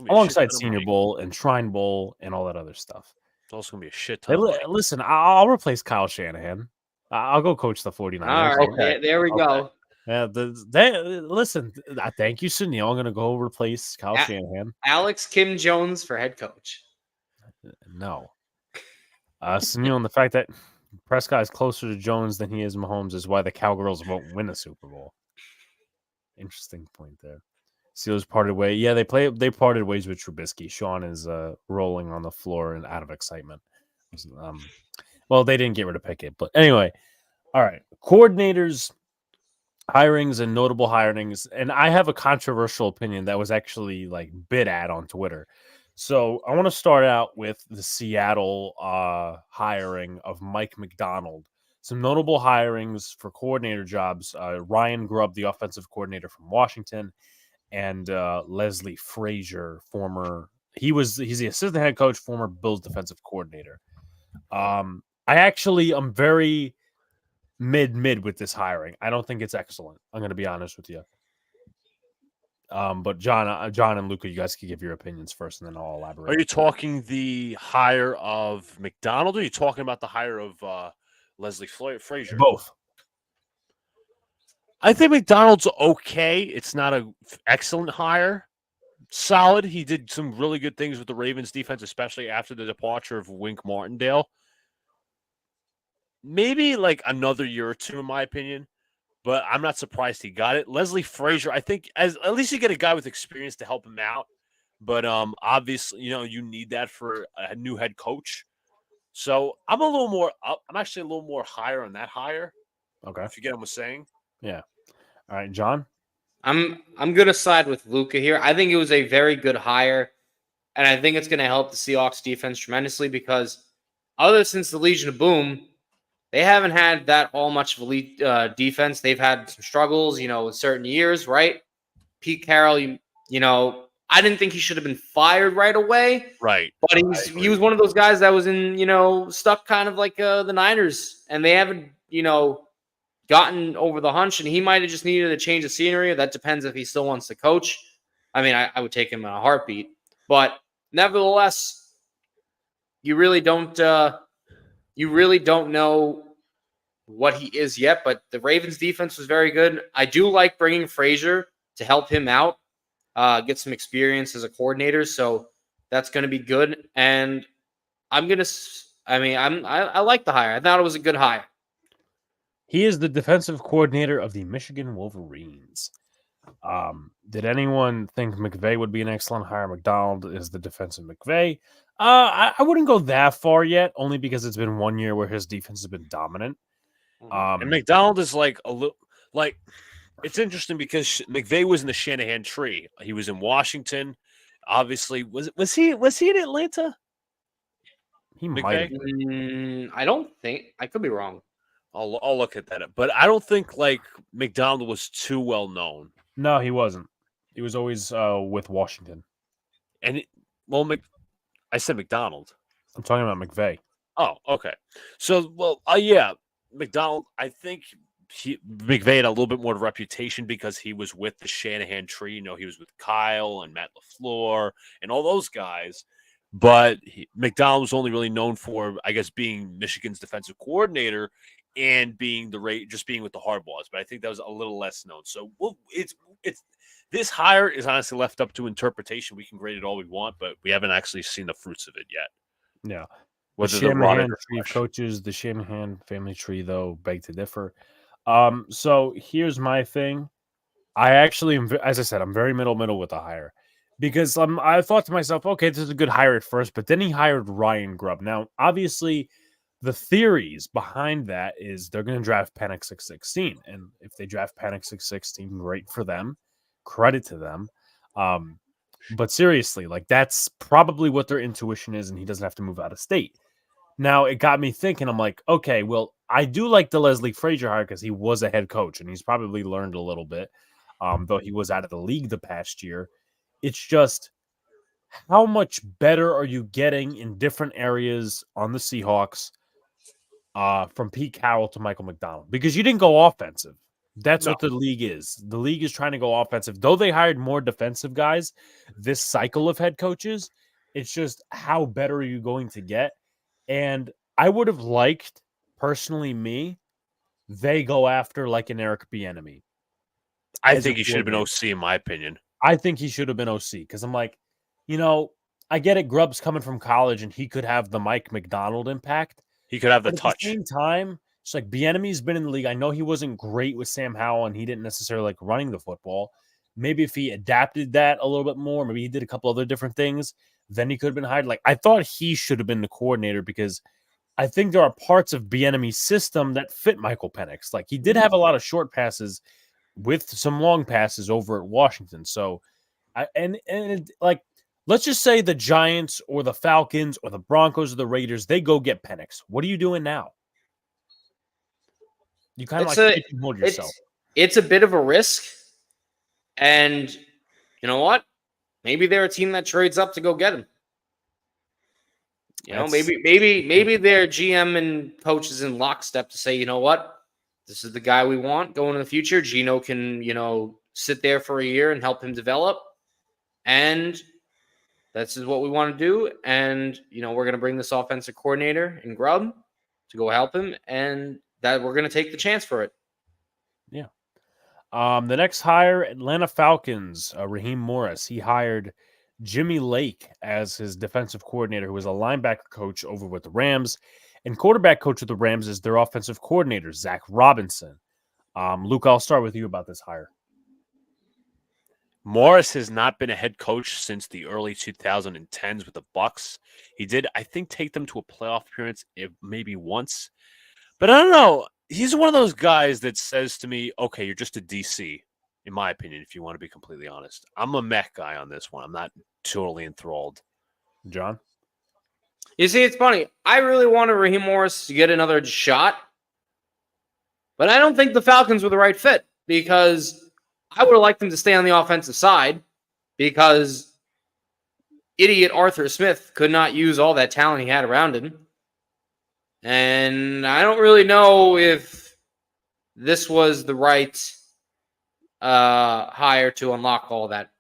Alongside Senior Bowl and Shrine Bowl and all that other stuff. It's also going to be a shit ton. Listen, I'll replace Kyle Shanahan. I'll go coach the 49ers. All right, okay. There we go. Yeah, listen, thank you, Sunil. I'm going to go replace Kyle Shanahan. Alex Kim Jones for head coach. No. Sunil, and the fact that Prescott is closer to Jones than he is Mahomes is why the Cowgirls won't win a Super Bowl. Interesting point there. Steelers parted ways. Yeah, they parted ways with Trubisky. Sean is rolling on the floor and out of excitement. Well, they didn't get rid of Pickett, but anyway. All right, coordinators, hirings, and notable hirings. And I have a controversial opinion that was actually bid at on Twitter. So I want to start out with the Seattle hiring of Mike McDonald. Some notable hirings for coordinator jobs: Ryan Grubb, the offensive coordinator from Washington, and Leslie Frazier, he's the assistant head coach, former Bills defensive coordinator. I actually am very mid with this hiring. I don't think it's excellent. I'm going to be honest with you. But John and Luca, you guys can give your opinions first, and then I'll elaborate. Are you talking the hire of McDonald, or are you talking about the hire of Leslie Frazier? Both. I think McDonald's okay. It's not an excellent hire. Solid. He did some really good things with the Ravens defense, especially after the departure of Wink Martindale. Maybe another year or two, in my opinion, but I'm not surprised he got it. Leslie Frazier, I think, at least you get a guy with experience to help him out. But obviously, you need that for a new head coach. So I'm actually a little more higher on that hire. Okay. If you get what I'm saying. Yeah. All right, John. I'm gonna side with Luca here. I think it was a very good hire, and I think it's gonna help the Seahawks defense tremendously because other since the Legion of Boom, they haven't had that all much of elite defense. They've had some struggles, in certain years, right? Pete Carroll, I didn't think he should have been fired right away. Right. But he was one of those guys that was stuck kind of like the Niners, and they haven't, gotten over the hunch, and he might have just needed a change of scenery. That depends if he still wants to coach. I mean, I would take him in a heartbeat, but nevertheless, you really don't know what he is yet. But the Ravens defense was very good. I do like bringing Frazier to help him out, get some experience as a coordinator. So that's going to be good. And I like the hire. I thought it was a good hire. He is the defensive coordinator of the Michigan Wolverines. Did anyone think McVay would be an excellent hire? McDonald is the defensive McVay. I wouldn't go that far yet, only because it's been 1 year where his defense has been dominant. And McDonald is like a little like it's interesting because McVay was in the Shanahan tree. He was in Washington. Obviously, was he in Atlanta? He might. I don't think. I could be wrong. I'll look at that. But I don't think like McDonald was too well known. No, he wasn't. He was always with Washington. And I said McDonald. I'm talking about McVay. Oh, okay. So, yeah, McDonald. I think McVay had a little bit more reputation because he was with the Shanahan tree. He was with Kyle and Matt LaFleur and all those guys. But McDonald was only really known for, I guess, being Michigan's defensive coordinator and being just being with the Hardballs. But I think that was a little less known. So it's this hire is honestly left up to interpretation. We can grade it all we want, but we haven't actually seen the fruits of it yet. Yeah. The Shanahan tree of coaches, the Shanahan family tree, though, beg to differ. So here's my thing. I actually, as I said, I'm very middle with the hire. Because I thought to myself, okay, this is a good hire at first, but then he hired Ryan Grubb. Now, obviously, the theories behind that is they're going to draft Penix 616. And if they draft Penix 616, great for them. Credit to them. But seriously, like that's probably what their intuition is, and he doesn't have to move out of state. Now, it got me thinking, I'm like, okay, well, I do like the Leslie Frazier hire because he was a head coach, and he's probably learned a little bit, though he was out of the league the past year. It's just how much better are you getting in different areas on the Seahawks from Pete Carroll to Michael McDonald? Because you didn't go offensive. That's what the league is. The league is trying to go offensive. Though they hired more defensive guys this cycle of head coaches, it's just how better are you going to get? And I would have liked, personally, they go after like an Eric Bieniemy. I think he should have been OC, in my opinion. I think he should have been OC because I'm like, I get it. Grubb's coming from college and he could have the Mike McDonald impact. He could have the touch. At the same time, it's like Bieniemy's been in the league. I know he wasn't great with Sam Howell and he didn't necessarily like running the football. Maybe if he adapted that a little bit more, maybe he did a couple other different things, then he could have been hired. Like I thought he should have been the coordinator because I think there are parts of Bieniemy's system that fit Michael Penix. Like he did have a lot of short passes with some long passes over at Washington. So, let's just say the Giants or the Falcons or the Broncos or the Raiders, they go get Penix. What are you doing now? You kind of hold yourself. It's a bit of a risk. And you know what? Maybe they're a team that trades up to go get him. Maybe their GM and coach is in lockstep to say, you know what? This is the guy we want going in the future. Gino can, sit there for a year and help him develop. And this is what we want to do. And, we're going to bring this offensive coordinator in Grubb to go help him. And that we're going to take the chance for it. Yeah. The next hire, Atlanta Falcons, Raheem Morris. He hired Jimmy Lake as his defensive coordinator, who was a linebacker coach over with the Rams. And quarterback coach of the Rams is their offensive coordinator, Zach Robinson. Luke, I'll start with you about this hire. Morris has not been a head coach since the early 2010s with the Bucs. He did, I think, take them to a playoff appearance maybe once. But I don't know. He's one of those guys that says to me, okay, you're just a DC, in my opinion, if you want to be completely honest. I'm a mech guy on this one. I'm not totally enthralled. John? You see, it's funny. I really wanted Raheem Morris to get another shot, but I don't think the Falcons were the right fit because I would have liked him to stay on the offensive side because idiot Arthur Smith could not use all that talent he had around him. And I don't really know if this was the right hire to unlock all that.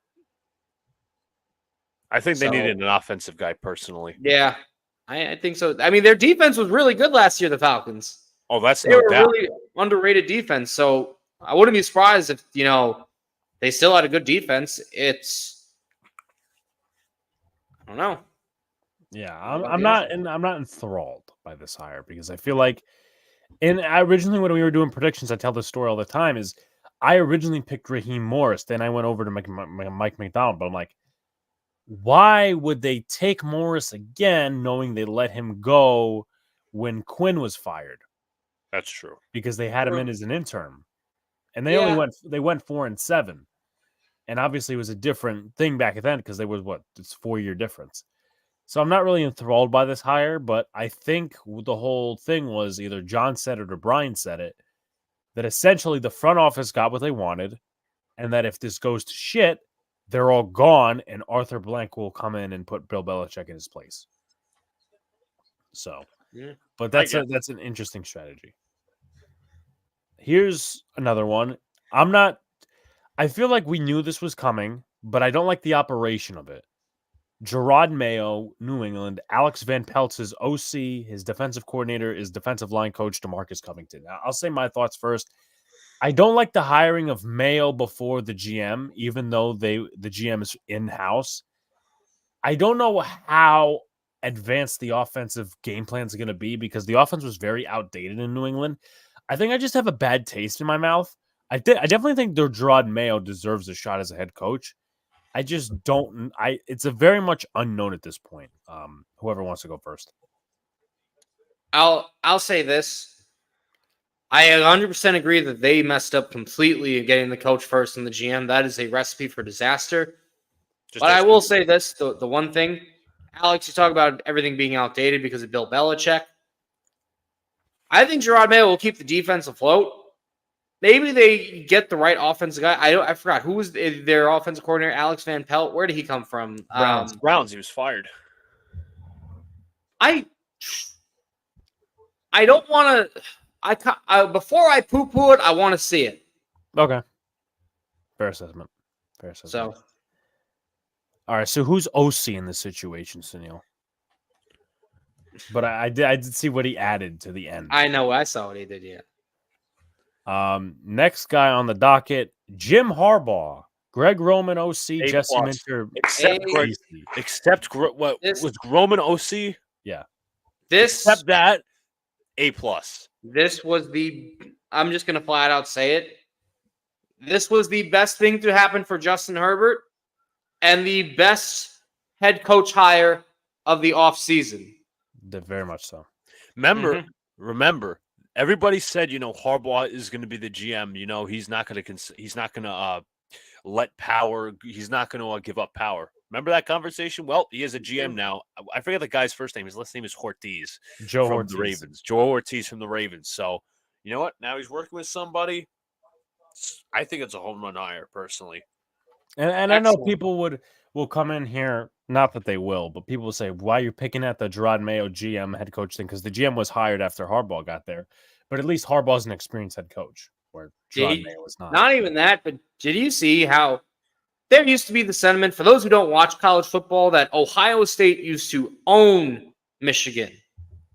I think they needed an offensive guy personally. Yeah, I think so. I mean, their defense was really good last year, the Falcons. Oh, that's They were a really underrated defense. So I wouldn't be surprised if, they still had a good defense. I don't know. Yeah, I'm not enthralled by this hire because I feel like, originally when we were doing predictions, I tell this story all the time. Is I originally picked Raheem Morris, then I went over to Mike McDonald, but I'm like, why would they take Morris again, knowing they let him go when Quinn was fired? That's true because they had him in as an intern, and they only went 4-7, and obviously it was a different thing back then because they was it's 4-year difference. So I'm not really enthralled by this hire, but I think the whole thing was either John said it or Brian said it, that essentially the front office got what they wanted, and that if this goes to shit, they're all gone, and Arthur Blank will come in and put Bill Belichick in his place. So, but that's an interesting strategy. Here's another one. I feel like we knew this was coming, but I don't like the operation of it. Gerard Mayo, New England. Alex Van Pelt's his OC. His defensive coordinator is defensive line coach DeMarcus Covington. Now, I'll say my thoughts first. I don't like the hiring of Mayo before the GM, even though the GM is in-house. I don't know how advanced the offensive game plan is going to be because the offense was very outdated in New England. I think I just have a bad taste in my mouth. I definitely think Gerard Mayo deserves a shot as a head coach. I just don't. It's a very much unknown at this point. Whoever wants to go first. I'll say this. I 100% agree that they messed up completely in getting the coach first and the GM. That is a recipe for disaster. But I will say this: the one thing, Alex, you talk about everything being outdated because of Bill Belichick. I think Gerard Mayo will keep the defense afloat. Maybe they get the right offensive guy. I forgot who was their offensive coordinator. Alex Van Pelt. Where did he come from? Browns. He was fired. I don't want to. Before I poo-poo it, I want to see it. Okay. Fair assessment. So, all right. So who's OC in this situation, Sunil? But I did see what he added to the end. I know. I saw what he did. Yeah. Next guy on the docket, Jim Harbaugh, Greg Roman, OC, Jesse Minter, except Roman OC. Yeah, except that A+. This was I'm just gonna flat out say it. This was the best thing to happen for Justin Herbert, and the best head coach hire of the offseason. Very much so. Remember. Everybody said, Harbaugh is going to be the GM. He's not going to let power. He's not going to give up power. Remember that conversation? Well, he is a GM now. I forget the guy's first name. His last name is Ortiz. Joe from Ortiz. The Ravens. Joe Ortiz from the Ravens. So, you know what? Now he's working with somebody. I think it's a home run hire, personally. And I know people will come in here. Not that they will, but people will say, why are you picking at the Gerard Mayo GM head coach thing? Because the GM was hired after Harbaugh got there. But at least Harbaugh's an experienced head coach, where Gerard Mayo was not. Not even that, but did you see how there used to be the sentiment, for those who don't watch college football, that Ohio State used to own Michigan?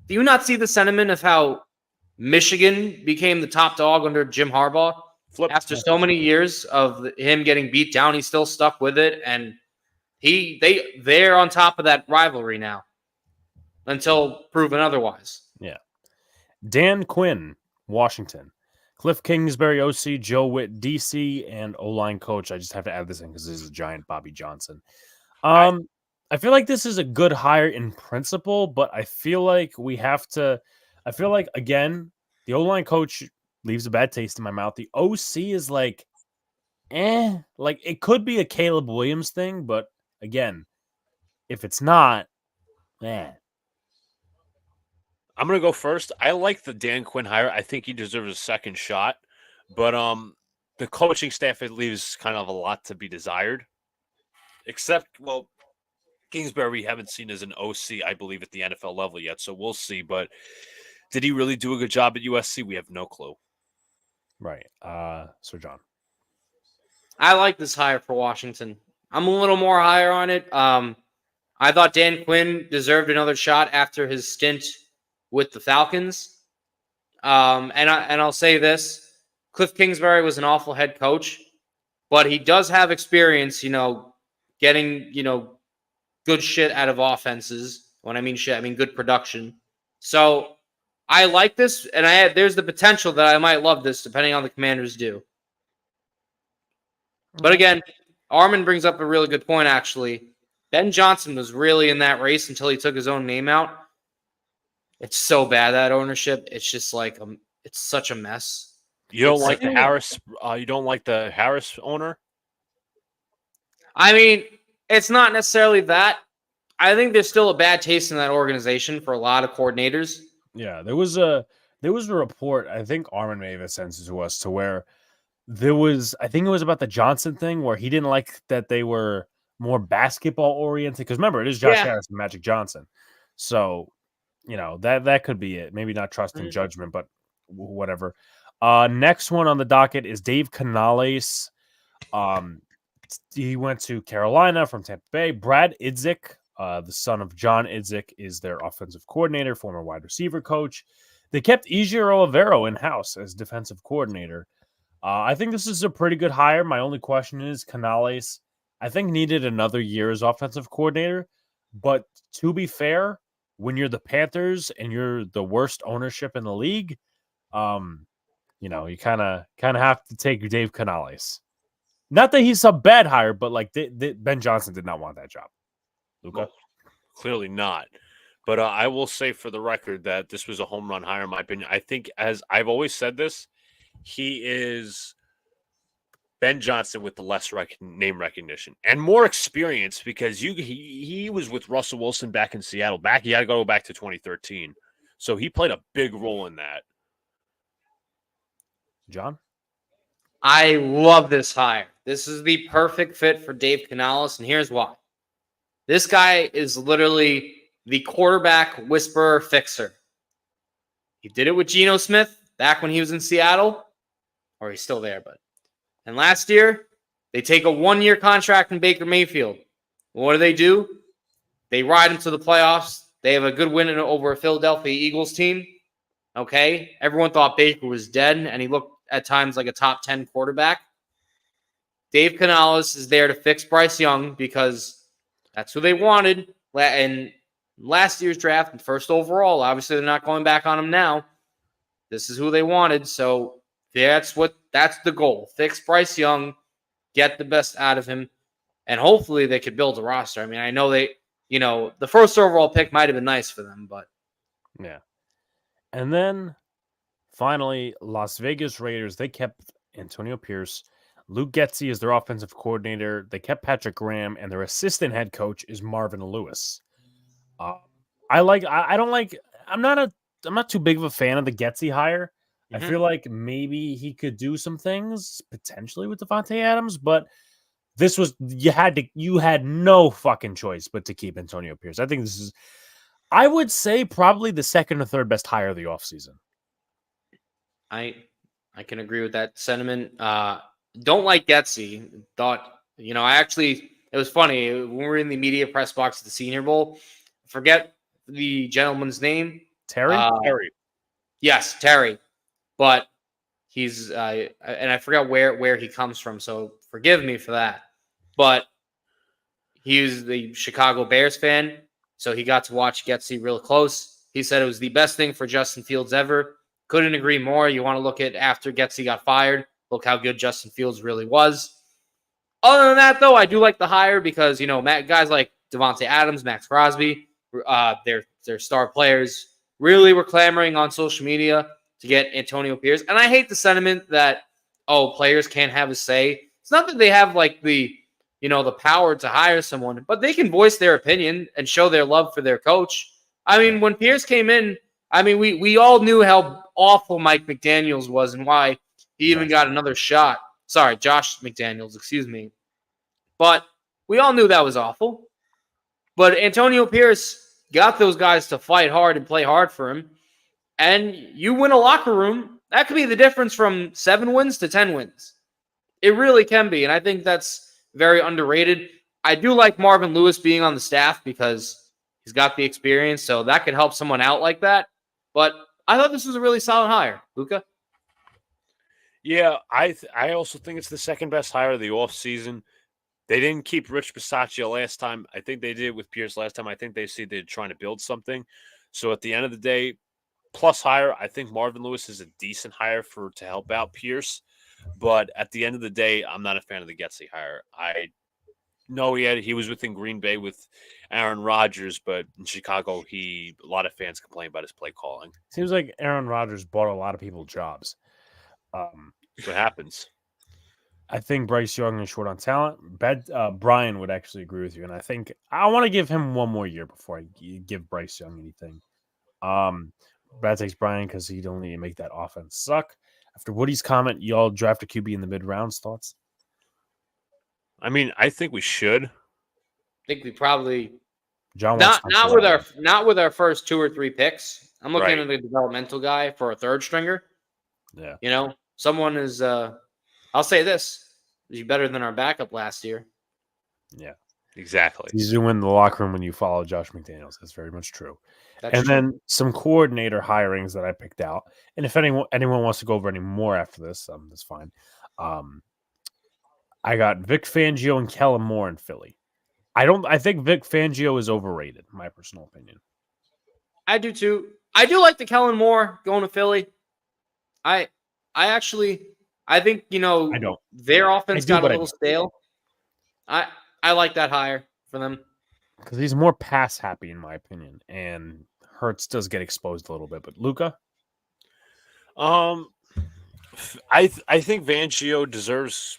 Do you not see the sentiment of how Michigan became the top dog under Jim Harbaugh? After so many years of him getting beat down, he's still stuck with it, and they're on top of that rivalry now until proven otherwise. Yeah. Dan Quinn, Washington. Cliff Kingsbury, OC. Joe Witt, DC, and O-line coach. I just have to add this in because this is a giant Bobby Johnson. I feel like this is a good hire in principle, but I feel like again, the O-line coach leaves a bad taste in my mouth. The OC is like it could be a Caleb Williams thing, but again, if it's not, I'm going to go first. I like the Dan Quinn hire. I think he deserves a second shot. But the coaching staff, it leaves kind of a lot to be desired. Except, Kingsbury we haven't seen as an OC, I believe, at the NFL level yet, so we'll see. But did he really do a good job at USC? We have no clue. Right. Sir John. I like this hire for Washington. I'm a little more higher on it. I thought Dan Quinn deserved another shot after his stint with the Falcons. And I'll say this: Cliff Kingsbury was an awful head coach, but he does have experience, getting, good shit out of offenses. When I mean shit, I mean good production. So I like this, and there's the potential that I might love this, depending on the Commanders do. But again, Armin brings up a really good point, actually. Ben Johnson was really in that race until he took his own name out. It's so bad, that ownership. It's just like it's such a mess. You don't like the Harris? You don't like the Harris owner? I mean, it's not necessarily that. I think there's still a bad taste in that organization for a lot of coordinators. Yeah, there was a report. I think Armin may have sent it to us to where there was. I think it was about the Johnson thing where he didn't like that they were more basketball oriented. Because remember, it is Josh Harris and Magic Johnson, so that could be it. Maybe not trust in judgment, but whatever. Next one on the docket is Dave Canales. He went to Carolina from Tampa Bay. Brad Idzik, the son of John Idzik, is their offensive coordinator, former wide receiver coach. They kept Ejiro Olivero in-house as defensive coordinator. I think this is a pretty good hire. My only question is Canales, I think, needed another year as offensive coordinator. But to be fair, when you're the Panthers and you're the worst ownership in the league, you kind of have to take Dave Canales. Not that he's a bad hire, but like Ben Johnson did not want that job. Luca? Well, clearly not. But I will say for the record that this was a home run hire, in my opinion. I think, as I've always said this, he is Ben Johnson with the less name recognition and more experience, because he was with Russell Wilson back in Seattle. He had to go back to 2013. So he played a big role in that. John? I love this hire. This is the perfect fit for Dave Canales, and here's why. This guy is literally the quarterback whisperer fixer. He did it with Geno Smith back when he was in Seattle, or he's still there, but. And last year, they take a 1-year contract from Baker Mayfield. What do? They ride him to the playoffs. They have a good win over a Philadelphia Eagles team. Okay? Everyone thought Baker was dead, and he looked at times like a top 10 quarterback. Dave Canales is there to fix Bryce Young because that's who they wanted. And last year's draft and first overall, obviously they're not going back on him now. This is who they wanted. So that's the goal. Fix Bryce Young, get the best out of him, and hopefully they could build a roster. I mean, I know the first overall pick might have been nice for them, but yeah. And then finally, Las Vegas Raiders, they kept Antonio Pierce. Luke Getsy is their offensive coordinator. They kept Patrick Graham, and their assistant head coach is Marvin Lewis. I'm not too big of a fan of the Getsy hire. I feel like maybe he could do some things potentially with Devontae Adams, but this was you had no fucking choice but to keep Antonio Pierce. I think this is, I would say, probably the second or third best hire of the offseason. I can agree with that sentiment. Don't like Getsy. It was funny when we were in the media press box at the Senior Bowl. Forget the gentleman's name. Terry. Yes, Terry. But he's and I forgot where he comes from, so forgive me for that. But he was the Chicago Bears fan, so he got to watch Getsy real close. He said it was the best thing for Justin Fields ever. Couldn't agree more. You want to look at after Getsy got fired, look how good Justin Fields really was. Other than that, though, I do like the hire because, guys like Devontae Adams, Max Crosby, their star players really were clamoring on social media to get Antonio Pierce. And I hate the sentiment that, players can't have a say. It's not that they have the power to hire someone, but they can voice their opinion and show their love for their coach. I mean, when Pierce came in, we all knew how awful Mike McDaniels was and why he even got another shot. Sorry, Josh McDaniels, excuse me. But we all knew that was awful. But Antonio Pierce got those guys to fight hard and play hard for him. And you win a locker room, that could be the difference from 7 wins to 10 wins. It really can be. And I think that's very underrated. I do like Marvin Lewis being on the staff because he's got the experience. So that could help someone out like that. But I thought this was a really solid hire. Luka? Yeah, I also think it's the second best hire of the offseason. They didn't keep Rich Bisaccia last time. I think they did with Pierce last time. I think they see they're trying to build something. So at the end of the day, plus hire, I think Marvin Lewis is a decent hire to help out Pierce. But at the end of the day, I'm not a fan of the Getsy hire. I know he was within Green Bay with Aaron Rodgers, but in Chicago, a lot of fans complain about his play calling. Seems like Aaron Rodgers bought a lot of people jobs. That's what happens. I think Bryce Young is short on talent. Brian would actually agree with you, and I think I want to give him one more year before I give Bryce Young anything. Brad takes Brian because he'd only make that offense suck. After Woody's comment, y'all draft a QB in the mid rounds. Thoughts? I mean, I think we should. I think we probably John not with our first 2 or 3 picks. I'm looking at a developmental guy for a third stringer. Yeah, someone is. I'll say this: is he better than our backup last year? Yeah, exactly. He's to win the locker room when you follow Josh McDaniels. That's very much true. Then some coordinator hirings that I picked out. And if anyone wants to go over any more after this, that's fine. I got Vic Fangio and Kellen Moore in Philly. I think Vic Fangio is overrated, in my personal opinion. I do too. I do like the Kellen Moore going to Philly. I think I don't. Their offense got a little stale. I like that hire for them because he's more pass happy in my opinion, and Hurts does get exposed a little bit. But Luka, I think Fangio deserves.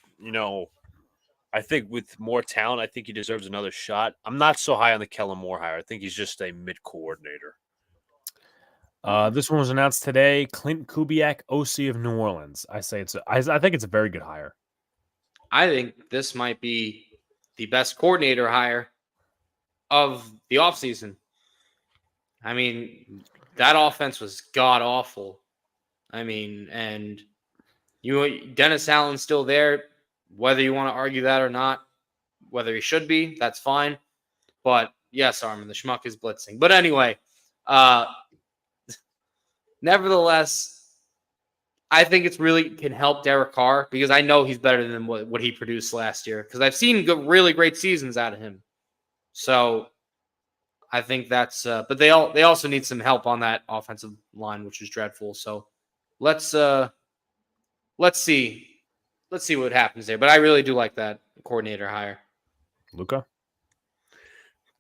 I think with more talent, I think he deserves another shot. I'm not so high on the Kellen Moore hire. I think he's just a mid coordinator. This one was announced today. Clint Kubiak, OC of New Orleans. I think it's a very good hire. I think this might be the best coordinator hire of the offseason. I mean, that offense was god awful. I mean, and Dennis Allen's still there. Whether you want to argue that or not, whether he should be, that's fine. But yes, Armin, the schmuck is blitzing. But anyway, nevertheless, I think it's really can help Derek Carr because I know he's better than what he produced last year because I've seen really great seasons out of him. So I think that's but they also need some help on that offensive line, which is dreadful. So let's see what happens there. But I really do like that coordinator hire. Luka?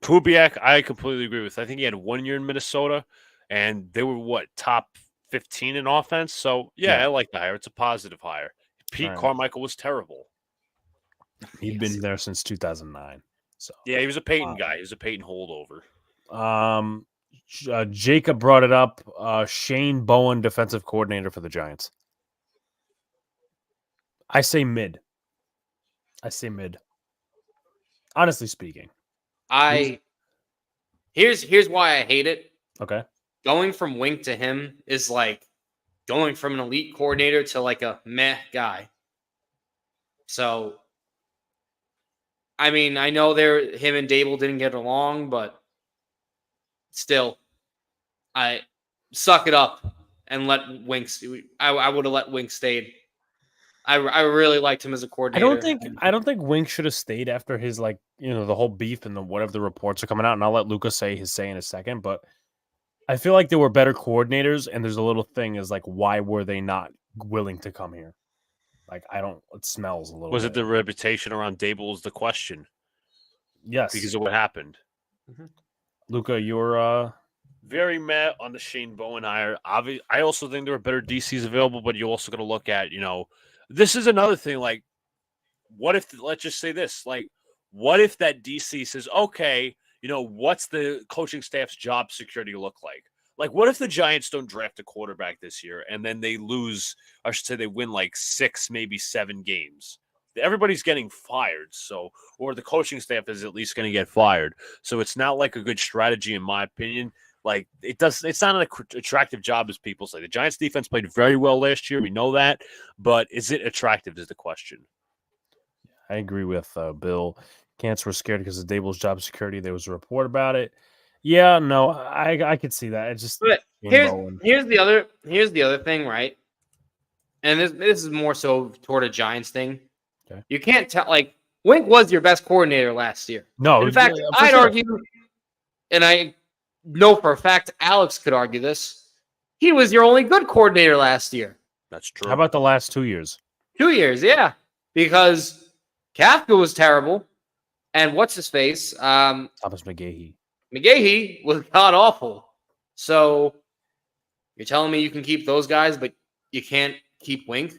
Kubiak, I completely agree with. I think he had 1 year in Minnesota, and they were top 15 in offense. So yeah, I like the hire. It's a positive hire. Pete Carmichael was terrible. He'd been there since 2009. So yeah, he was a Peyton guy. He was a Peyton holdover. Jacob brought it up. Shane Bowen, defensive coordinator for the Giants. I say mid. Honestly speaking. Here's why I hate it. Okay. Going from Wink to him is like going from an elite coordinator to like a meh guy. So, I mean, I know him and Dable didn't get along, but still, I suck it up and let Wink. I would have let Wink stay. I really liked him as a coordinator. I don't think Wink should have stayed after his the whole beef and whatever the reports are coming out. And I'll let Luka say his say in a second, but I feel like there were better coordinators, and there's a little thing is why were they not willing to come here? It smells a little. Was it the reputation around Dable is the question? Yes, because of what happened. Mm-hmm. Luka, you're very mad on the Shane Bowen hire. I also think there are better DCs available, but you're also going to look at this is another thing. What if let's just say this? What if that DC says, okay, what's the coaching staff's job security look like? What if the Giants don't draft a quarterback this year and then they lose, I should say they win 6, maybe 7 games? everybody's getting fired. So, or the coaching staff is at least going to get fired. So it's not like a good strategy, in my opinion. Like it's not an attractive job as people say. The Giants defense played very well last year. We know that, but is it attractive is the question. I agree with Bill. Cants were scared because of Dable's job security. There was a report about it. Yeah, no, I could see that. It's just But here's the other thing, right? And this is more so toward a Giants thing. Okay. You can't tell. Like Wink was your best coordinator last year. No, in fact, I'd argue, and I know for a fact Alex could argue this. He was your only good coordinator last year. That's true. How about the last 2 years? 2 years, yeah, because Kafka was terrible, and what's his face? Thomas McGahee. McGahee was god awful. So you're telling me you can keep those guys, but you can't keep Wink?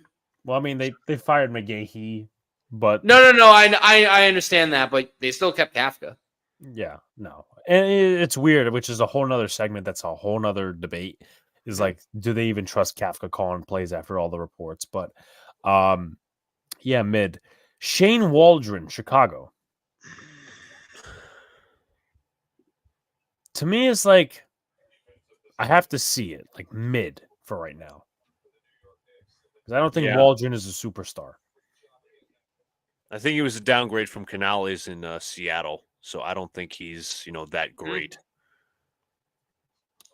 Well, I mean, they fired McGahee, but No. I understand that, but they still kept Kafka. Yeah, no. And it's weird, which is a whole nother segment. That's a whole nother debate. Is like, do they even trust Kafka calling plays after all the reports? But yeah, mid. Shane Waldron, Chicago. To me, it's like I have to see it, like mid for right now. Because I don't think Waldron is a superstar. I think he was a downgrade from Canales in Seattle, so I don't think he's that great.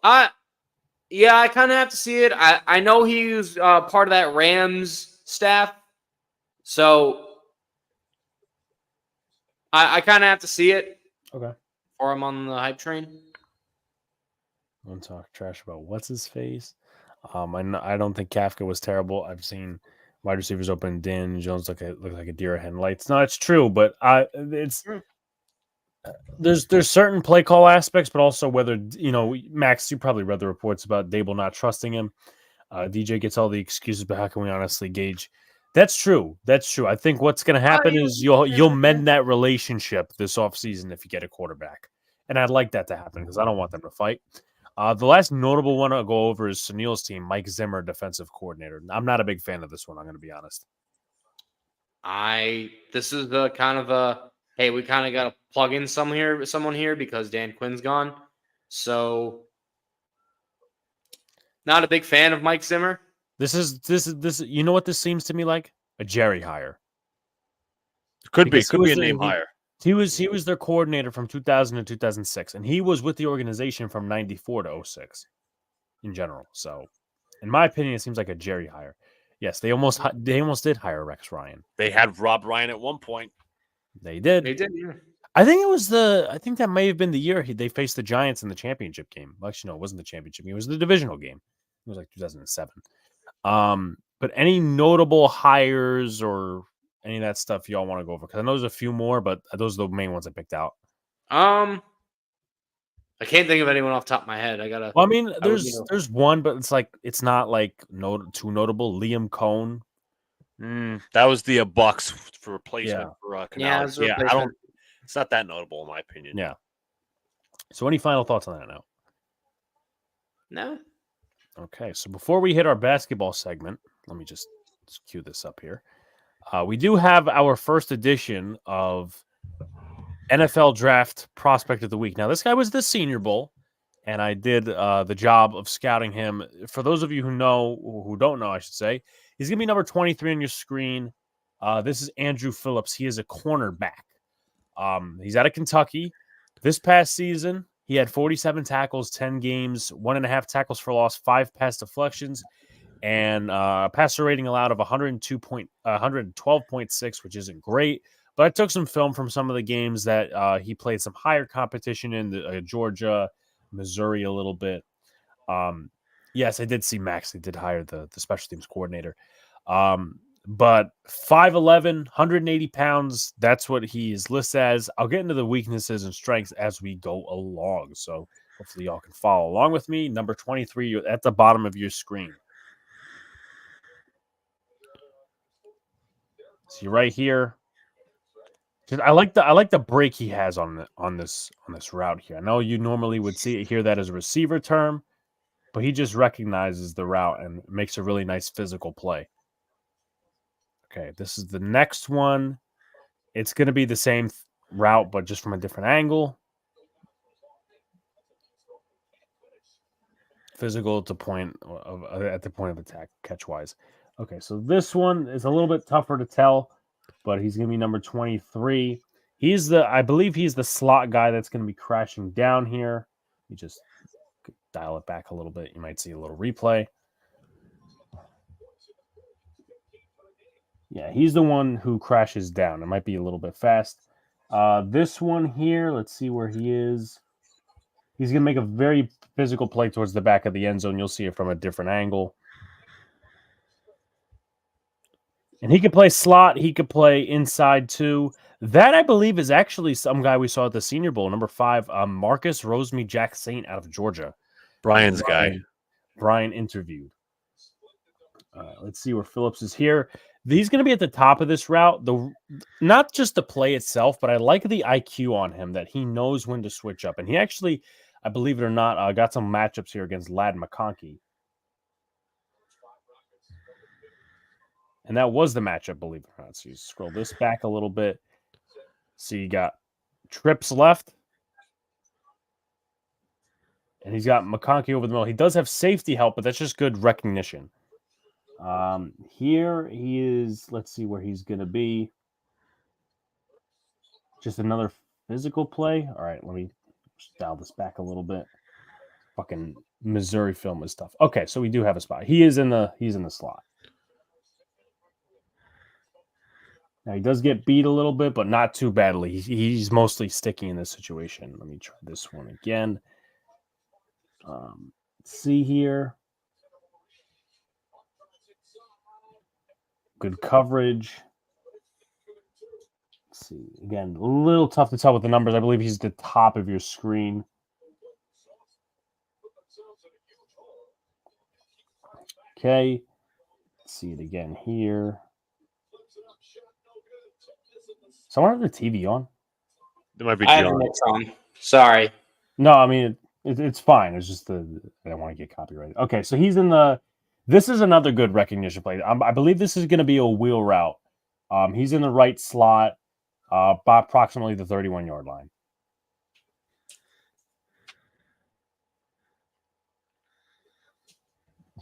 Yeah, I kind of have to see it. I know he was part of that Rams staff, so I kind of have to see it. Okay. Or I'm on the hype train. Don't talk trash about what's his face. I don't think Kafka was terrible. I've seen wide receivers open. Dan Jones look like a deer in headlights. No, it's true, but there's certain play call aspects, but also whether Max, you probably read the reports about Dable not trusting him. DJ gets all the excuses, but how can we honestly gauge? That's true. That's true. I think what's going to happen is you'll mend that relationship this offseason if you get a quarterback, and I'd like that to happen because I don't want them to fight. The last notable one I'll go over is Sunil's team, Mike Zimmer, defensive coordinator. I'm not a big fan of this one. I'm going to be honest. This is the kind of a, hey, we kind of got to plug in someone here because Dan Quinn's gone. So not a big fan of Mike Zimmer. This is you know what this seems to me like? A Jerry hire. Could be a name hire. He was their coordinator from 2000 to 2006, and he was with the organization from 94 to 06 in general. So, in my opinion, it seems like a Jerry hire. Yes, they almost did hire Rex Ryan. They had Rob Ryan at one point. They did. Yeah. I think that may have been the year they faced the Giants in the championship game. Actually, no, it wasn't the championship game. It was the divisional game. It was like 2007. But any notable hires or any of that stuff y'all want to go over? Because I know there's a few more, but those are the main ones I picked out. I can't think of anyone off the top of my head. Well, I mean, there's one, but it's not like too notable. Liam Cohn. That was the Bucks for replacement for Canales. Yeah, it's not that notable in my opinion. Yeah. So, any final thoughts on that now? No. Okay, so before we hit our basketball segment, let me just cue this up here. We do have our first edition of NFL Draft Prospect of the Week. Now, this guy was the Senior Bowl, and I did the job of scouting him. For those of you who don't know, I should say, he's going to be number 23 on your screen. This is Andrew Phillips. He is a cornerback. He's out of Kentucky. This past season, he had 47 tackles, 10 games, 1.5 tackles for loss, 5 pass deflections, and passer rating allowed of 112.6, which isn't great. But I took some film from some of the games that he played some higher competition in, Georgia, Missouri a little bit. Yes, I did see Max. They did hire the special teams coordinator. But 5'11", 180 pounds, that's what he is listed as. I'll get into the weaknesses and strengths as we go along. So hopefully y'all can follow along with me. Number 23, you're at the bottom of your screen. See right here. I like the break he has on this route here. I know you normally would hear that as a receiver term, but he just recognizes the route and makes a really nice physical play. Okay, this is the next one. It's going to be the same route, but just from a different angle. Physical at the point of attack, catch wise. Okay, so this one is a little bit tougher to tell, but he's going to be number 23. I believe he's the slot guy that's going to be crashing down here. You just dial it back a little bit. You might see a little replay. Yeah, he's the one who crashes down. It might be a little bit fast. This one here, let's see where he is. He's going to make a very physical play towards the back of the end zone. You'll see it from a different angle. And he could play slot. He could play inside too. That, I believe, is actually some guy we saw at the Senior Bowl, number 5, Marcus Rosemy Jack Saint out of Georgia. Brian's guy. Brian interviewed. Let's see where Phillips is here. He's going to be at the top of this route. Not just the play itself, but I like the IQ on him that he knows when to switch up. And he actually, I believe it or not, got some matchups here against Ladd McConkey. And that was the matchup, believe it or not. So you scroll this back a little bit. So you got trips left. And he's got McConkey over the middle. He does have safety help, but that's just good recognition. Here he is. Let's see where he's going to be. Just another physical play. All right, let me dial this back a little bit. Fucking Missouri film is tough. Okay, so we do have a spot. He's in the slot. Now he does get beat a little bit, but not too badly. He's mostly sticky in this situation. Let me try this one again. Let's see here. Good coverage. Let's see. Again, a little tough to tell with the numbers. I believe he's the top of your screen. Okay. Let's see it again here. Someone have the TV on? There might be I have John. the mix on. Sorry. No, I mean, it's fine. It's just I don't want to get copyrighted. Okay, so he's in the... This is another good recognition play. I believe this is going to be a wheel route. He's in the right slot, by approximately the 31-yard line.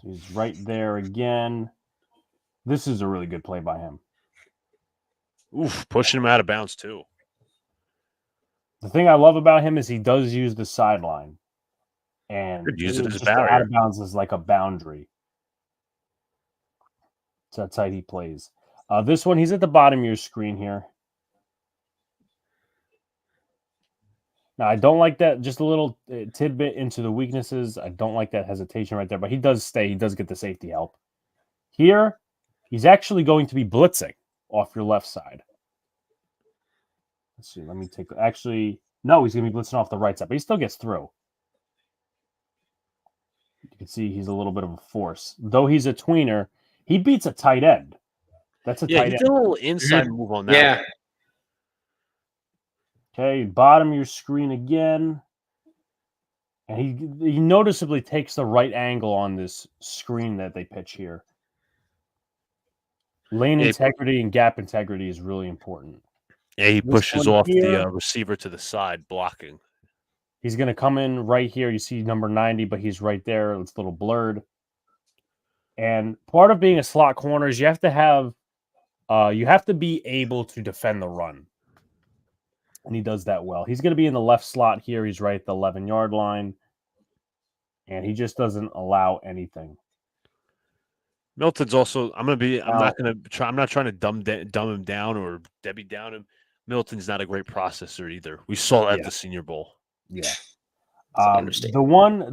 So he's right there again. This is a really good play by him. Oof, pushing him out of bounds too. The thing I love about him is he does use the sideline. And Could use it as a just barrier. out of bounds is like a boundary. So that's how he plays. This one, he's at the bottom of your screen here. Now, I don't like that. Just a little tidbit into the weaknesses. I don't like that hesitation right there, but he does stay. He does get the safety help. Here, he's actually going to be blitzing off your left side. Let's see. Let me take... Actually, no, he's going to be blitzing off the right side, but he still gets through. You can see he's a little bit of a force. Though he's a tweener, he beats a tight end. That's a tight he end. did a little inside move on that. Yeah. one. Okay, bottom of your screen again. And he noticeably takes the right angle on this screen that they pitch here. Lane integrity and gap integrity is really important. Yeah, he This pushes one off here- the receiver to the side, blocking. He's going to come in right here. You see number 90, but he's right there. It's a little blurred. And part of being a slot corner is you have to be able to defend the run. And he does that well. He's going to be in the left slot here. He's right at the 11-yard line. And he just doesn't allow anything. Milton's also. I'm not trying to dumb him down or Debbie down him. Milton's not a great processor either. We saw that at the Senior Bowl. Yeah. Understand. The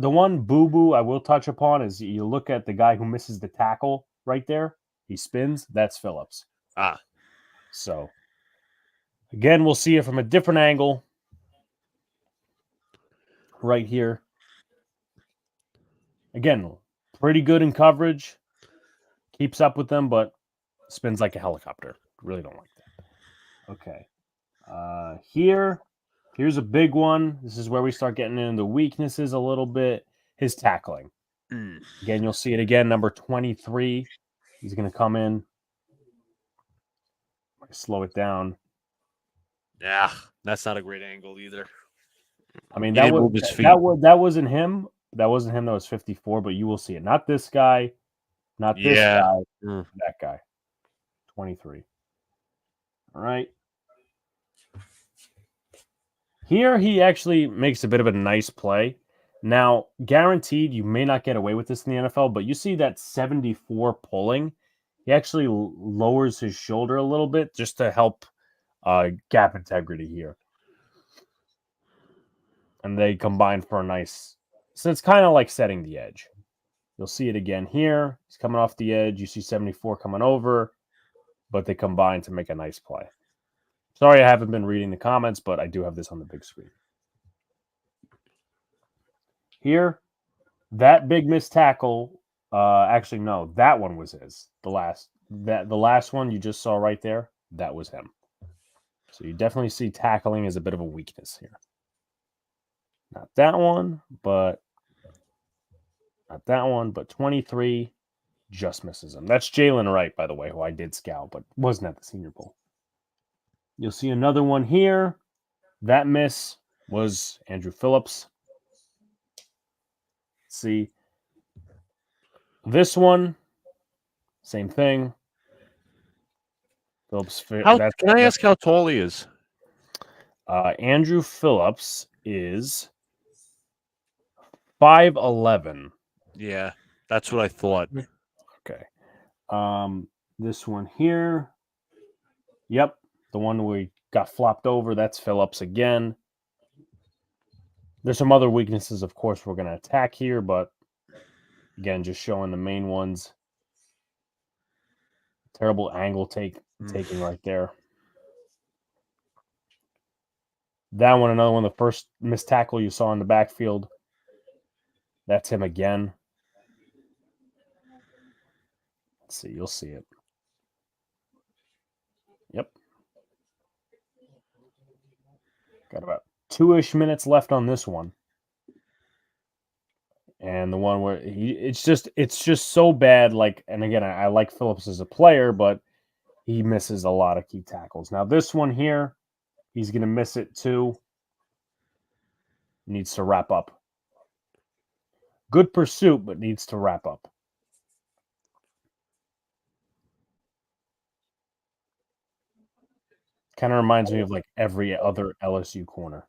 one boo-boo I will touch upon is you look at the guy who misses the tackle right there. He spins. That's Phillips. So, again, we'll see it from a different angle right here. Again, pretty good in coverage. Keeps up with them, but spins like a helicopter. Really don't like that. Okay. Here's a big one. This is where we start getting into weaknesses a little bit. His tackling. Again, you'll see it again. Number 23. He's going to come in. Slow it down. Yeah, that's not a great angle either. I mean, He didn't move his feet. that wasn't him. That wasn't him. That was 54. But you will see it. Not this guy. Not this Yeah. guy. Mm. That guy. 23. All right. Here he actually makes a bit of a nice play. Now, guaranteed, you may not get away with this in the NFL, but you see that 74 pulling. He actually lowers his shoulder a little bit just to help gap integrity here. And they combine for a nice... So it's kind of like setting the edge. You'll see it again here. He's coming off the edge. You see 74 coming over, but they combine to make a nice play. Sorry I haven't been reading the comments, but I do have this on the big screen. Here, that big missed tackle, actually, no, that one was his. The last one you just saw right there, that was him. So you definitely see tackling as a bit of a weakness here. Not that one, but 23 just misses him. That's Jalen Wright, by the way, who I did scout, but wasn't at the Senior Bowl. You'll see another one here. That miss was Andrew Phillips. See, this one, same thing. Phillips. Can I ask how tall he is? Andrew Phillips is 5'11". Yeah, that's what I thought. Okay. This one here. Yep, the one we got flopped over. That's Phillips again. There's some other weaknesses, of course, we're going to attack here, but again, just showing the main ones. Terrible angle taking right there. That one, another one, the first missed tackle you saw in the backfield. That's him again. Let's see, you'll see it. Yep. Got about 2-ish minutes left on this one. And the one where it's just so bad. Like, and again, I like Phillips as a player, but he misses a lot of key tackles. Now, this one here, he's going to miss it too. Needs to wrap up. Good pursuit, but needs to wrap up. Kind of reminds me of like every other LSU corner.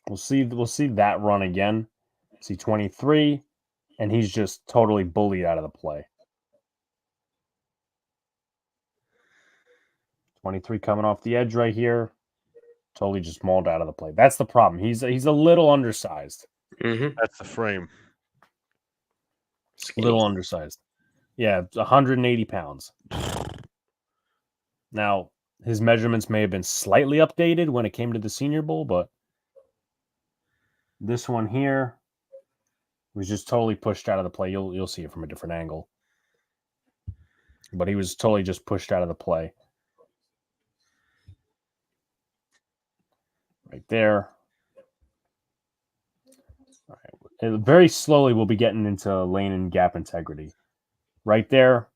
We'll see that run again. See 23, and he's just totally bullied out of the play. 23 coming off the edge right here. Totally just mauled out of the play. That's the problem. He's a little undersized. Mm-hmm. That's the frame. A little undersized. Yeah, 180 pounds. Now, his measurements may have been slightly updated when it came to the Senior Bowl, but this one here was just totally pushed out of the play. You'll see it from a different angle. But he was totally just pushed out of the play. Right there. All right. And very slowly we'll be getting into lane and gap integrity. Right there,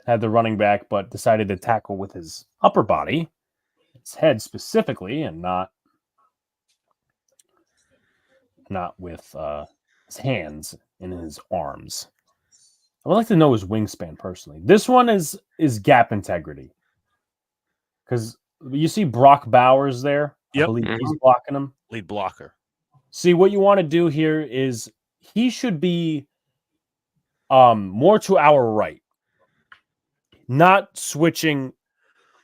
had the running back, but decided to tackle with his upper body, his head specifically, and not with his hands and his arms. I would like to know his wingspan personally. This one is gap integrity. Because you see Brock Bowers there? Yep. I believe he's blocking him. Lead blocker. See, what you want to do here is he should be more to our right. Not switching,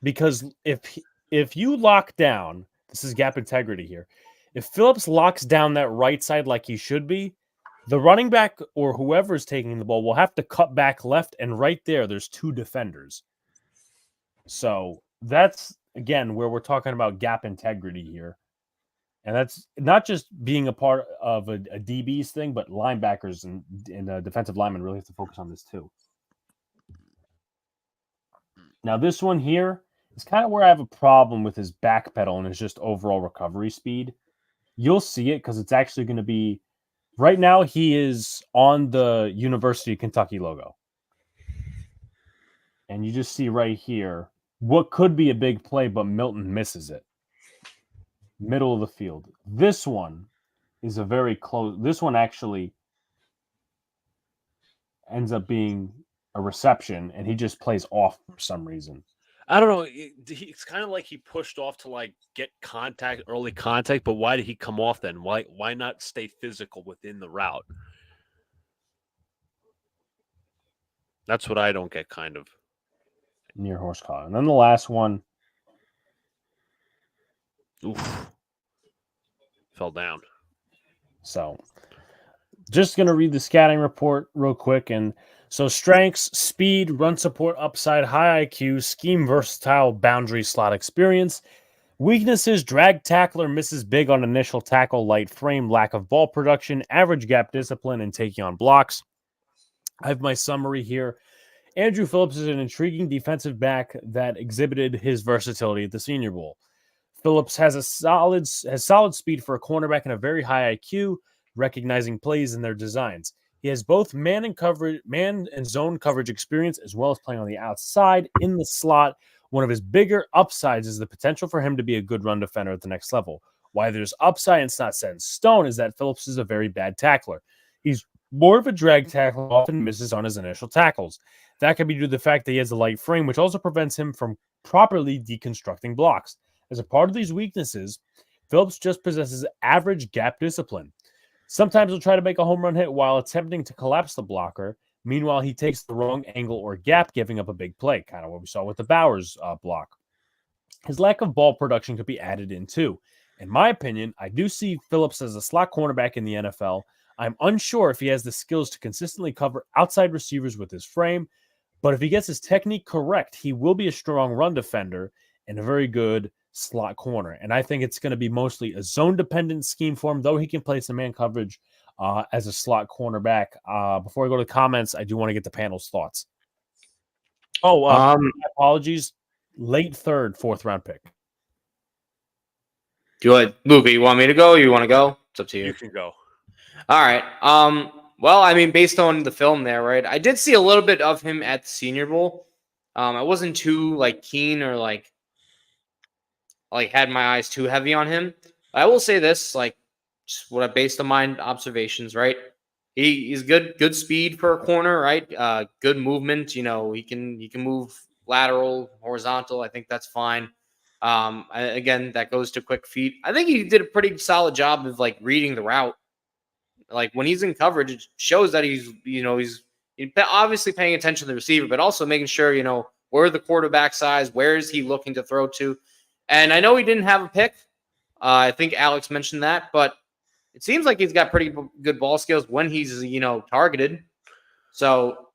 because if you lock down, this is gap integrity here. If Phillips locks down that right side like he should be, the running back or whoever is taking the ball will have to cut back left, and right there's two defenders. So that's, again, where we're talking about gap integrity here. And that's not just being a part of a DB's thing, but linebackers and defensive linemen really have to focus on this too. Now, this one here is kind of where I have a problem with his back pedal and his just overall recovery speed. You'll see it because it's actually going to be Right now, he is on the University of Kentucky logo. And you just see right here what could be a big play, but Milton misses it. Middle of the field. This one is a very close. This one actually ends up being a reception, and he just plays off for some reason. I don't know. It's kind of like he pushed off to like get contact, early contact, but why did he come off then? Why not stay physical within the route? That's what I don't get, kind of. Near horse collar. And then the last one. Oof. Fell down. So just going to read the scouting report real quick. And so strengths, speed, run support, upside, high IQ, scheme versatile, boundary slot experience. Weaknesses, drag tackler, misses big on initial tackle, light frame, lack of ball production, average gap discipline, and taking on blocks. I have my summary here. Andrew Phillips is an intriguing defensive back that exhibited his versatility at the Senior Bowl. Phillips has solid speed for a cornerback and a very high IQ, recognizing plays in their designs. He has both man and zone coverage experience, as well as playing on the outside in the slot. One of his bigger upsides is the potential for him to be a good run defender at the next level. Why there's upside and it's not set in stone is that Phillips is a very bad tackler. He's more of a drag tackler, often misses on his initial tackles. That could be due to the fact that he has a light frame, which also prevents him from properly deconstructing blocks. As a part of these weaknesses, Phillips just possesses average gap discipline. Sometimes he'll try to make a home run hit while attempting to collapse the blocker. Meanwhile, he takes the wrong angle or gap, giving up a big play, kind of what we saw with the Bowers block. His lack of ball production could be added in too. In my opinion, I do see Phillips as a slot cornerback in the NFL. I'm unsure if he has the skills to consistently cover outside receivers with his frame, but if he gets his technique correct, he will be a strong run defender and a very good slot corner. And I think it's going to be mostly a zone-dependent scheme for him, though he can play some man coverage as a slot cornerback. Before I go to comments, I do want to get the panel's thoughts. My apologies. Late third, fourth round pick. Luca, you want me to go or you want to go? It's up to you. You can go. All right. Well, I mean, based on the film there, right? I did see a little bit of him at the Senior Bowl. I wasn't too keen or had my eyes too heavy on him. I will say this, just what I based on my observations, right? He's good speed for a corner, right? Good movement. You know, he can move lateral, horizontal. I think that's fine. Again, that goes to quick feet. I think he did a pretty solid job of reading the route. When he's in coverage, it shows that he's obviously paying attention to the receiver, but also making sure, where the quarterback size, where is he looking to throw to? And I know he didn't have a pick. I think Alex mentioned that, but it seems like he's got pretty good ball skills when he's, targeted. So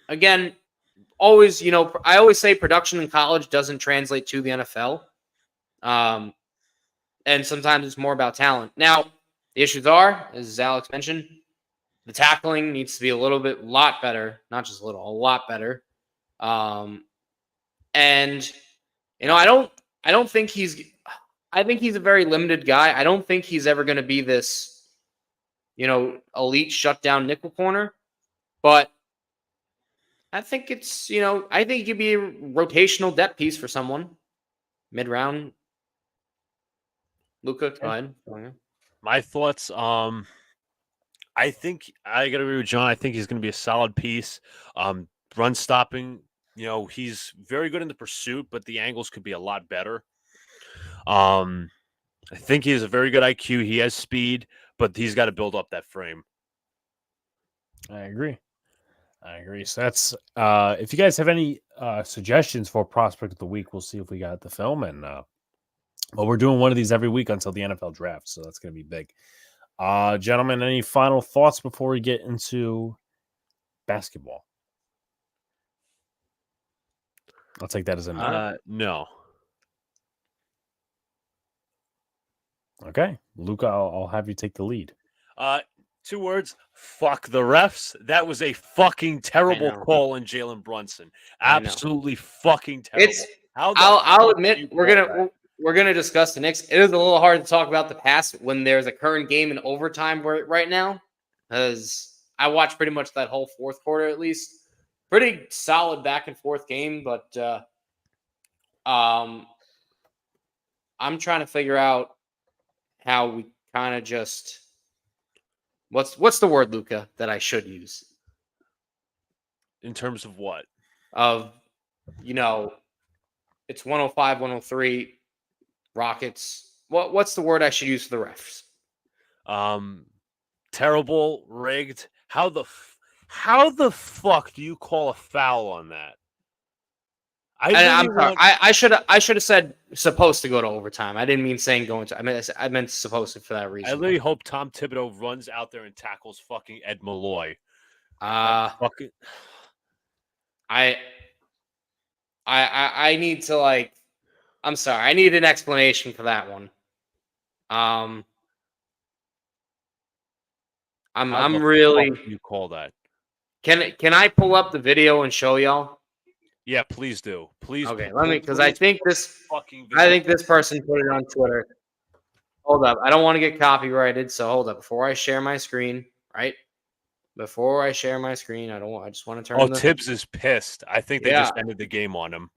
again, always, I always say production in college doesn't translate to the NFL. And sometimes it's more about talent. Now, the issues are, as Alex mentioned, the tackling needs to be a lot better, not just a little, a lot better. And I don't think I think he's a very limited guy. I don't think he's ever going to be this, elite shutdown nickel corner, but I think it's, I think he could be a rotational depth piece for someone mid-round. Luca, go ahead. My thoughts, I think I got to agree with John. I think he's going to be a solid piece. Run stopping, he's very good in the pursuit, but the angles could be a lot better. I think he has a very good IQ. He has speed, but he's got to build up that frame. I agree. So that's if you guys have any suggestions for prospect of the week, we'll see if we got the film. And well, we're doing one of these every week until the NFL draft, so that's going to be big. Gentlemen, any final thoughts before we get into basketball? I'll take that as a no. No. Okay, Luca, I'll have you take the lead. 2 words: fuck the refs. That was a fucking terrible call on Jalen Brunson. Absolutely fucking terrible. I'll admit we're we're gonna discuss the Knicks. It is a little hard to talk about the past when there's a current game in overtime right now, because I watched pretty much that whole fourth quarter at least. Pretty solid back and forth game, but I'm trying to figure out how we kind of just what's the word, Luca, that I should use In terms of what? of it's 105, 103 Rockets. What's the word I should use for the refs? Terrible, rigged. How the fuck do you call a foul on that? I'm sorry. I should have said supposed to go to overtime. I didn't mean saying going to. I meant supposed to for that reason. I literally hope Tom Thibodeau runs out there and tackles fucking Ed Malloy. Fucking. I need to I'm sorry. I need an explanation for that one. I'm really. You call that? Can I pull up the video and show y'all? Yeah, please do. Please. Okay, let me, because I think this person put it on Twitter. Hold up. I don't want to get copyrighted, so hold up. Before I share my screen, right? Before I share my screen, I just want to turn. Oh, Tibbs is pissed. I think they just ended the game on him.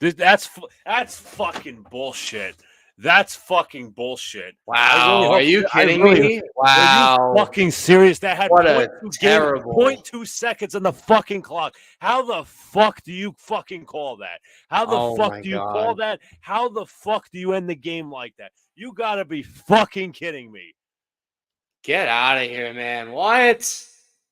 That's fucking bullshit. That's fucking bullshit. Wow. Are you kidding me? Wow. Are you fucking serious? That had what a terrible 0.2 seconds on the fucking clock. How the fuck do you fucking call that? How the fuck do you call that? How the fuck do you end the game like that? You gotta be fucking kidding me. Get out of here, man. What?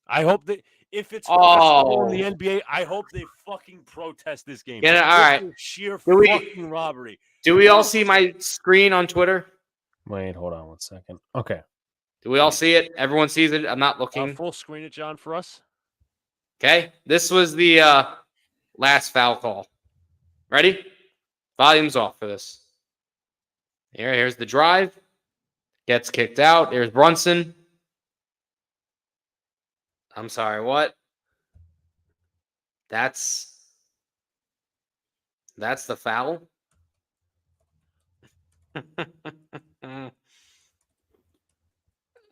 I hope that if it's possible in the NBA, I hope they fucking protest this game. All right. Sheer fucking robbery. Do we all see my screen on Twitter? Wait, hold on 1 second. Okay. Do we all see it? Everyone sees it? I'm not looking. Full screen it, John, for us. Okay. This was the last foul call. Ready? Volume's off for this. Here's the drive. Gets kicked out. There's Brunson. I'm sorry, what? That's the foul?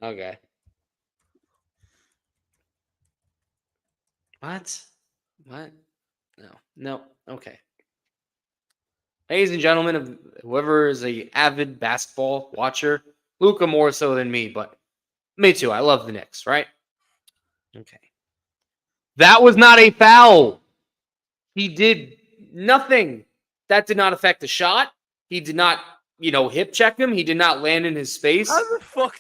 Okay. What? No. Okay. Ladies and gentlemen, whoever is a avid basketball watcher, Luca more so than me, but me too. I love the Knicks, right? Okay. That was not a foul. He did nothing. That did not affect the shot. He did not, hip check him. He did not land in his space. How the fuck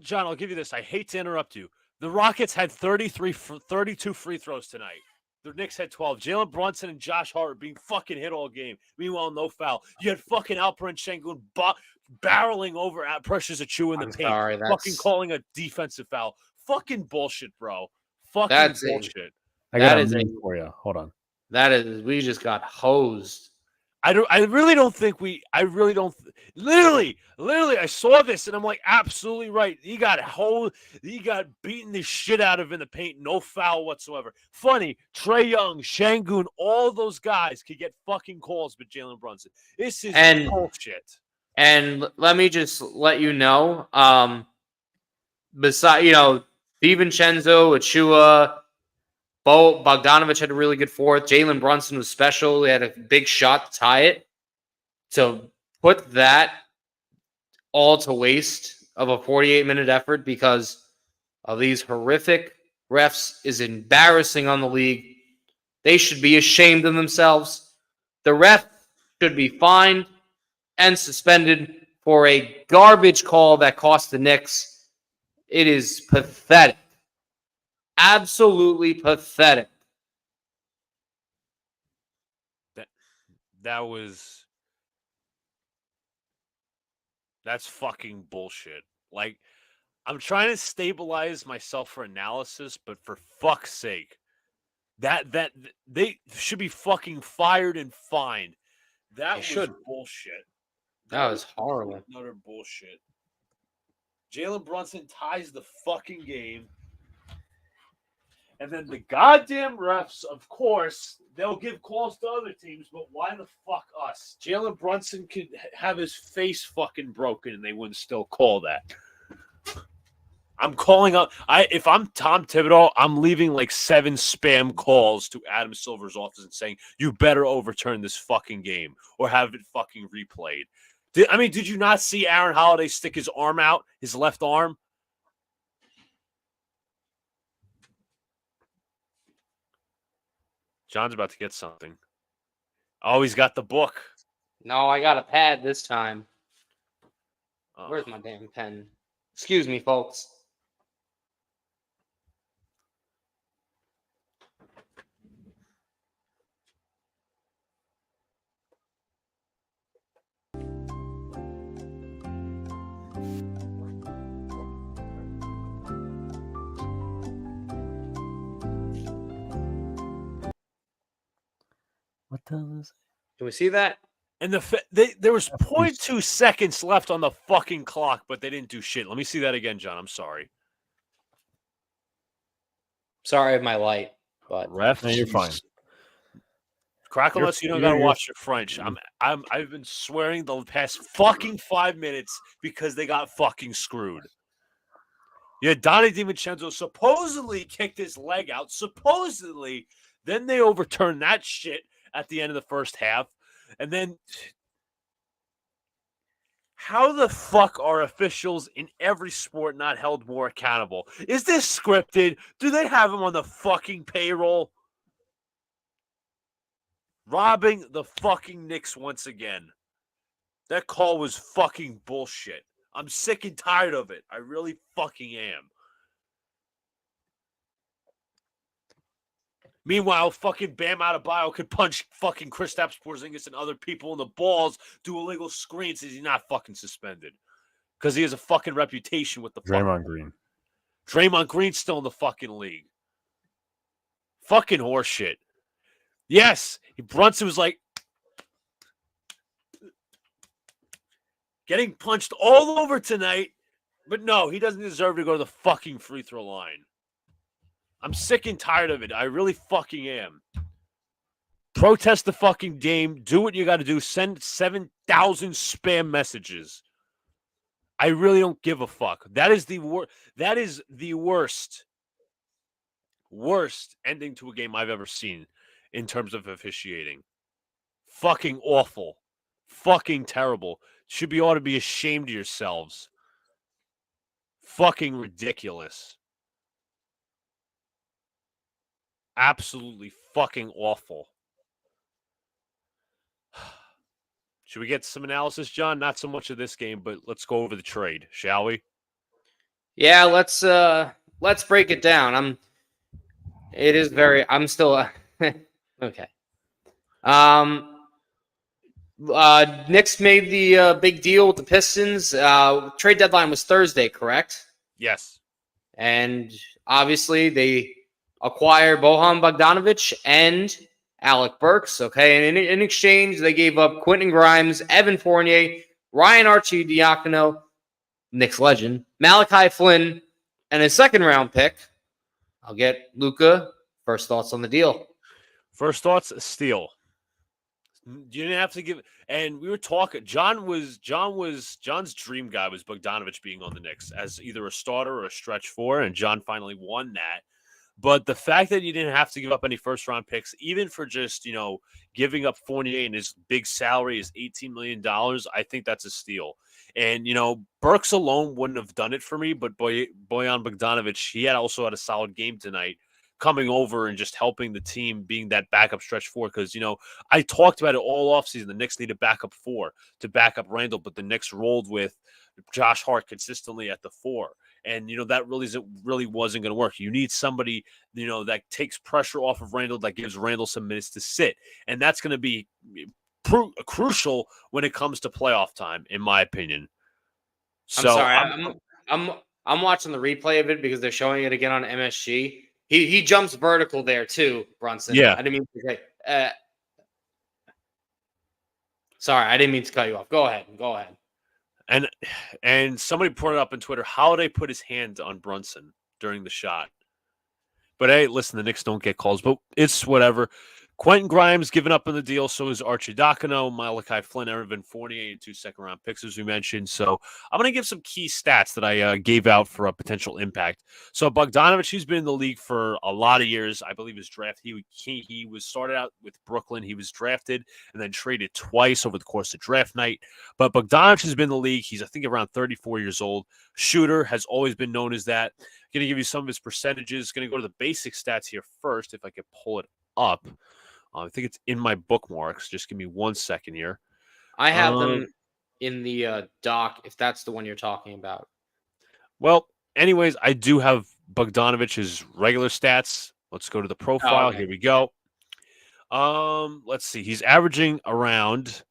John, I'll give you this. I hate to interrupt you. The Rockets had 32 free throws tonight. The Knicks had 12. Jalen Brunson and Josh Hart being fucking hit all game. Meanwhile, no foul. You had fucking Alperen Sengun barreling over at Precious Achiuwa in the paint. Sorry, fucking calling a defensive foul. Fucking bullshit, bro. Fucking bullshit. I got a meme for you. Hold on. We just got hosed. Literally, I saw this and I'm like, absolutely right. He got beaten the shit out of in the paint, no foul whatsoever. Funny, Trae Young, Şengün, all those guys could get fucking calls, but Jalen Brunson. This is bullshit. And let me just let you know, besides, DiVincenzo, Achiuwa, Bogdanović had a really good fourth. Jalen Brunson was special. He had a big shot to tie it. To put that all to waste of a 48-minute effort because of these horrific refs is embarrassing on the league. They should be ashamed of themselves. The ref should be fined and suspended for a garbage call that cost the Knicks. It is pathetic. Absolutely pathetic. That's fucking bullshit. Like, I'm trying to stabilize myself for analysis, but for fuck's sake, that they should be fucking fired and fined. That was bullshit. That was horrible. Another bullshit. Jalen Brunson ties the fucking game. And then the goddamn refs, of course, they'll give calls to other teams, but why the fuck us? Jalen Brunson could have his face fucking broken and they wouldn't still call that. I'm calling up. If I'm Tom Thibodeau, I'm leaving like 7 spam calls to Adam Silver's office and saying, you better overturn this fucking game or have it fucking replayed. Did you not see Aaron Holiday stick his arm out, his left arm? John's about to get something. Oh, he's got the book. No, I got a pad this time. Oh. Where's my damn pen? Excuse me, folks. What the hell is it? Can we see that? And there was 0.2 seconds left on the fucking clock, but they didn't do shit. Let me see that again, John. I'm sorry. Sorry of my light, but Ref, No, you're fine. Crackle us. You don't gotta watch your French. I've been swearing the past fucking 5 minutes because they got fucking screwed. Yeah, Donnie DiVincenzo supposedly kicked his leg out. Supposedly, then they overturned that shit at the end of the first half, and then. How the fuck are officials in every sport not held more accountable? Is this scripted? Do they have them on the fucking payroll? Robbing the fucking Knicks once again. That call was fucking bullshit. I'm sick and tired of it. I really fucking am. Meanwhile, fucking Bam Adebayo could punch fucking Kristaps Porzingis and other people in the balls, do illegal screens. Is he not fucking suspended? Because he has a fucking reputation with the Draymond Green. Draymond Green's still in the fucking league. Fucking horseshit. Yes, Brunson was like getting punched all over tonight, but no, he doesn't deserve to go to the fucking free throw line. I'm sick and tired of it. I really fucking am. Protest the fucking game. Do what you got to do. Send 7,000 spam messages. I really don't give a fuck. That is the worst ending to a game I've ever seen in terms of officiating. Fucking awful. Fucking terrible. Ought to be ashamed of yourselves. Fucking ridiculous. Absolutely fucking awful. Should we get some analysis, John? Not so much of this game, but let's go over the trade, shall we? yeah, let's break it down. I'm still okay. Knicks made the big deal with the Pistons. Trade deadline was Thursday, correct? Yes. And obviously they acquired Bojan Bogdanovic and Alec Burks. Okay, and in exchange they gave up Quentin Grimes, Evan Fournier, Ryan Arcidiacono, Knicks legend, Malachi Flynn, and a second-round pick. I'll get Luka. First thoughts on the deal. First thoughts, a steal. You didn't have to give, and we were talking. John's dream guy was Bogdanovic being on the Knicks as either a starter or a stretch four, and John finally won that. But the fact that you didn't have to give up any first round picks, even for just giving up Fournier and his big salary is $18 million, I think that's a steal. And Burks alone wouldn't have done it for me, but Bojan Bogdanovic, he also had a solid game tonight, coming over and just helping the team, being that backup stretch four. Because, I talked about it all offseason. The Knicks need a backup four to back up Randall, but the Knicks rolled with Josh Hart consistently at the four. And, that really wasn't going to work. You need somebody, that takes pressure off of Randall, that gives Randall some minutes to sit. And that's going to be crucial when it comes to playoff time, in my opinion. So, I'm sorry. I'm watching the replay of it because they're showing it again on MSG. He jumps vertical there too, Brunson. Yeah. I didn't mean to say. Sorry, I didn't mean to cut you off. Go ahead. And somebody put it up on Twitter. Holiday put his hand on Brunson during the shot. But hey, listen, the Knicks don't get calls, but it's whatever. Quentin Grimes giving up on the deal. So is Archie Diacono, Malachi Flynn, Evan Fournier, and 2 second-round picks, as we mentioned. So I'm going to give some key stats that I gave out for a potential impact. So Bogdanovich, he's been in the league for a lot of years. I believe his draft, he was started out with Brooklyn. He was drafted and then traded twice over the course of draft night. But Bogdanovich has been in the league. He's, I think, around 34 years old. Shooter has always been known as that. Going to give you some of his percentages. Going to go to the basic stats here first, if I could pull it up. I think it's in my bookmarks. Just give me 1 second here. I have them in the doc, if that's the one you're talking about. Well, anyways, I do have Bogdanovich's regular stats. Let's go to the profile. okay. Here we go. Let's see. He's averaging around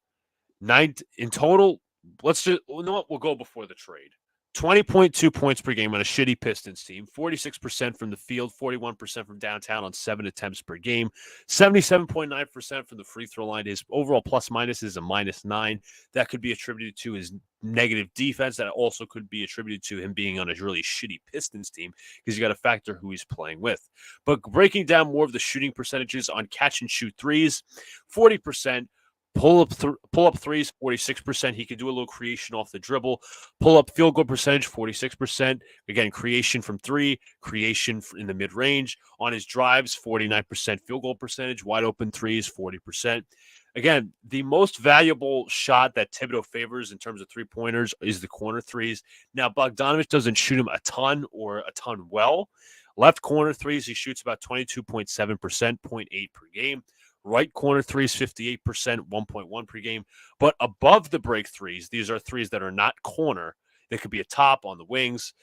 9 in total. Let's just, you know what? We'll go before the trade. 20.2 points per game on a shitty Pistons team, 46% from the field, 41% from downtown on 7 attempts per game, 77.9% from the free throw line. His overall plus minus is a -9. That could be attributed to his negative defense. That also could be attributed to him being on a really shitty Pistons team because you got to factor who he's playing with. But breaking down more of the shooting percentages on catch and shoot threes, 40%. Pull up threes, 46%. He could do a little creation off the dribble. Pull up field goal percentage, 46%. Again, creation from three, creation in the mid range. On his drives, 49% field goal percentage. Wide open threes, 40%. Again, the most valuable shot that Thibodeau favors in terms of 3-pointers is the corner threes. Now, Bogdanovich doesn't shoot him a ton or a ton well. Left corner threes, he shoots about 22.7%, 0.8 per game. Right corner threes, 58%, 1.1 per game. But above the break threes, these are threes that are not corner. They could be a top on the wings.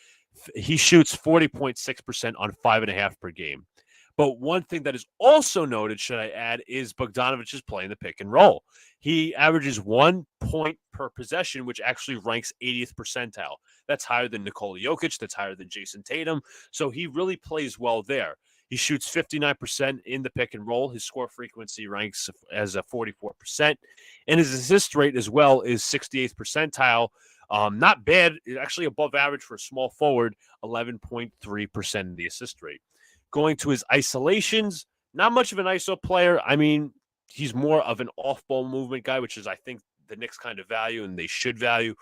He shoots 40.6% on 5.5 per game. But one thing that is also noted, should I add, is Bogdanovich is playing the pick and roll. He averages 1 point per possession, which actually ranks 80th percentile. That's higher than Nikola Jokic. That's higher than Jason Tatum. So he really plays well there. He shoots 59% in the pick and roll. His score frequency ranks as a 44%. And his assist rate as well is 68th percentile. Not bad. Actually above average for a small forward, 11.3% in the assist rate. Going to his isolations, not much of an ISO player. I mean, he's more of an off-ball movement guy, which is, I think, the Knicks kind of value and they should value.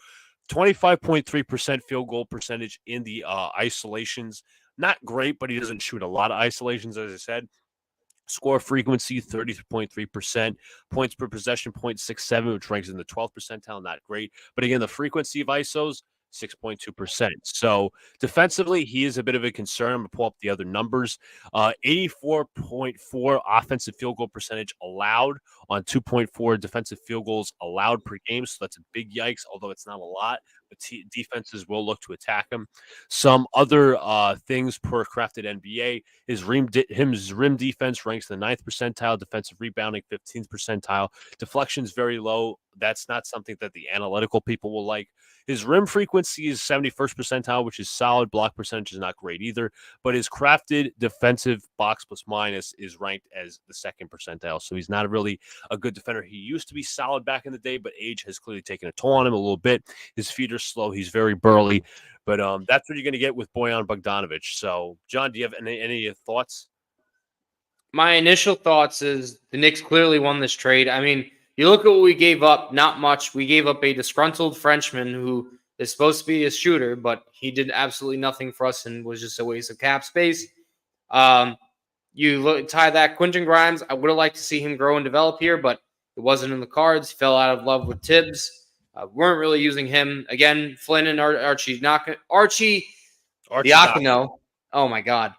25.3% field goal percentage in the isolations. Not great, but he doesn't shoot a lot of isolations, as I said. Score frequency, 30.3%. Points per possession, 0.67, which ranks in the 12th percentile. Not great. But again, the frequency of ISOs, 6.2%. So defensively, he is a bit of a concern. I'm going to pull up the other numbers. 84.4 offensive field goal percentage allowed on 2.4 defensive field goals allowed per game. So that's a big yikes, although it's not a lot. But defenses will look to attack him. Some other things per crafted NBA, his rim defense ranks in the 9th percentile, defensive rebounding 15th percentile, deflections very low. That's not something that the analytical people will like. His rim frequency is 71st percentile, which is solid. Block percentage is not great either, but his crafted defensive box plus minus is ranked as the 2nd percentile. So he's not really a good defender. He used to be solid back in the day, but age has clearly taken a toll on him a little bit. His feet are slow. He's very burly, but that's what you're going to get with Bojan Bogdanović. So, John, do you have any thoughts? My initial thoughts is the Knicks clearly won this trade. I mean, you look at what we gave up, not much. We gave up a disgruntled Frenchman who is supposed to be a shooter, but he did absolutely nothing for us and was just a waste of cap space. You tie that Quentin Grimes. I would have liked to see him grow and develop here, but it wasn't in the cards. He fell out of love with Tibbs. Weren't really using him. Again, Flynn and Archie Diacono. Oh, my God.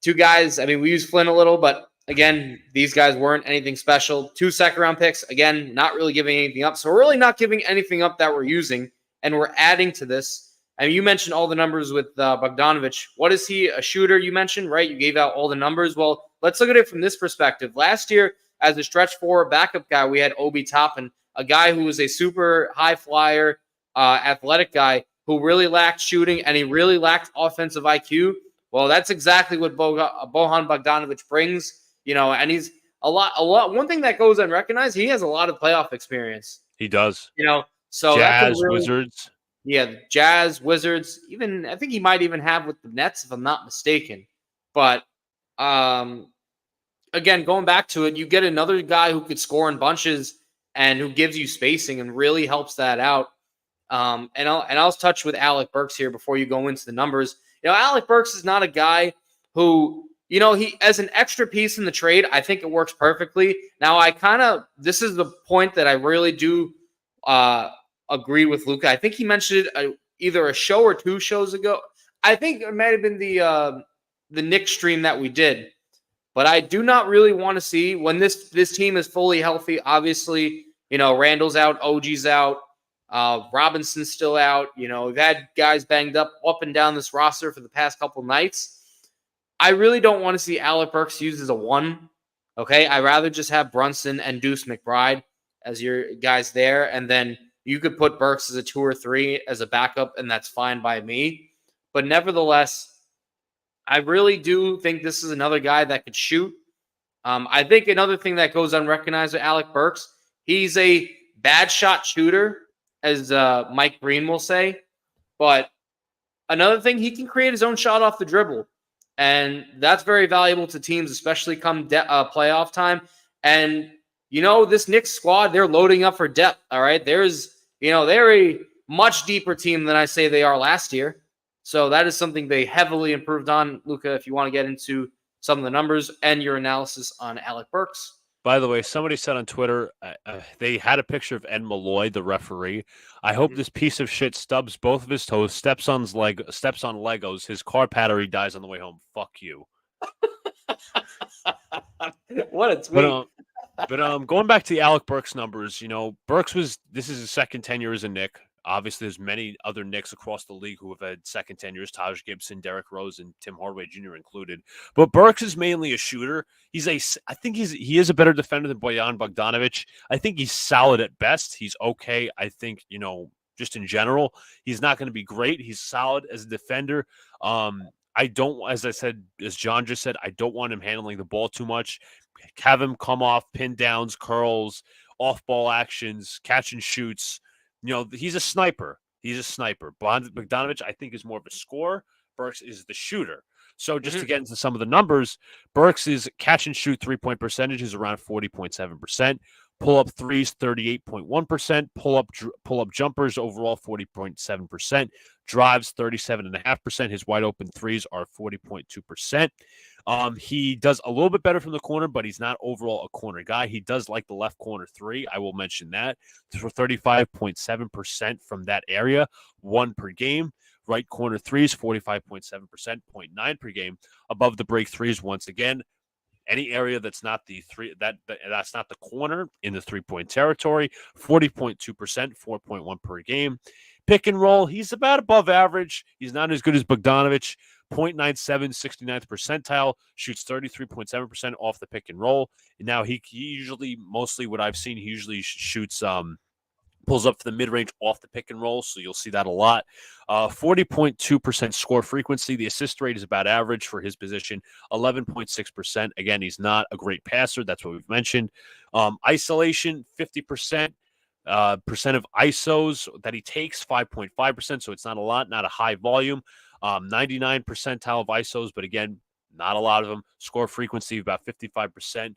Two guys, I mean, we use Flynn a little, but again, these guys weren't anything special. 2 second-round picks, again, not really giving anything up. So we're really not giving anything up that we're using, and we're adding to this. And you mentioned all the numbers with Bogdanović. What is he? A shooter, you mentioned, right? You gave out all the numbers. Well, let's look at it from this perspective. Last year, as a stretch forward backup guy, we had Obi Toppin, a guy who was a super high flyer, athletic guy who really lacked shooting, and he really lacked offensive IQ. Well, that's exactly what Bojan Bogdanović brings, and he's a lot. One thing that goes unrecognized, he has a lot of playoff experience. He does. So Jazz, Wizards. Yeah, Jazz, Wizards. Even I think he might even have with the Nets, if I'm not mistaken. But again, going back to it, you get another guy who could score in bunches and who gives you spacing and really helps that out. And I'll touch with Alec Burks here before you go into the numbers. Alec Burks is not a guy who, he as an extra piece in the trade, I think it works perfectly. Now, this is the point that I really do agree with Luca. I think he mentioned it either a show or 2 shows ago. I think it might have been the Knicks stream that we did. But I do not really want to see when this team is fully healthy. Obviously, Randall's out, OG's out, Robinson's still out. We've had guys banged up and down this roster for the past couple nights. I really don't want to see Alec Burks used as a 1. Okay, I'd rather just have Brunson and Deuce McBride as your guys there, and then you could put Burks as a 2 or 3 as a backup, and that's fine by me. But nevertheless, I really do think this is another guy that could shoot. I think another thing that goes unrecognized with Alec Burks, he's a bad shot shooter, as Mike Breen will say. But another thing, he can create his own shot off the dribble. And that's very valuable to teams, especially come playoff time. And, this Knicks squad, they're loading up for depth, all right? They're a much deeper team than I say they are last year. So that is something they heavily improved on. Luca, if you want to get into some of the numbers and your analysis on Alec Burks. By the way, somebody said on Twitter, they had a picture of Ed Malloy, the referee. I hope this piece of shit stubs both of his toes, steps on Legos, his car battery dies on the way home. Fuck you. What a tweet. But going back to the Alec Burks numbers, Burks this is his second tenure as a Knick. Obviously, there's many other Knicks across the league who have had second tenures, Taj Gibson, Derrick Rose, and Tim Hardaway Jr. included. But Burks is mainly a shooter. I think he is a better defender than Bojan Bogdanovic. I think he's solid at best. He's okay. I think, just in general, he's not going to be great. He's solid as a defender. I don't, as John just said, I don't want him handling the ball too much. Have him come off pin downs, curls, off-ball actions, catch and shoots. He's a sniper. Bogdanovic, I think, is more of a scorer. Burks is the shooter. So just to get into some of the numbers, Burks' catch and shoot 3-point percentage is around 40.7%. Pull-up threes, 38.1%. Pull-up jumpers overall, 40.7%. Drives, 37.5%. His wide-open threes are 40.2%. He does a little bit better from the corner, but he's not overall a corner guy. He does like the left corner 3. I will mention that. For 35.7% from that area, 1 per game. Right corner 3s, 45.7%, 0.9 per game. Above the break 3s, once again, any area that's not the 3, that's not the corner in the 3-point territory, 40.2%, 4.1 per game. Pick and roll, he's about above average. He's not as good as Bogdanovic. 0.97, 69th percentile, shoots 33.7% off the pick and roll. And now he usually, mostly what I've seen, he usually shoots pulls up for the mid-range off the pick and roll, so you'll see that a lot. 40.2% score frequency. The assist rate is about average for his position, 11.6%. Again, he's not a great passer. That's what we've mentioned. Isolation, 50%. Percent of ISOs that he takes, 5.5%, so it's not a lot, not a high volume. 99 percentile of ISOs, but again, not a lot of them. Score frequency, about 55%.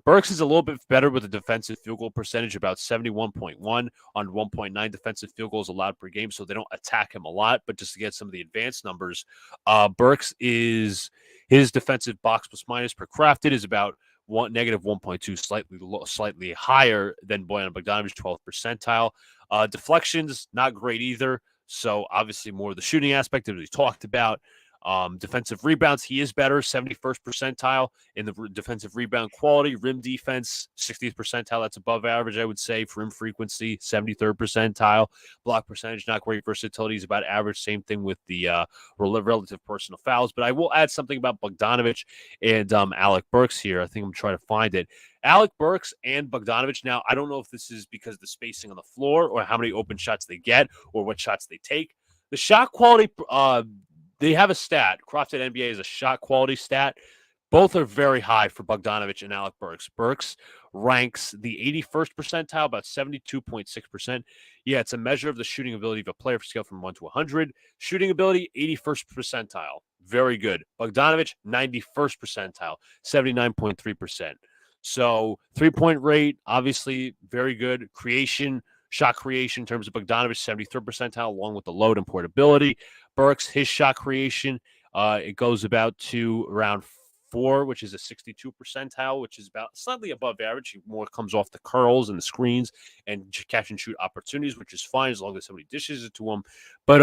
Burks is a little bit better with a defensive field goal percentage, about 71.1 on 1.9 defensive field goals allowed per game, so they don't attack him a lot. But just to get some of the advanced numbers, Burks his defensive box plus minus per crafted is about negative 1.2, slightly higher than Bojan Bogdanovic, 12th percentile. Deflections, not great either. So obviously more of the shooting aspect that we talked about. Defensive rebounds, he is better, 71st percentile in the defensive rebound quality. Rim defense, 60th percentile. That's above average, I would say. For rim frequency, 73rd percentile. Block percentage, not great. Versatility is about average. Same thing with the relative personal fouls. But I will add something about Bogdanovic and Alec Burks here. I think I'm trying to find it. Alec Burks and Bogdanovic. Now, I don't know if this is because of the spacing on the floor or how many open shots they get or what shots they take. The shot quality, they have a stat. Crofted NBA is a shot quality stat. Both are very high for Bogdanovic and Alec Burks. Burks ranks the 81st percentile, about 72.6%. Yeah, it's a measure of the shooting ability of a player for scale from 1 to 100. Shooting ability, 81st percentile. very good. Bogdanovich, 91st percentile, 79.3%. So 3-point rate, obviously very good. Shot creation in terms of Bogdanovich, 73rd percentile, along with the load and portability. Burks, his shot creation, it goes about to around 4, which is a 62 percentile, which is about slightly above average. He more comes off the curls and the screens and catch and shoot opportunities, which is fine as long as somebody dishes it to him. But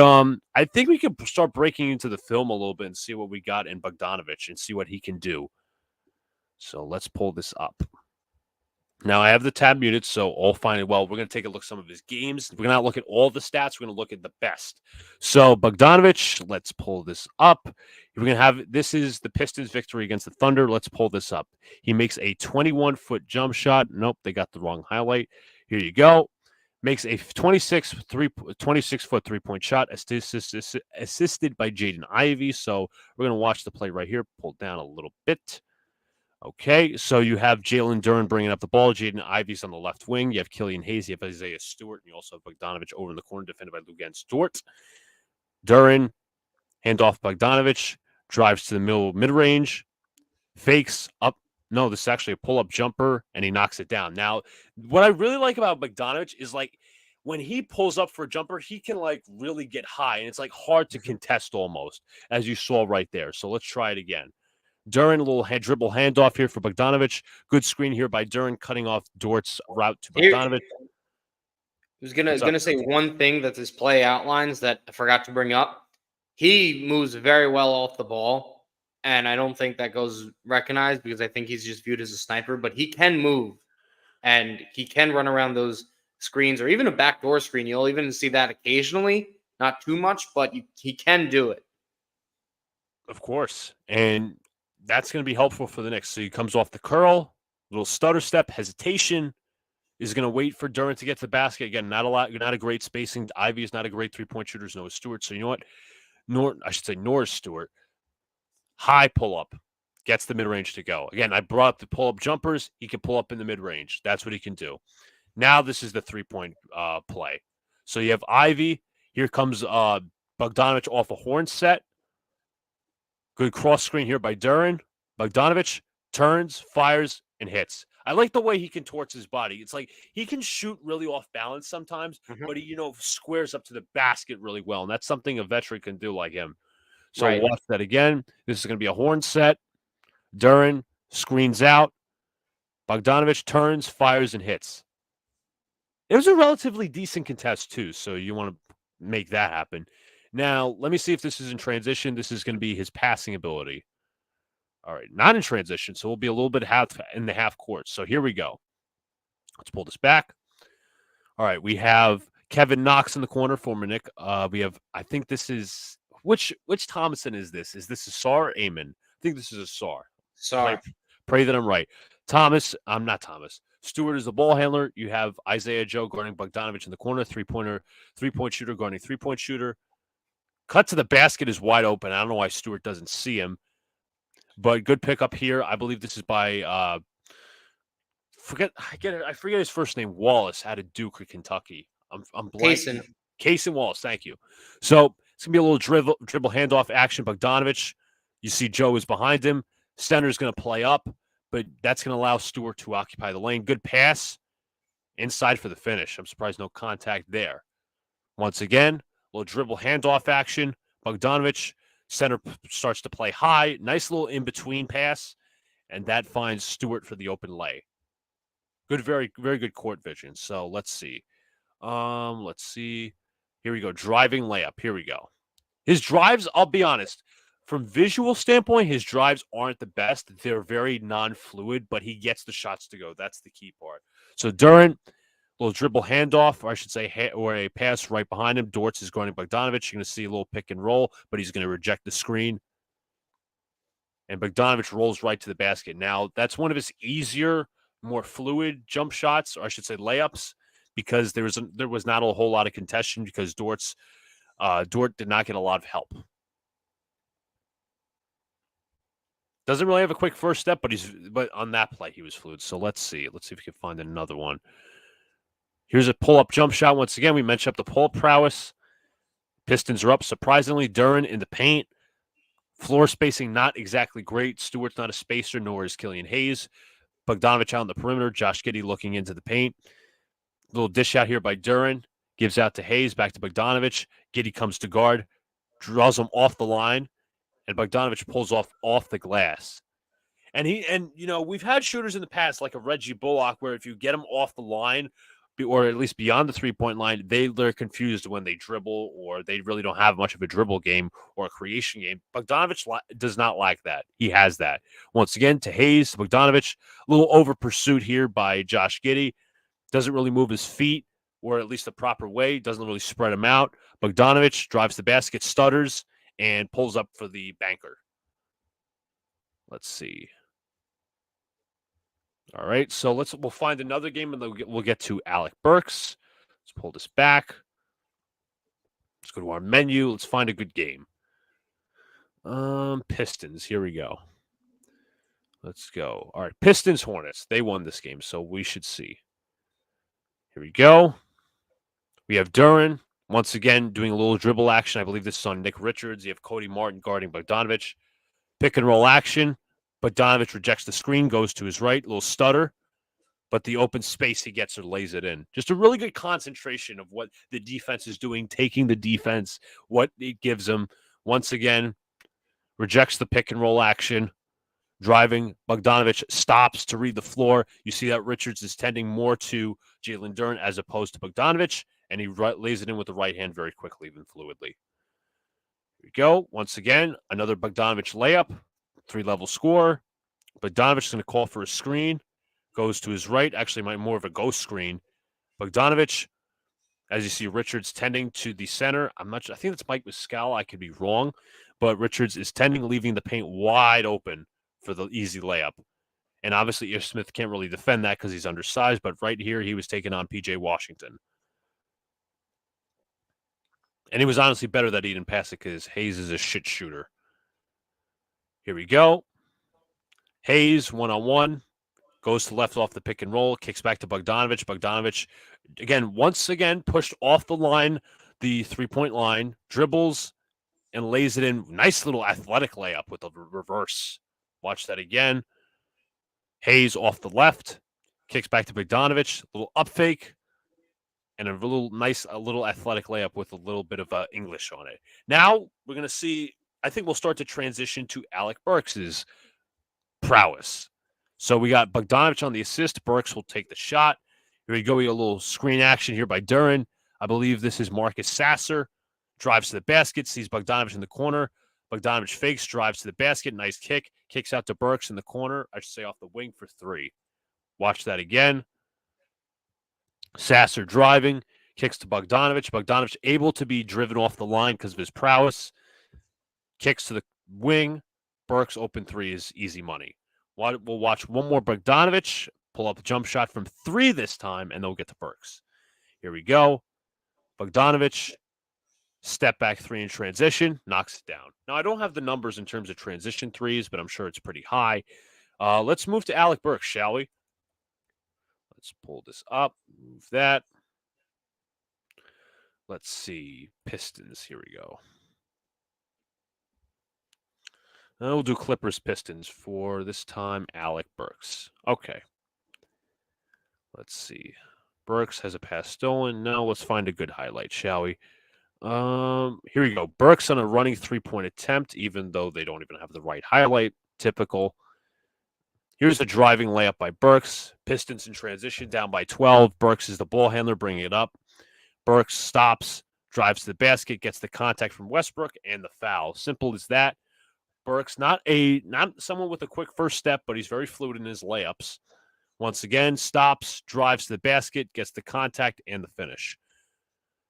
I think we could start breaking into the film a little bit and see what we got in Bogdanovich and see what he can do. So let's pull this up. Now, I have the tab muted, so all fine. Well, we're going to take a look at some of his games. We're going to look at all the stats. We're going to look at the best. So, Bogdanovich, let's pull this up. We're going to have, this is the Pistons' victory against the Thunder. Let's pull this up. He makes a 21-foot jump shot. Nope, they got the wrong highlight. Here you go. Makes a 26-foot three-point shot, assisted by Jaden Ivey. So, we're going to watch the play right here. Pull down a little bit. Okay, so you have Jalen Duren bringing up the ball. Jaden Ivey's on the left wing. You have Killian Hayes. You have Isaiah Stewart. And you also have Bogdanovich over in the corner, defended by Lugan Stewart. Duren, handoff Bogdanovich, drives to the middle mid-range, fakes up. No, this is actually a pull-up jumper, and he knocks it down. Now, what I really like about Bogdanovich is, like, when he pulls up for a jumper, he can, like, really get high, and it's, like, hard to contest almost, as you saw right there. So let's try it again. Duren, a little dribble handoff here for Bogdanovich. Good screen here by Duren, cutting off Dort's route to Bogdanovich. I was gonna say one thing that this play outlines that I forgot to bring up. He moves very well off the ball, and I don't think that goes recognized because I think he's just viewed as a sniper. But he can move, and he can run around those screens or even a backdoor screen. You'll even see that occasionally, not too much, but he can do it. Of course, and that's going to be helpful for the Knicks. So he comes off the curl, little stutter step, hesitation, is going to wait for Duren to get to the basket. Again, not a great spacing. Ivy is not a great three-point shooter, so Noah Stewart. So you know what? Norris Stewart. High pull-up. Gets the mid-range to go. Again, I brought up the pull-up jumpers. He can pull up in the mid-range. That's what he can do. Now this is the three-point play. So you have Ivy. Here comes Bogdanovich off a horn set. Good cross screen here by Duren. Bogdanovich turns, fires, and hits. I like the way he contorts his body. It's like he can shoot really off balance sometimes, but he, squares up to the basket really well. And that's something a veteran can do like him. So Right. Watch that again. This is going to be a horn set. Duren screens out. Bogdanovich turns, fires, and hits. It was a relatively decent contest, too. So you want to make that happen. Now, let me see if this is in transition. This is going to be his passing ability. All right, not in transition, so we'll be a little bit in the half court. So here we go. Let's pull this back. All right, we have Kevin Knox in the corner for Nick. We have, I think this is, which Thomason is this? Is this a Sar or Amon? I think this is a Sar. Sorry. Pray that I'm right. I'm not Thomas. Stewart is the ball handler. You have Isaiah Joe guarding Bogdanovich in the corner, three-point shooter guarding three-point shooter. Cut to the basket is wide open. I don't know why Stewart doesn't see him. But good pickup here. I believe this is by I forget his first name. Wallace out of Duke or Kentucky. I'm blanking. Kaysen Wallace. Thank you. So it's gonna be a little dribble handoff action. Bogdanovich. You see Joe is behind him. Center's gonna play up, but that's gonna allow Stewart to occupy the lane. Good pass inside for the finish. I'm surprised no contact there. Once again, a little dribble handoff action. Bogdanovich. Center starts to play high. Nice little in-between pass. And that finds Stewart for the open lay. Good, very, very good court vision. So let's see. Here we go. Driving layup. Here we go. His drives, I'll be honest, from visual standpoint, his drives aren't the best. They're very non-fluid, but he gets the shots to go. That's the key part. So Duren, little dribble handoff, or I should say, or a pass right behind him. Dortz is guarding Bogdanovich. You're going to see a little pick and roll, but he's going to reject the screen. And Bogdanovich rolls right to the basket. Now, that's one of his easier, more fluid jump shots, or I should say layups, because there was not a whole lot of contention because Dort did not get a lot of help. Doesn't really have a quick first step, but on that play he was fluid. So let's see. Let's see if we can find another one. Here's a pull-up jump shot. Once again, we mentioned up the pull-up prowess. Pistons are up. Surprisingly, Duren in the paint. Floor spacing not exactly great. Stewart's not a spacer, nor is Killian Hayes. Bogdanovich out on the perimeter. Josh Giddey looking into the paint. Little dish out here by Duren. Gives out to Hayes, back to Bogdanovich. Giddey comes to guard, draws him off the line, and Bogdanovich pulls off the glass. And we've had shooters in the past like a Reggie Bullock where if you get them off the line or at least beyond the 3-point line, they're confused when they dribble or they really don't have much of a dribble game or a creation game. Bogdanovich does not lack that. He has that. Once again, to Hayes, Bogdanovich, a little over pursuit here by Josh Giddey. Doesn't really move his feet or at least the proper way. Doesn't really spread them out. Bogdanovich drives the basket, stutters, and pulls up for the banker. Let's see. All right, so we'll find another game, and then we'll get to Alec Burks. Let's pull this back. Let's go to our menu. Let's find a good game. Pistons. Here we go. Let's go. All right, Pistons Hornets. They won this game, so we should see. Here we go. We have Duren once again doing a little dribble action. I believe this is on Nick Richards. You have Cody Martin guarding Bogdanovich. Pick and roll action. Bogdanovich rejects the screen, goes to his right, little stutter, but the open space he gets or lays it in. Just a really good concentration of what the defense is doing, taking the defense, what it gives them. Once again, rejects the pick and roll action, driving. Bogdanovich stops to read the floor. You see that Richards is tending more to Jalen Duren as opposed to Bogdanovich, and he lays it in with the right hand very quickly, even fluidly. Here we go. Once again, another Bogdanovich layup. 3-level score. Bogdanovich is going to call for a screen. Goes to his right. Actually, more of a ghost screen. Bogdanovich, as you see, Richards tending to the center. I think that's Mike Muscala. I could be wrong. But Richards is tending, leaving the paint wide open for the easy layup. And obviously, Ish Smith can't really defend that because he's undersized. But right here, he was taking on P.J. Washington. And he was honestly better that he didn't pass it because Hayes is a shit shooter. Here we go. Hayes, one-on-one, goes to left off the pick and roll, kicks back to Bogdanovich. Bogdanovich, once again, pushed off the line, the 3-point line, dribbles, and lays it in. Nice little athletic layup with a reverse. Watch that again. Hayes off the left, kicks back to Bogdanovich, a little up fake, and a little athletic layup with a little bit of English on it. Now we're going to see, I think we'll start to transition to Alec Burks' prowess. So we got Bogdanovich on the assist. Burks will take the shot. Here we go. We got a little screen action here by Duren. I believe this is Marcus Sasser. Drives to the basket, sees Bogdanovich in the corner. Bogdanovich fakes, drives to the basket. Nice kick. Kicks out to Burks in the corner. I should say off the wing for 3. Watch that again. Sasser driving. Kicks to Bogdanovich. Bogdanovich able to be driven off the line because of his prowess. Kicks to the wing. Burks open 3 is easy money. We'll watch one more Bogdanovich. Pull up a jump shot from 3 this time, and they'll get to Burks. Here we go. Bogdanovich. Step back 3 in transition. Knocks it down. Now, I don't have the numbers in terms of transition 3s, but I'm sure it's pretty high. Let's move to Alec Burks, shall we? Let's pull this up. Move that. Let's see. Pistons. Here we go. We'll do Clippers Pistons for this time. Alec Burks. Okay. Let's see. Burks has a pass stolen. Now let's find a good highlight, shall we? Here we go. Burks on a running 3-point attempt, even though they don't even have the right highlight. Typical. Here's a driving layup by Burks. Pistons in transition, down by 12. Burks is the ball handler, bringing it up. Burks stops, drives to the basket, gets the contact from Westbrook, and the foul. Simple as that. Burks, not someone with a quick first step, but he's very fluid in his layups. Once again, stops, drives to the basket, gets the contact, and the finish.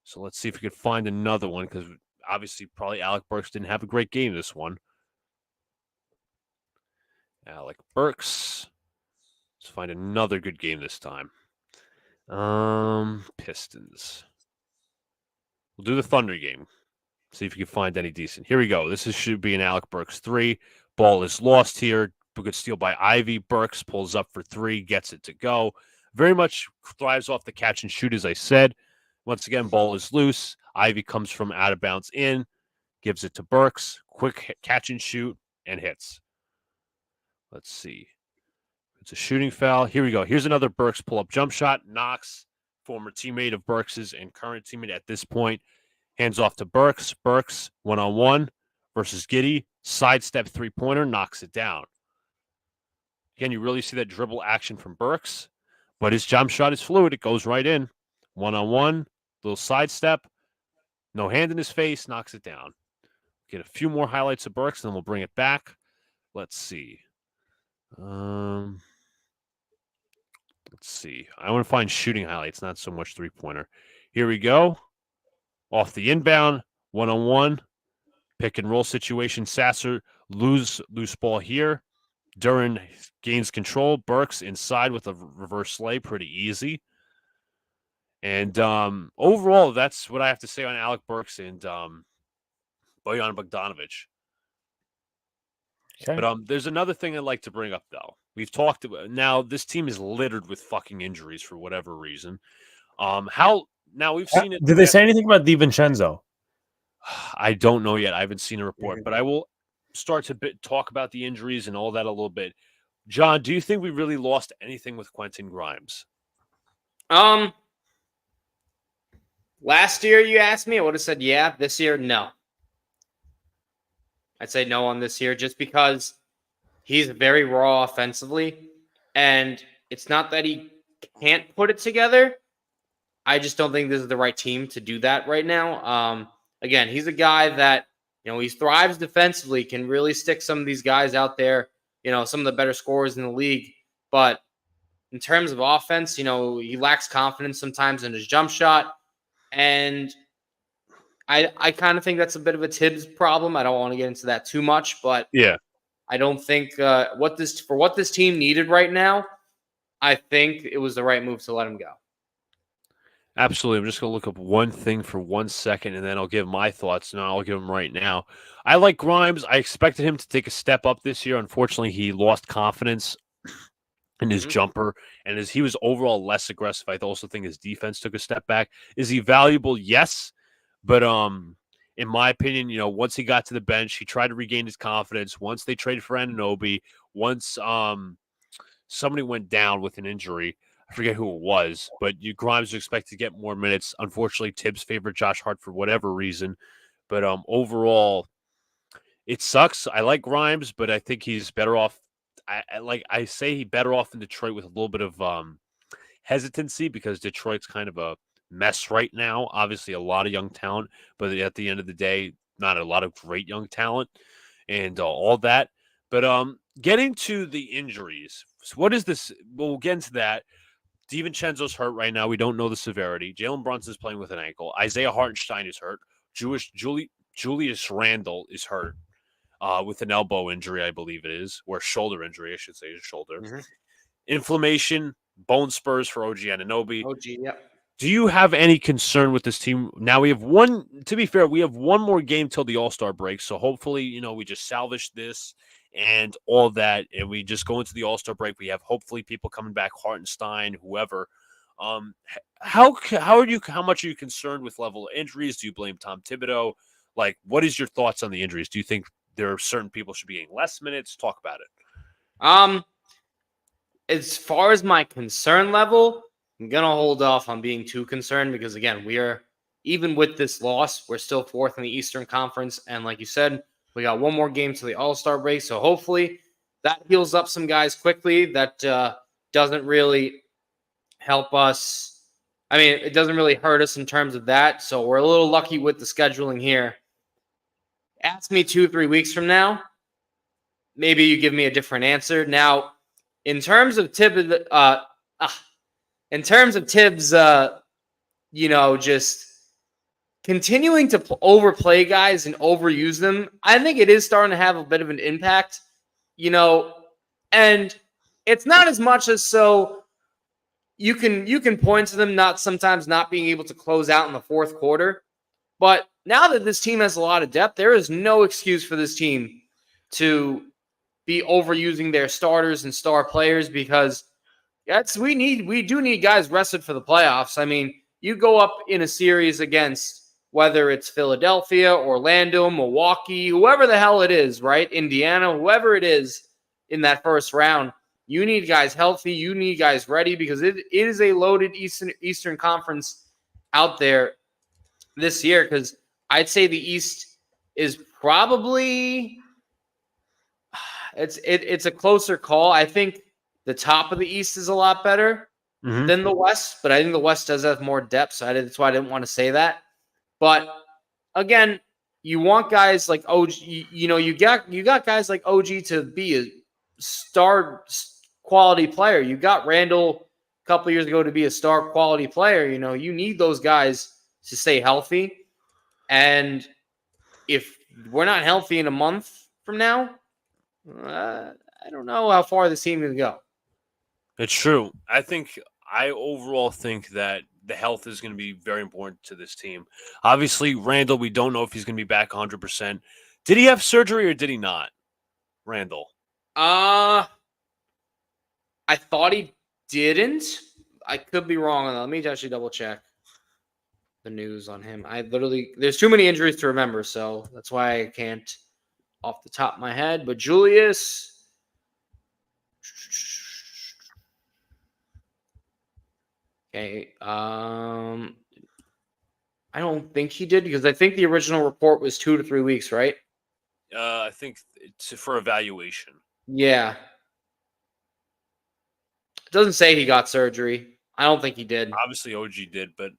So let's see if we could find another one, because obviously probably Alec Burks didn't have a great game this one. Alec Burks. Let's find another good game this time. Pistons. We'll do the Thunder game. See if you can find any decent. Here we go. Should be an Alec Burks 3. Ball is lost here. Good steal by Ivy. Burks pulls up for 3, gets it to go. Very much thrives off the catch and shoot, as I said. Once again, ball is loose. Ivy comes from out of bounds in, gives it to Burks. quick catch and shoot and hits. Let's see. It's a shooting foul. Here we go. Here's another Burks pull-up jump shot. Knox, former teammate of Burks's and current teammate at this point, hands off to Burks. Burks, one-on-one versus Giddey. Sidestep three-pointer, knocks it down. Again, you really see that dribble action from Burks, but his jump shot is fluid. It goes right in. One-on-one, little sidestep, no hand in his face, knocks it down. Get a few more highlights of Burks, and then we'll bring it back. Let's see. Let's see. I want to find shooting highlights, not so much three-pointer. Here we go. Off the inbound, one-on-one, pick and roll situation. Sasser loose ball here. Duran gains control. Burks inside with a reverse lay, pretty easy. And overall, that's what I have to say on Alec Burks and Bojan Bogdanovic. Okay. But there's another thing I'd like to bring up, though. We've talked about now. This team is littered with fucking injuries for whatever reason. How now we've seen it. Did they say anything about DiVincenzo? I don't know yet. I haven't seen a report, but I will start to talk about the injuries and all that a little bit. John, do you think we really lost anything with Quentin Grimes? Last year you asked me, I would have said yeah. This year, no. I'd say no on this year just because he's very raw offensively, and it's not that he can't put it together. I just don't think this is the right team to do that right now. Again, he's a guy that, he thrives defensively, can really stick some of these guys out there, some of the better scorers in the league. But in terms of offense, he lacks confidence sometimes in his jump shot. And I kind of think that's a bit of a Tibbs problem. I don't want to get into that too much, but yeah, I don't think what this team needed right now, I think it was the right move to let him go. absolutely. I'm just going to look up one thing for 1 second, and then I'll give my thoughts. No, I'll give them right now. I like Grimes. I expected him to take a step up this year. Unfortunately, he lost confidence in his jumper, and as he was overall less aggressive, I also think his defense took a step back. Is he valuable? Yes. But in my opinion, once he got to the bench, he tried to regain his confidence. Once they traded for Anunoby, once somebody went down with an injury, I forget who it was, but Grimes was expected to get more minutes. Unfortunately, Tibbs favored Josh Hart for whatever reason. But overall, it sucks. I like Grimes, but I think he's better off. I say he's better off in Detroit with a little bit of hesitancy because Detroit's kind of a mess right now. Obviously, a lot of young talent, but at the end of the day, not a lot of great young talent and all that. But getting to the injuries, so what is this? We'll get into that. DiVincenzo's hurt right now. We don't know the severity. Jalen Brunson's playing with an ankle. Isaiah Hartenstein is hurt. Julius Randle is hurt with an elbow injury, I believe it is, or shoulder injury, I should say, his shoulder. Inflammation, bone spurs for OG Anunoby. OG, yep. Do you have any concern with this team? Now we have one, to be fair, we have one more game till the All-Star break. So hopefully, we just salvage this and all that. And we just go into the All-Star break. We have hopefully people coming back, Hartenstein, whoever. How much are you concerned with level of injuries? Do you blame Tom Thibodeau? Like, what is your thoughts on the injuries? Do you think there are certain people should be getting less minutes? Talk about it. As far as my concern level, I'm going to hold off on being too concerned because, again, we are, even with this loss, we're still fourth in the Eastern Conference. And like you said, we got one more game to the All-Star break. So hopefully that heals up some guys quickly. That doesn't really help us. I mean, it doesn't really hurt us in terms of that. So we're a little lucky with the scheduling here. Ask me 2-3 weeks from now, maybe you give me a different answer. Now, in terms of Tibbs, just continuing to overplay guys and overuse them, I think it is starting to have a bit of an impact, and it's not as much as so you can point to them sometimes not being able to close out in the fourth quarter. But now that this team has a lot of depth, there is no excuse for this team to be overusing their starters and star players because we do need guys rested for the playoffs. I mean, you go up in a series against whether it's Philadelphia, Orlando, Milwaukee, whoever the hell it is, right? Indiana, whoever it is in that first round, you need guys healthy. You need guys ready because it is a loaded Eastern Conference out there this year. Because I'd say the East is probably it's a closer call. I think the top of the East is a lot better than the West, but I think the West does have more depth. So that's why I didn't want to say that. But again, you want guys like OG. You got guys like OG to be a star quality player. You got Randall a couple years ago to be a star quality player. You need those guys to stay healthy. And if we're not healthy in a month from now, I don't know how far this team can go. It's true. I overall think that the health is going to be very important to this team. Obviously, Randall, we don't know if he's going to be back 100%. Did he have surgery or did he not? Randall. I thought he didn't. I could be wrong on that. Let me actually double check the news on him. There's too many injuries to remember, so that's why I can't off the top of my head. But Julius. Okay. I don't think he did because I think the original report was 2 to 3 weeks, right? I think it's for evaluation. Yeah. It doesn't say he got surgery. I don't think he did. Obviously, OG did, but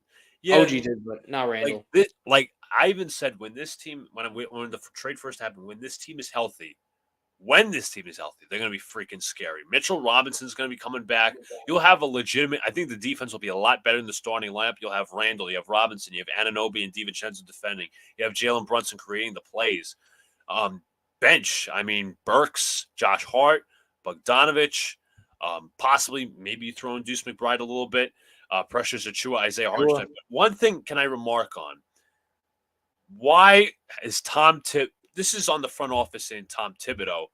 yeah, OG did, but not Randall. I even said when the trade first happened, when this team is healthy, they're going to be freaking scary. Mitchell Robinson's going to be coming back. You'll have I think the defense will be a lot better in the starting lineup. You'll have Randall, you have Robinson, you have Anunoby and DiVincenzo defending. You have Jalen Brunson creating the plays. Bench, Burks, Josh Hart, Bogdanovich, possibly maybe you throw in Deuce McBride a little bit. Precious Achua, Isaiah Hartenstein. One thing can I remark on? Why is this is on the front office in Tom Thibodeau.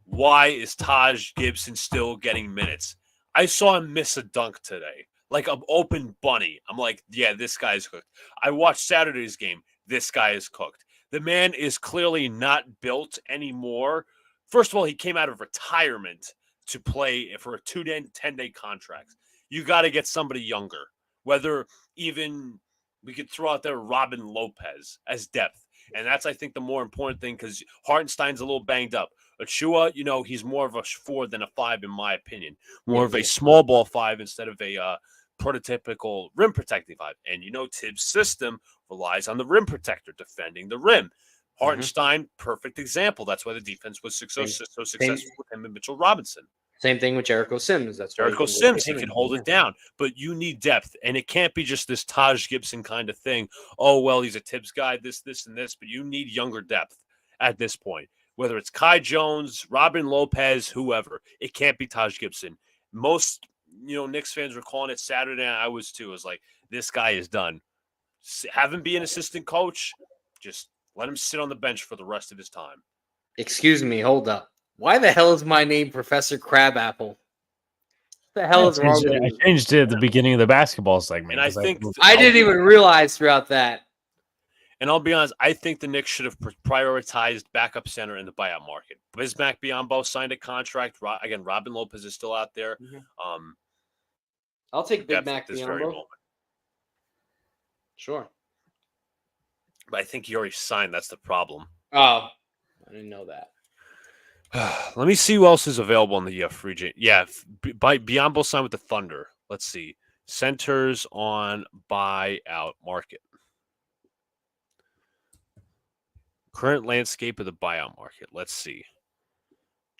Why is Taj Gibson still getting minutes? I saw him miss a dunk today, like an open bunny. I'm like, yeah, this guy's cooked. I watched Saturday's game. This guy is cooked. The man is clearly not built anymore. First of all, he came out of retirement to play for a 10-day contract. You got to get somebody younger, whether even we could throw out there Robin Lopez as depth. And that's, I think, the more important thing because Hartenstein's a little banged up. Achua, he's more of a 4 than a 5, in my opinion. More of a small ball 5 instead of a prototypical rim protecting 5. And, Tibbs' system relies on the rim protector defending the rim. Hartenstein, perfect example. That's why the defense was so successful with him and Mitchell Robinson. Same thing with Jericho Sims. That's Jericho Sims. He can hold it down, but you need depth, and it can't be just this Taj Gibson kind of thing. Oh, well, he's a Tibbs guy, this, and this, but you need younger depth at this point. Whether it's Kai Jones, Robin Lopez, whoever, it can't be Taj Gibson. Most, Knicks fans were calling it Saturday, and I was too. It was like, this guy is done. Have him be an assistant coach. Just let him sit on the bench for the rest of his time. Excuse me, hold up. Why the hell is my name Professor Crabapple? What the hell is wrong with I changed it at the beginning of the basketball segment. And I think I didn't even realize throughout that. And I'll be honest, I think the Knicks should have prioritized backup center in the buyout market. Bismack Biyombo signed a contract. Again, Robin Lopez is still out there. I'll take Big Mac Biyombo. Sure. But I think he already signed. That's the problem. Oh, I didn't know that. Let me see who else is available on the free agent. Yeah, Biyombo signed with the Thunder. Let's see. Centers on buyout market. Current landscape of the buyout market. Let's see.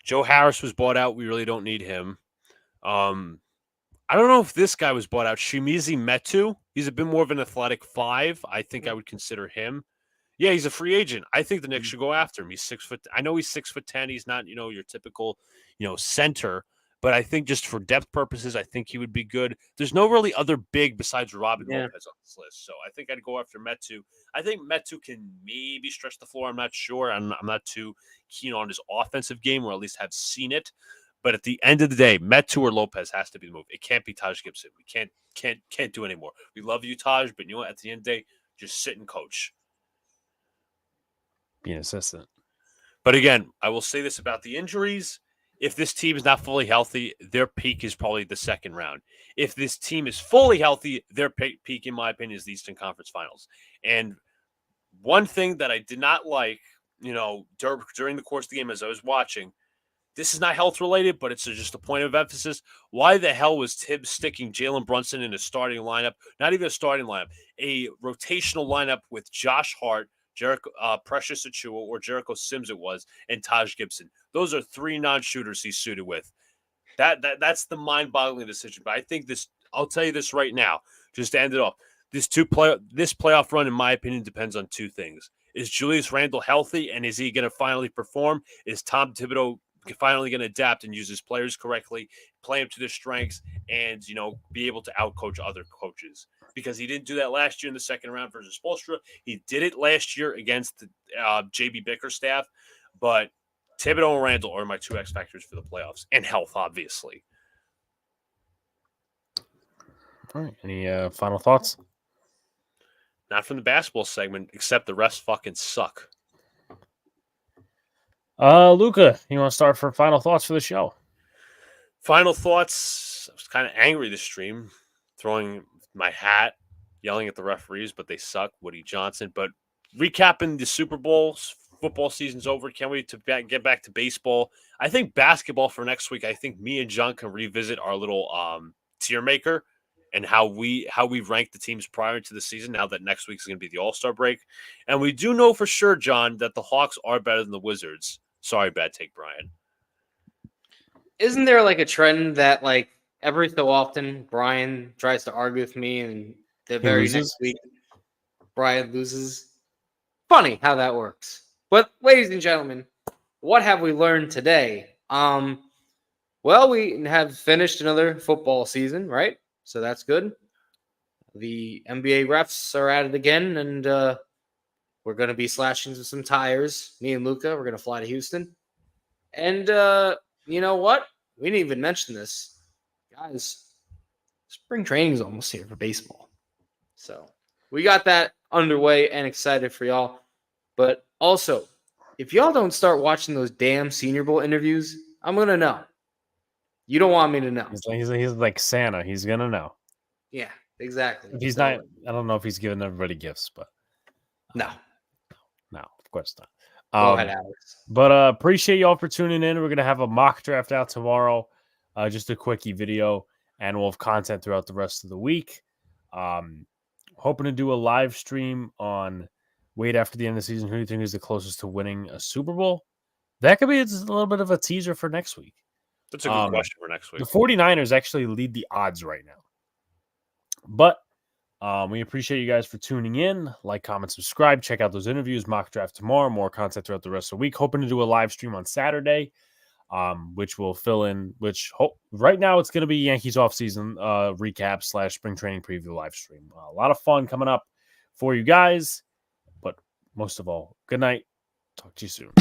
Joe Harris was bought out. We really don't need him. I don't know if this guy was bought out. Shimizi Metu. He's a bit more of an athletic 5. I think I would consider him. Yeah, he's a free agent. I think the Knicks should go after him. He's 6 foot. I know he's 6'10". He's not, your typical, center. But I think just for depth purposes, I think he would be good. There's no really other big besides Robin Lopez on this list. So I think I'd go after Metu. I think Metu can maybe stretch the floor. I'm not sure. I'm not too keen on his offensive game, or at least have seen it. But at the end of the day, Metu or Lopez has to be the move. It can't be Taj Gibson. We can't do anymore. We love you, Taj, but at the end of the day, Just sit and coach. Be an assistant. But again, I will say this about the injuries. If this team is not fully healthy, their peak is probably the second round. If this team is fully healthy, their peak, in my opinion, is the Eastern Conference Finals. And one thing that I did not like, during the course of the game as I was watching, this is not health related, but it's just a point of emphasis. Why the hell was Tibbs sticking Jalen Brunson in a starting lineup? Not even a starting lineup, a rotational lineup with Josh Hart, Jericho, Precious Achua, or Jericho Sims it was, and Taj Gibson. Those are 3 non-shooters he's suited with. That's the mind-boggling decision. But I think this, I'll tell you this right now, just to end it off. This playoff run, in my opinion, depends on 2 things. Is Julius Randle healthy, and is he going to finally perform? Is Tom Thibodeau finally going to adapt and use his players correctly, play them to their strengths, and be able to outcoach other coaches? Because he didn't do that last year in the second round versus Spoelstra. He did it last year against the JB Bickerstaff, but Thibodeau and Randle are my 2 X factors for the playoffs, and health, obviously. All right. Any final thoughts? Not from the basketball segment, except the rest fucking suck. Luca, you want to start for final thoughts for the show? Final thoughts. I was kind of angry this stream, throwing my hat, yelling at the referees, but they suck. Woody Johnson. But recapping the Super Bowls, football season's over. Can't wait to get back to baseball. I think basketball for next week. I think me and John can revisit our little tier maker and how we rank the teams prior to the season. Now that next week is going to be the All-Star break, and we do know for sure, John, that the Hawks are better than the Wizards. Sorry, bad take, Brian. Isn't there like a trend that like every so often Brian tries to argue with me, and the very next week Brian loses? Funny how that works. But ladies and gentlemen, what have we learned today? Well, we have finished another football season, right? So that's good. The NBA refs are at it again, and we're going to be slashing some tires. Me and Luca, we're going to fly to Houston. And you know what? We didn't even mention this. Guys, spring training is almost here for baseball. So we got that underway and excited for y'all. But also, if y'all don't start watching those damn Senior Bowl interviews, I'm going to know. You don't want me to know. He's like Santa. He's going to know. Yeah, exactly. If he's not, I don't know if he's giving everybody gifts, but no, of course not. Go ahead, Alex. But appreciate y'all for tuning in. We're going to have a mock draft out tomorrow. Just a quickie video, and we'll have content throughout the rest of the week. Hoping to do a live stream on wait after the end of the season. Who do you think is the closest to winning a Super Bowl? That could be a little bit of a teaser for next week. That's a good question for next week. The 49ers actually lead the odds right now. But we appreciate you guys for tuning in. Like, comment, subscribe. Check out those interviews. Mock draft tomorrow. More content throughout the rest of the week. Hoping to do a live stream on Saturday, which will fill in. Right now it's going to be Yankees offseason recap / spring training preview live stream. A lot of fun coming up for you guys. But most of all, good night. Talk to you soon.